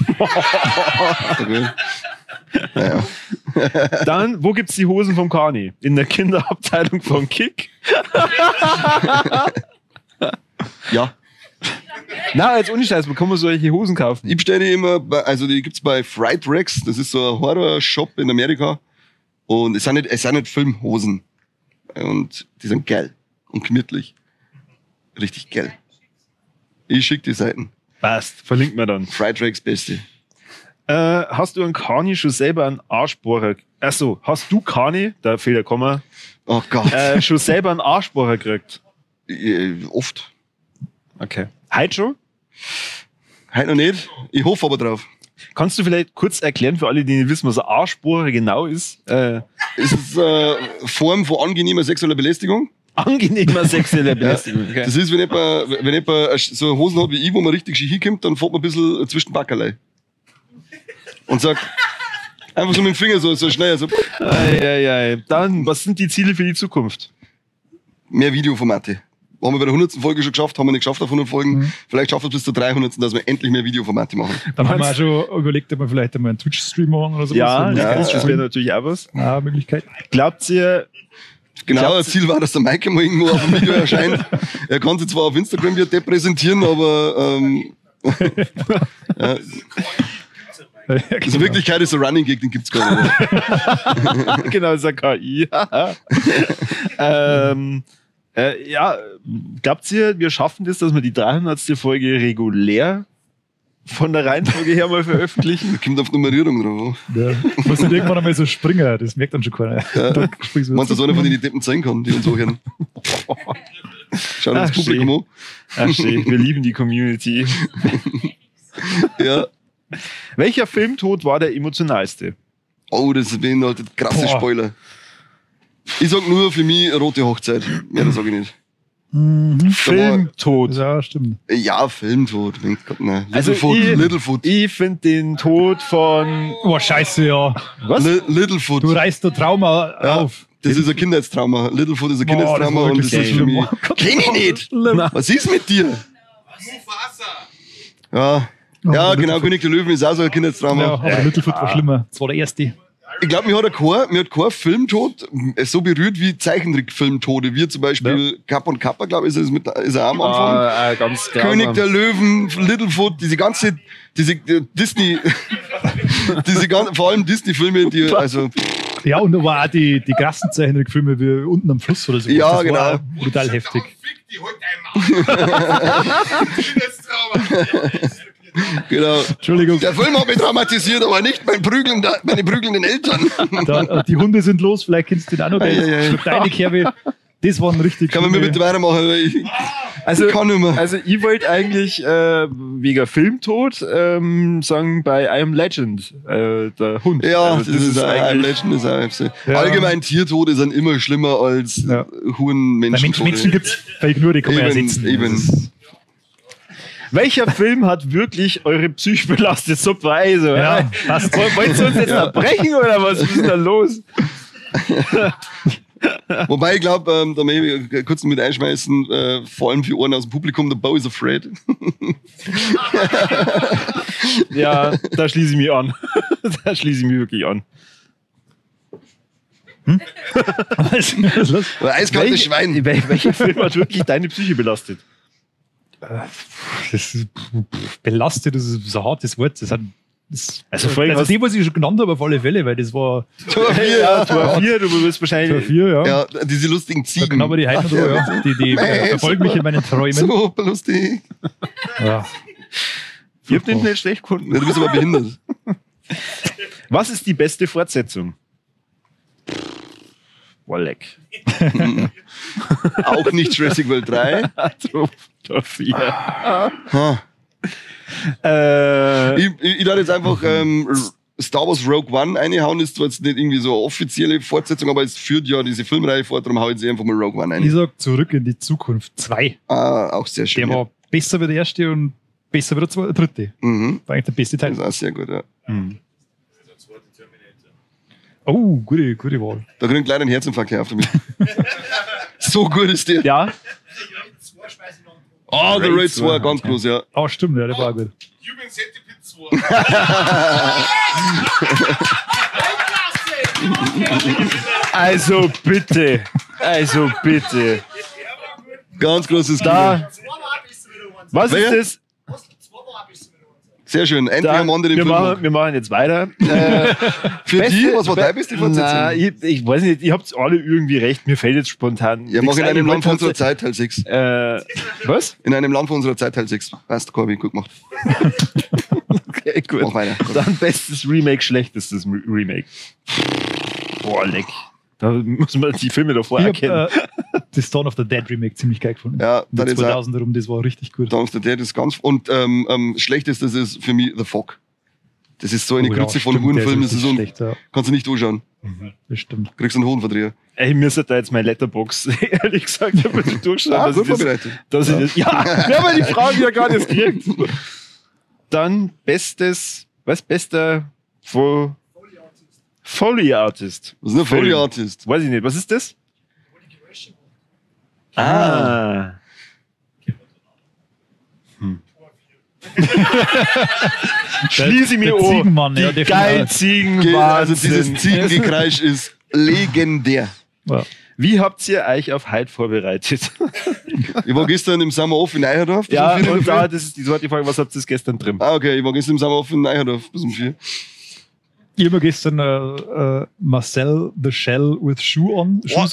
Okay. Naja. Dann, wo gibt's die Hosen vom Kani? In der Kinderabteilung von Kick? Ja. Na, jetzt ohne Scheiß, wo kann man solche Hosen kaufen? Ich bestelle die immer, also die gibt's bei Fright Rex. Das ist so ein Horror-Shop in Amerika. Und es sind nicht Filmhosen. Und die sind geil und gemütlich. Richtig geil. Ich schicke die Seiten. Passt, verlinkt mir dann. Fright Rex Beste. Hast du an Kani schon selber einen Arschbohrer? Achso, hast du Kani, da fehlt der Komma, Oh Gott. schon selber einen Arschbohrer gekriegt? Oft. Okay. Heute schon? Heute noch nicht. Ich hoffe aber drauf. Kannst du vielleicht kurz erklären für alle, die nicht wissen, was ein Arschbohrer genau ist? Es ist eine Form von angenehmer sexueller Belästigung. Angenehmer sexuelle Belästigung. Okay. Das ist, wenn jemand so Hosen hat wie ich, wo man richtig schön hinkommt, dann fährt man ein bisschen zwischen Backerlei. Und sagt, einfach so mit dem Finger so schnell, so Ei. Dann, was sind die Ziele für die Zukunft? mehr Videoformate. Haben wir bei der 100. Folge schon geschafft, haben wir nicht geschafft auf 100 Folgen. Vielleicht schaffen wir es bis zur 300. dass wir endlich mehr Videoformate machen. Dann haben wir auch schon überlegt, ob wir vielleicht einmal einen Twitch-Stream machen oder so. Ja, das wäre natürlich auch was. Möglichkeit. Glaubt ihr, Genau, das Ziel war, dass der Mike mal irgendwo auf dem Video erscheint. Er kann sich zwar auf Instagram wieder präsentieren, aber ja. Also in Wirklichkeit ist ein Running Gag, den gibt's gar nicht. genau, ist eine KI. Ja, glaubt ihr, wir schaffen das, dass wir die 300. Folge regulär von der Reihenfolge her mal veröffentlichen? Kommt auf Nummerierung drauf. Ja. Muss nicht irgendwann einmal so springen, das merkt dann schon keiner. Ja. Da springst du Meinst du, so einer von denen die Deppen zeigen kann, die uns auch hören? Schau dir das Ach, Publikum an. Ach, schön. Wir lieben die Community. Ja. Welcher Filmtod war der emotionalste? Oh, das beinhaltet krasse Boah. Spoiler. Ich sag nur für mich rote Hochzeit. Mehr das sag ich nicht. Filmtod. Ja, stimmt. Ja, Filmtod. Mein Gott, nein. Also Littlefoot. Ich finde den Tod von... Oh, scheiße, ja. Was? Littlefoot. Du reißt da Trauma auf. Das ist ein Kindheitstrauma. Littlefoot ist ein Boah, Kindheitstrauma das war und das wirklich ist für schlimm. mich. Oh Gott. Kenn ich nicht! Schlimm. Was ist mit dir? Mufasa! Ja. Oh, Ja, genau, Littlefoot. König der Löwen ist auch so ein Kindheitstrauma. Ja, aber Littlefoot war schlimmer. Das war der erste. Ich glaube, mir hat kein Filmtod so berührt wie Zeichentrickfilmtode, wie zum Beispiel Kapp und Kappa, glaube ich, ist er am Anfang. Ganz König der Löwen, Littlefoot, diese Disney, vor allem Disney-Filme, die, also, Ja, und da war auch die krassen Zeichentrickfilme wie unten am Fluss oder so. Ja, Das genau. war brutal heftig. Fick die, holt dein Maul! genau. Entschuldigung, Der Film hat mich traumatisiert, aber nicht meine prügelnden Eltern. die Hunde sind los, vielleicht kennst du den auch noch. Ei, ei, ei. Deine Kerbe, das waren richtig Kann man mir schlimme- bitte weitermachen? Weil ich Also, kann nicht mehr. also ich wollte eigentlich wegen Filmtod sagen bei I Am Legend, der Hund. Ja, Also das ist ein Legend. Ist auch Ja. Allgemein Tiertode sind immer schlimmer als Ja. Huren Bei Menschen. Menschen gibt es vielleicht nur, die kann man ersetzen. Eben. Das ist- Welcher Film hat wirklich eure Psyche belastet? Super, also. Ja, passt. Wollt ihr uns jetzt erbrechen oder was ist denn da los? Wobei ich glaube, da möchte ich kurz mit einschmeißen, vor allem für Ohren aus dem Publikum, The Beau is Afraid. Ja, da schließe ich mich an. Da schließe ich mich wirklich an. Was ist los? Eiskaltes Schwein. Welcher Film hat wirklich deine Psyche belastet? Das ist belastet, das ist so ein hartes Wort. Also vorhin hast- die, was ich schon genannt habe, auf alle Fälle, weil das war Tor 4, Ja, Tor 4, du wirst Tor wahrscheinlich. 4, ja. Ja, diese lustigen Da Ziegen. knabber die Heiden drüber, ja. Die verfolgen mich in meinen Träumen. So lustig. Ja. Ihr habt den nicht schlecht gefunden. Ja, du bist aber behindert. Was ist die beste Fortsetzung? Wolleck. Auch nicht Jurassic World 3. Tor 4. Ha. Äh, Ich darf jetzt einfach Star Wars Rogue One reinhauen, ist zwar jetzt nicht irgendwie so eine offizielle Fortsetzung, aber es führt ja diese Filmreihe fort, darum hau ich jetzt einfach mal Rogue One rein. Ich sag Zurück in die Zukunft 2. Auch sehr schön. Der war besser wie der erste und besser wie der dritte. War eigentlich der beste Teil. Das ist auch sehr gut, ja. Oh, gute Wahl. Da kriegen gleich einen Herzinfarkt auf damit. So gut ist der. Ja, Zwei Speisen lang. Ah, der Raid 2, ganz groß, ja. Ah, stimmt, ja, der war auch gut. Human Centipede 2. also bitte. Also bitte. Ganz großes Kino. Zwei war ein bisschen wieder eins. Was Wer? ist das? Zwei war ein bisschen wieder eins. Sehr schön. Endlich Da, am Ende den wir machen jetzt weiter. Für die, was war deine beste Fortsetzung? Nein, ich weiß nicht, ihr habt alle irgendwie recht. Mir fällt jetzt spontan. Ja, mach in einem Land von unserer Zeit Teil 6. Was? In einem Land von unserer Zeit Teil 6. Weißt du, Corby, gut gemacht. Okay, gut. Mach weiter. Dann bestes Remake, schlechtestes Remake. Boah, leck. Da muss man die Filme davor Ich erkennen. hab das Dawn of the Dead Remake ziemlich geil gefunden. Ja, Die dann ist auch 2000er rum, das war richtig gut. Dawn of the Dead ist ganz. Und schlechtestes ist für mich The Fog. Das ist so eine Oh ja, Grütze von stimmt, der Hurenfilmen. ist Das ist so, schlecht, ja. kannst du nicht anschauen. Das stimmt. Kriegst einen Hohenverdreher. Ey, mir sollte da jetzt mein Letterbox, ehrlich gesagt, ein bisschen durchschauen. Ah, dass gut ich das- vorbereitet. dass ich das, ja, wir haben ja die Frage ja gar nicht gekriegt. Dann bester Foley Artist. Was ist ein Foley Artist? Weiß ich nicht, was ist das? Wo die Geräusche machen. Ah. Schließe ich mir der an. Ziegenmann, ja, Die definitiv. geizigen Also dieses Wahnsinn. Ziegengekreisch ist legendär. Ja. Wie habt ihr euch auf heute vorbereitet? Ich war gestern im Summer Off in Eicherdorf. bis Ja, um 4 in und der Früh. das ist die zweite Frage, was habt ihr gestern drin? Ah, okay, ich war gestern im Summer Off in Eicherdorf bis um 4. Ich habe mir gestern Marcel the Shell with Shoes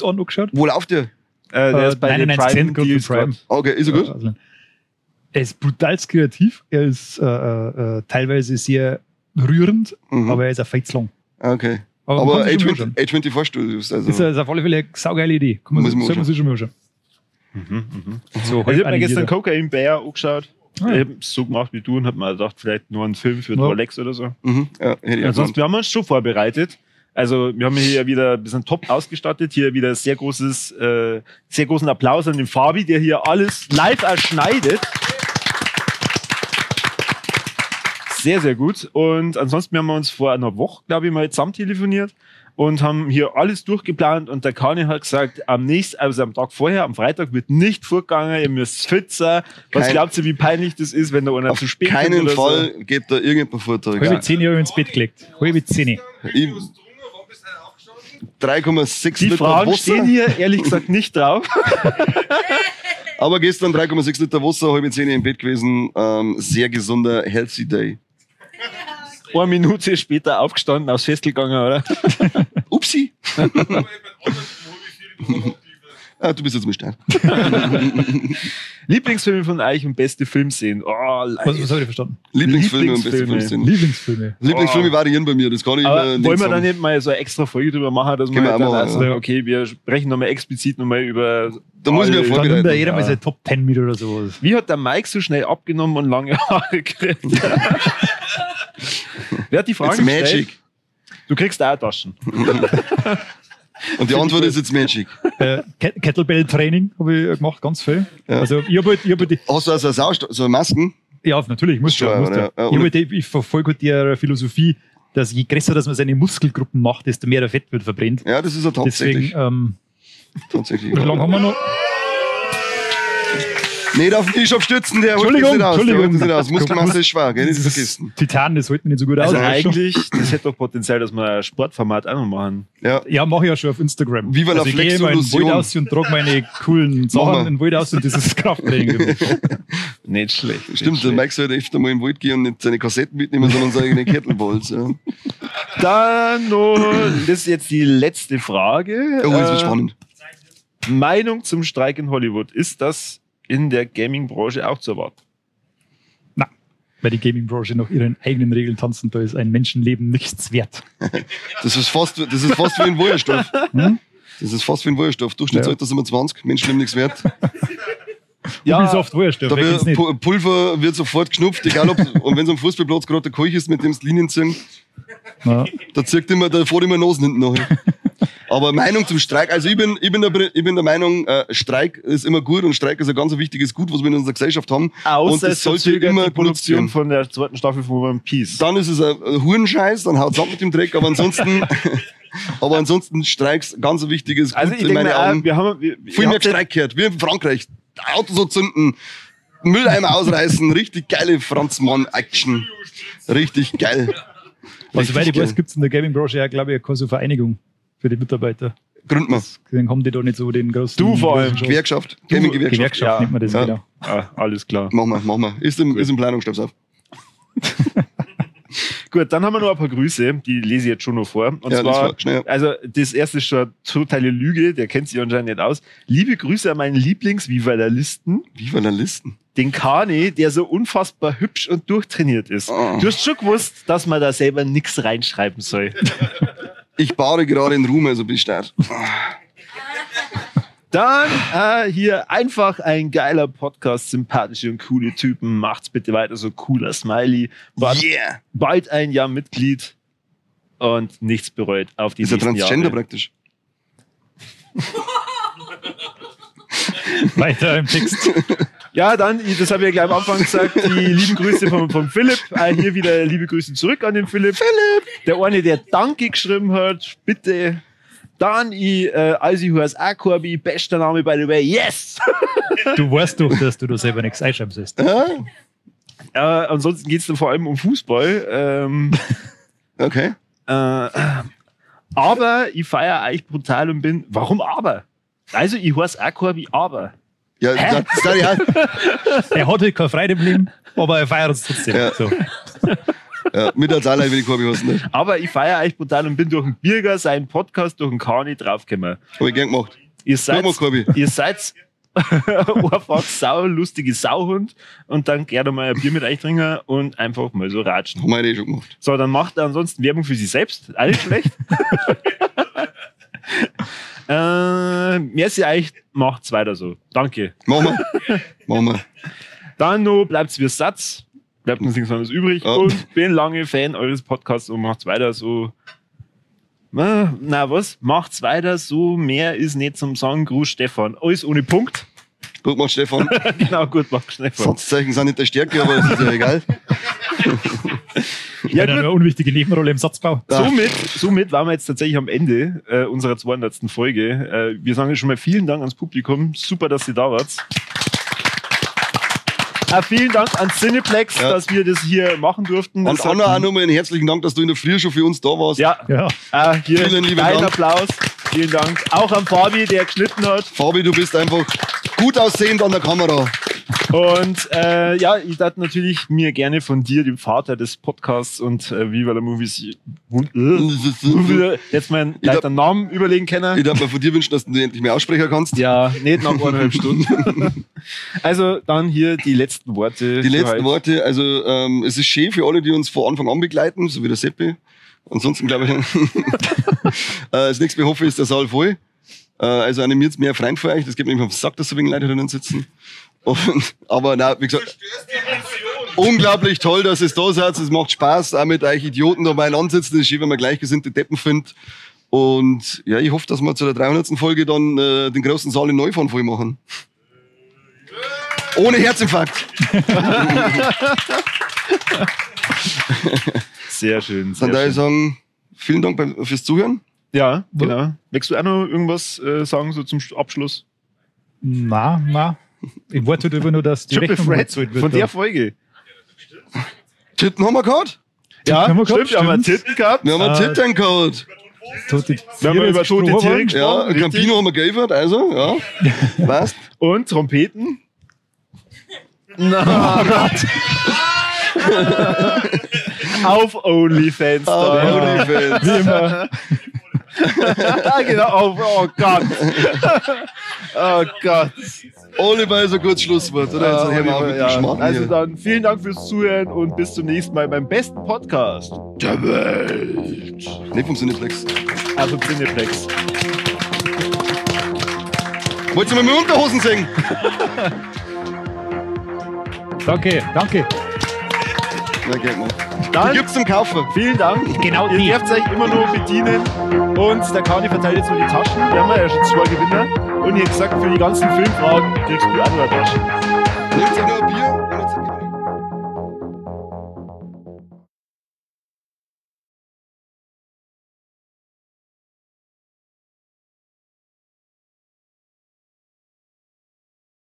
on angeschaut. Wo läuft der? Der ist bei den 99 Prime Cent Gold Deals für Prime. gerade. Okay, ist er gut? Also, er ist brutalst kreativ, er ist teilweise sehr rührend, Mhm. aber er ist auch viel zu lang. Okay. man Aber kann sich schon mal A24 Studios, also. Das ist auf alle Fälle eine saugeile Idee. Muss man Sollte man sich schon mal anschauen. Also So, ich habe mir animiert. gestern Cocaine Bear angeschaut. Ah. Ich habe es so gemacht wie du und habe mir gedacht, vielleicht nur einen Film für Ja. Rolex oder so. Ja, hätte ich Ansonsten, erkannt. wir haben uns schon vorbereitet. Also wir haben hier wieder ein bisschen top ausgestattet. Hier wieder sehr großen Applaus an den Fabi, der hier alles live erschneidet. Sehr, sehr gut. Und ansonsten haben wir uns vor einer Woche, glaube ich, mal zusammen telefoniert und haben hier alles durchgeplant. Und der Kani hat gesagt, am Tag vorher, am Freitag, wird nicht vorgegangen, ihr müsst fit sein. Was Kein- glaubt ihr, wie peinlich das ist, wenn da einer Auf zu spät kommt keinen oder Fall geht da irgendein Vortrag. Halbe 10 Jahre ins Bett gelegt. Halbe 10. Ich- Wann bist du denn aufgestanden? 3,6 so? Die Liter Fragen Wasser. stehen hier ehrlich gesagt nicht drauf. Aber gestern 3,6 Liter Wasser, halbe 10 im Bett gewesen. Sehr gesunder, healthy day. Eine Minute später aufgestanden, aufs Festel gegangen, oder? Upsi. Aber ich bin anders, wo ich 4 Uhr Ah, du bist jetzt mal steil. Lieblingsfilme von euch und beste Filmszenen. Oh, Was habe ich verstanden? Lieblingsfilme und beste Lieblingsfilme. Filmszenen. Lieblingsfilme. Lieblingsfilme variieren bei mir, das kann ich Aber nicht wollen wir da sagen. nicht mal so eine extra Folge drüber machen, dass Können wir wir dann auch machen, auch sagen, ja. okay, wir sprechen nochmal explizit nochmal über. Da muss ich mir alle- Dann vorbereiten. nimmt da jeder mal Ja. seine Top 10 mit oder so. Wie hat der Mike so schnell abgenommen und lange Haare gekriegt? Wer hat die Frage It's magic. gestellt? Du kriegst auch Taschen. Und die Antwort ist jetzt Magic. Kettlebell-Training habe ich gemacht, ganz viel. Ja. Also ich habe halt die, Hast du also so Masken? ja natürlich, muss schon. Ja, Muss ja. ja. Ja, Ich, halt, ich verfolge halt die Philosophie, dass je größer dass man seine Muskelgruppen macht, desto mehr der Fett wird verbrennt. Ja, das ist ja tatsächlich. Deswegen, tatsächlich. wie lange haben wir noch? Nicht auf den Tisch abstützen, der holt das Entschuldigung, nicht aus. Der holt das nicht Entschuldigung. aus. Muskelmasse ist schwach, gell? Nicht vergessen. Titan, das hält mir nicht so gut aus. Also aber schon. eigentlich, das hätte doch Potenzial, dass wir ein Sportformat auch noch machen. Ja. Ja, mache ich ja schon auf Instagram. Viva la also ich gehe immer in den Flexolution. Wald aus und trage meine coolen Sachen in den Wald aus und dieses Krafttraining. Nicht schlecht. Stimmt, der Mike sollte öfter mal in den Wald gehen und nicht seine Kassetten mitnehmen, sondern seine eigenen Kettlebells. Ja. Dann noch, das ist jetzt die letzte Frage. Oh, das wird spannend. Meinung zum Streik in Hollywood. Ist das in der Gaming-Branche auch zu erwarten? Nein, weil die Gaming-Branche nach ihren eigenen Regeln tanzen, da ist ein Menschenleben nichts wert. Das ist fast wie ein Feuerstoff. Das ist fast wie ein Feuerstoff. Durchschnittsalter sind wir 20, Menschen nehmen nichts wert. Ja, Ubisoft Wurscht, Da wird, Pulver wird sofort geschnupft, egal ob, und wenn es am Fußballplatz gerade der Keuch ist, mit dem es Linien ziehen. Ja. Da fährt immer Nase hinten nachher. Aber Meinung zum Streik, also ich bin der Meinung, Streik ist immer gut und Streik ist ein ganz wichtiges Gut, was wir in unserer Gesellschaft haben. und Außer das es sollte verzögert immer die Produktion genutzt von der zweiten Staffel von One Piece. Dann ist es ein Hurenscheiß, dann haut's ab mit dem Dreck, aber ansonsten Streiks ganz ein wichtiges Gut Also ich in denke meinen mal, Augen. wir haben... Viel mehr Streik gehört, wie in Frankreich. Autos so zünden, Mülleimer ausreißen, richtig geile Franzmann-Action. Richtig geil. Also, soweit ich geil. weiß, gibt es in der Gaming-Branche ja, glaube ich, keine so Vereinigung für die Mitarbeiter. Gründ mal. Deswegen haben die da nicht so den großen. Du vor allem. großen Job. Gewerkschaft, Gaming-Gewerkschaft. Gewerkschaft Ja. nennt man das, Ja. genau. Ah, alles klar. Mach mal. Ist im Planung, stab's auf. Gut, dann haben wir noch ein paar Grüße, die lese ich jetzt schon noch vor. Und Ja, das zwar, war schnell. also das erste ist schon eine totale Lüge, der kennt sich anscheinend nicht aus. Liebe Grüße an meinen Lieblings-Vivalisten, Wie war der Listen? den Kane, der so unfassbar hübsch und durchtrainiert ist. Oh. Du hast schon gewusst, dass man da selber nichts reinschreiben soll. Ich bade gerade in Ruhm, also bin ich Start. Dann hier einfach ein geiler Podcast, sympathische und coole Typen. Macht's bitte weiter so, cooler Smiley. Yeah! Bald ein Jahr Mitglied und nichts bereut auf die Ist er nächsten Transgender Jahre. praktisch? Weiter im Text. Ja, dann, das habe ich ja gleich am Anfang gesagt, die lieben Grüße von Philipp. Hier wieder liebe Grüße zurück an den Philipp. Der eine, der Danke geschrieben hat, bitte. Dann, als ich heiße auch Corby, bester Name by the way, yes! Du weißt doch, dass du da selber nichts einschreiben sollst. Ja, Ansonsten geht es dann vor allem um Fußball. okay. Aber ich feiere euch brutal und bin, warum aber? Also, ich heiße auch Corby, aber. Ja, das ja. Er hat halt keine Freude im Leben, aber er feiert uns trotzdem. Ja. So. Ja, mit als allein, wenn ich Korbi hast, nicht. Aber ich feiere euch brutal und bin durch den Birger, seinen Podcast, durch den Kani draufgekommen. Hab ich gern gemacht. Ihr seid, mal, Corby. ihr seid einfach saulustige Sauhund und dann gerne mal ein Bier mit euch trinken und einfach mal so ratschen. Haben wir eh schon gemacht. So, dann macht er ansonsten Werbung für sich selbst. Alles schlecht. Merci euch, macht's weiter so. Danke. Machen wir. Dann noch bleibt's wie Satz. Bleibt uns nichts anderes übrig. Ja. Und bin lange Fan eures Podcasts und macht's weiter so. Na was? Macht's weiter so. Mehr ist nicht zum Sagen. Gruß Stefan. Alles ohne Punkt. Gut gemacht, Stefan. Genau, gut macht Stefan. Satzzeichen sind nicht der Stärke, aber das ist ja egal. Ja, Eine gut. unwichtige Nebenrolle im Satzbau. Somit waren wir jetzt tatsächlich am Ende unserer 200. Folge. Wir sagen schon mal vielen Dank ans Publikum. Super, dass ihr da wart. Vielen Dank an Cineplex, Ja. dass wir das hier machen durften. Und Das hat- Anna auch nochmal einen herzlichen Dank, dass du in der Früh schon für uns da warst. Ja, Ja. hier Vielen lieben ein Dank. Applaus. Vielen Dank. Auch an Fabi, der geschnitten hat. Fabi, du bist einfach gut aussehend an der Kamera. Und ich darf natürlich mir gerne von dir, dem Vater des Podcasts und Viva la Movies, jetzt meinen darf- Namen überlegen können. Ich darf mir von dir wünschen, dass du endlich mehr aussprechen kannst. Ja, nicht nach 1,5 Stunden. Also dann hier die letzten Worte. Die für letzten heute. Worte, also es ist schön für alle, die uns von Anfang an begleiten, so wie der Seppi. Ansonsten glaube ich, das nächste Mal hoffe ich, ist der Saal voll. Also animiert mehr Freund für euch, das gibt mir auf den Sack, dass so wenig Leute drinnen sitzen. Aber na, wie gesagt, unglaublich toll, dass es da seid, es macht Spaß, auch mit euch Idioten da beieinander sitzen, das ist schön, wenn man gleichgesinnte Deppen findet. Und ja, ich hoffe, dass wir zu der 300. Folge dann den großen Saal in Neufahren voll machen. Ohne Herzinfarkt. Sehr schön. Von Sehr daher schön. sagen, vielen Dank fürs Zuhören. Ja, genau. Möchtest du auch noch irgendwas sagen, so zum Abschluss? Na. Ich warte halt einfach nur, dass die Triple Rechnung Threat bezahlt wird. von da. der Folge. Titten haben wir gehabt. Ja, haben wir gehabt, stimmt, wir haben einen stimmt. Titten gehabt. Wir haben einen Titten gehabt. Tote Wir haben über tote Tiere Tiere Ja, gesprochen. richtig. Campino haben wir geliefert, also, ja. Passt. Und Trompeten. Na, Gott. Auf OnlyFans. da. OnlyFans. Wie immer. Genau, oh Gott. Oh Gott. Oliver ist ein gutes Schlusswort, oder? Jetzt hören wir auf mit dem Ja. Schmarrn Also hier. dann vielen Dank fürs Zuhören und bis zum nächsten Mal beim besten Podcast der Welt. Nicht vom Cineplex. Also Cineplex. Wolltest du mal mit Unterhosen singen? Danke. Ja, geht noch. Dann Die gibt's zum Kaufen. vielen Dank. Genau Ihr die. dürft euch immer nur bedienen. Und der Kani verteilt jetzt nur die Taschen. Wir haben ja schon 2 Gewinner. Und ihr habt gesagt, für die ganzen Filmfragen kriegst du auch noch eine Tasche. Nehmt ihr nur ein Bier?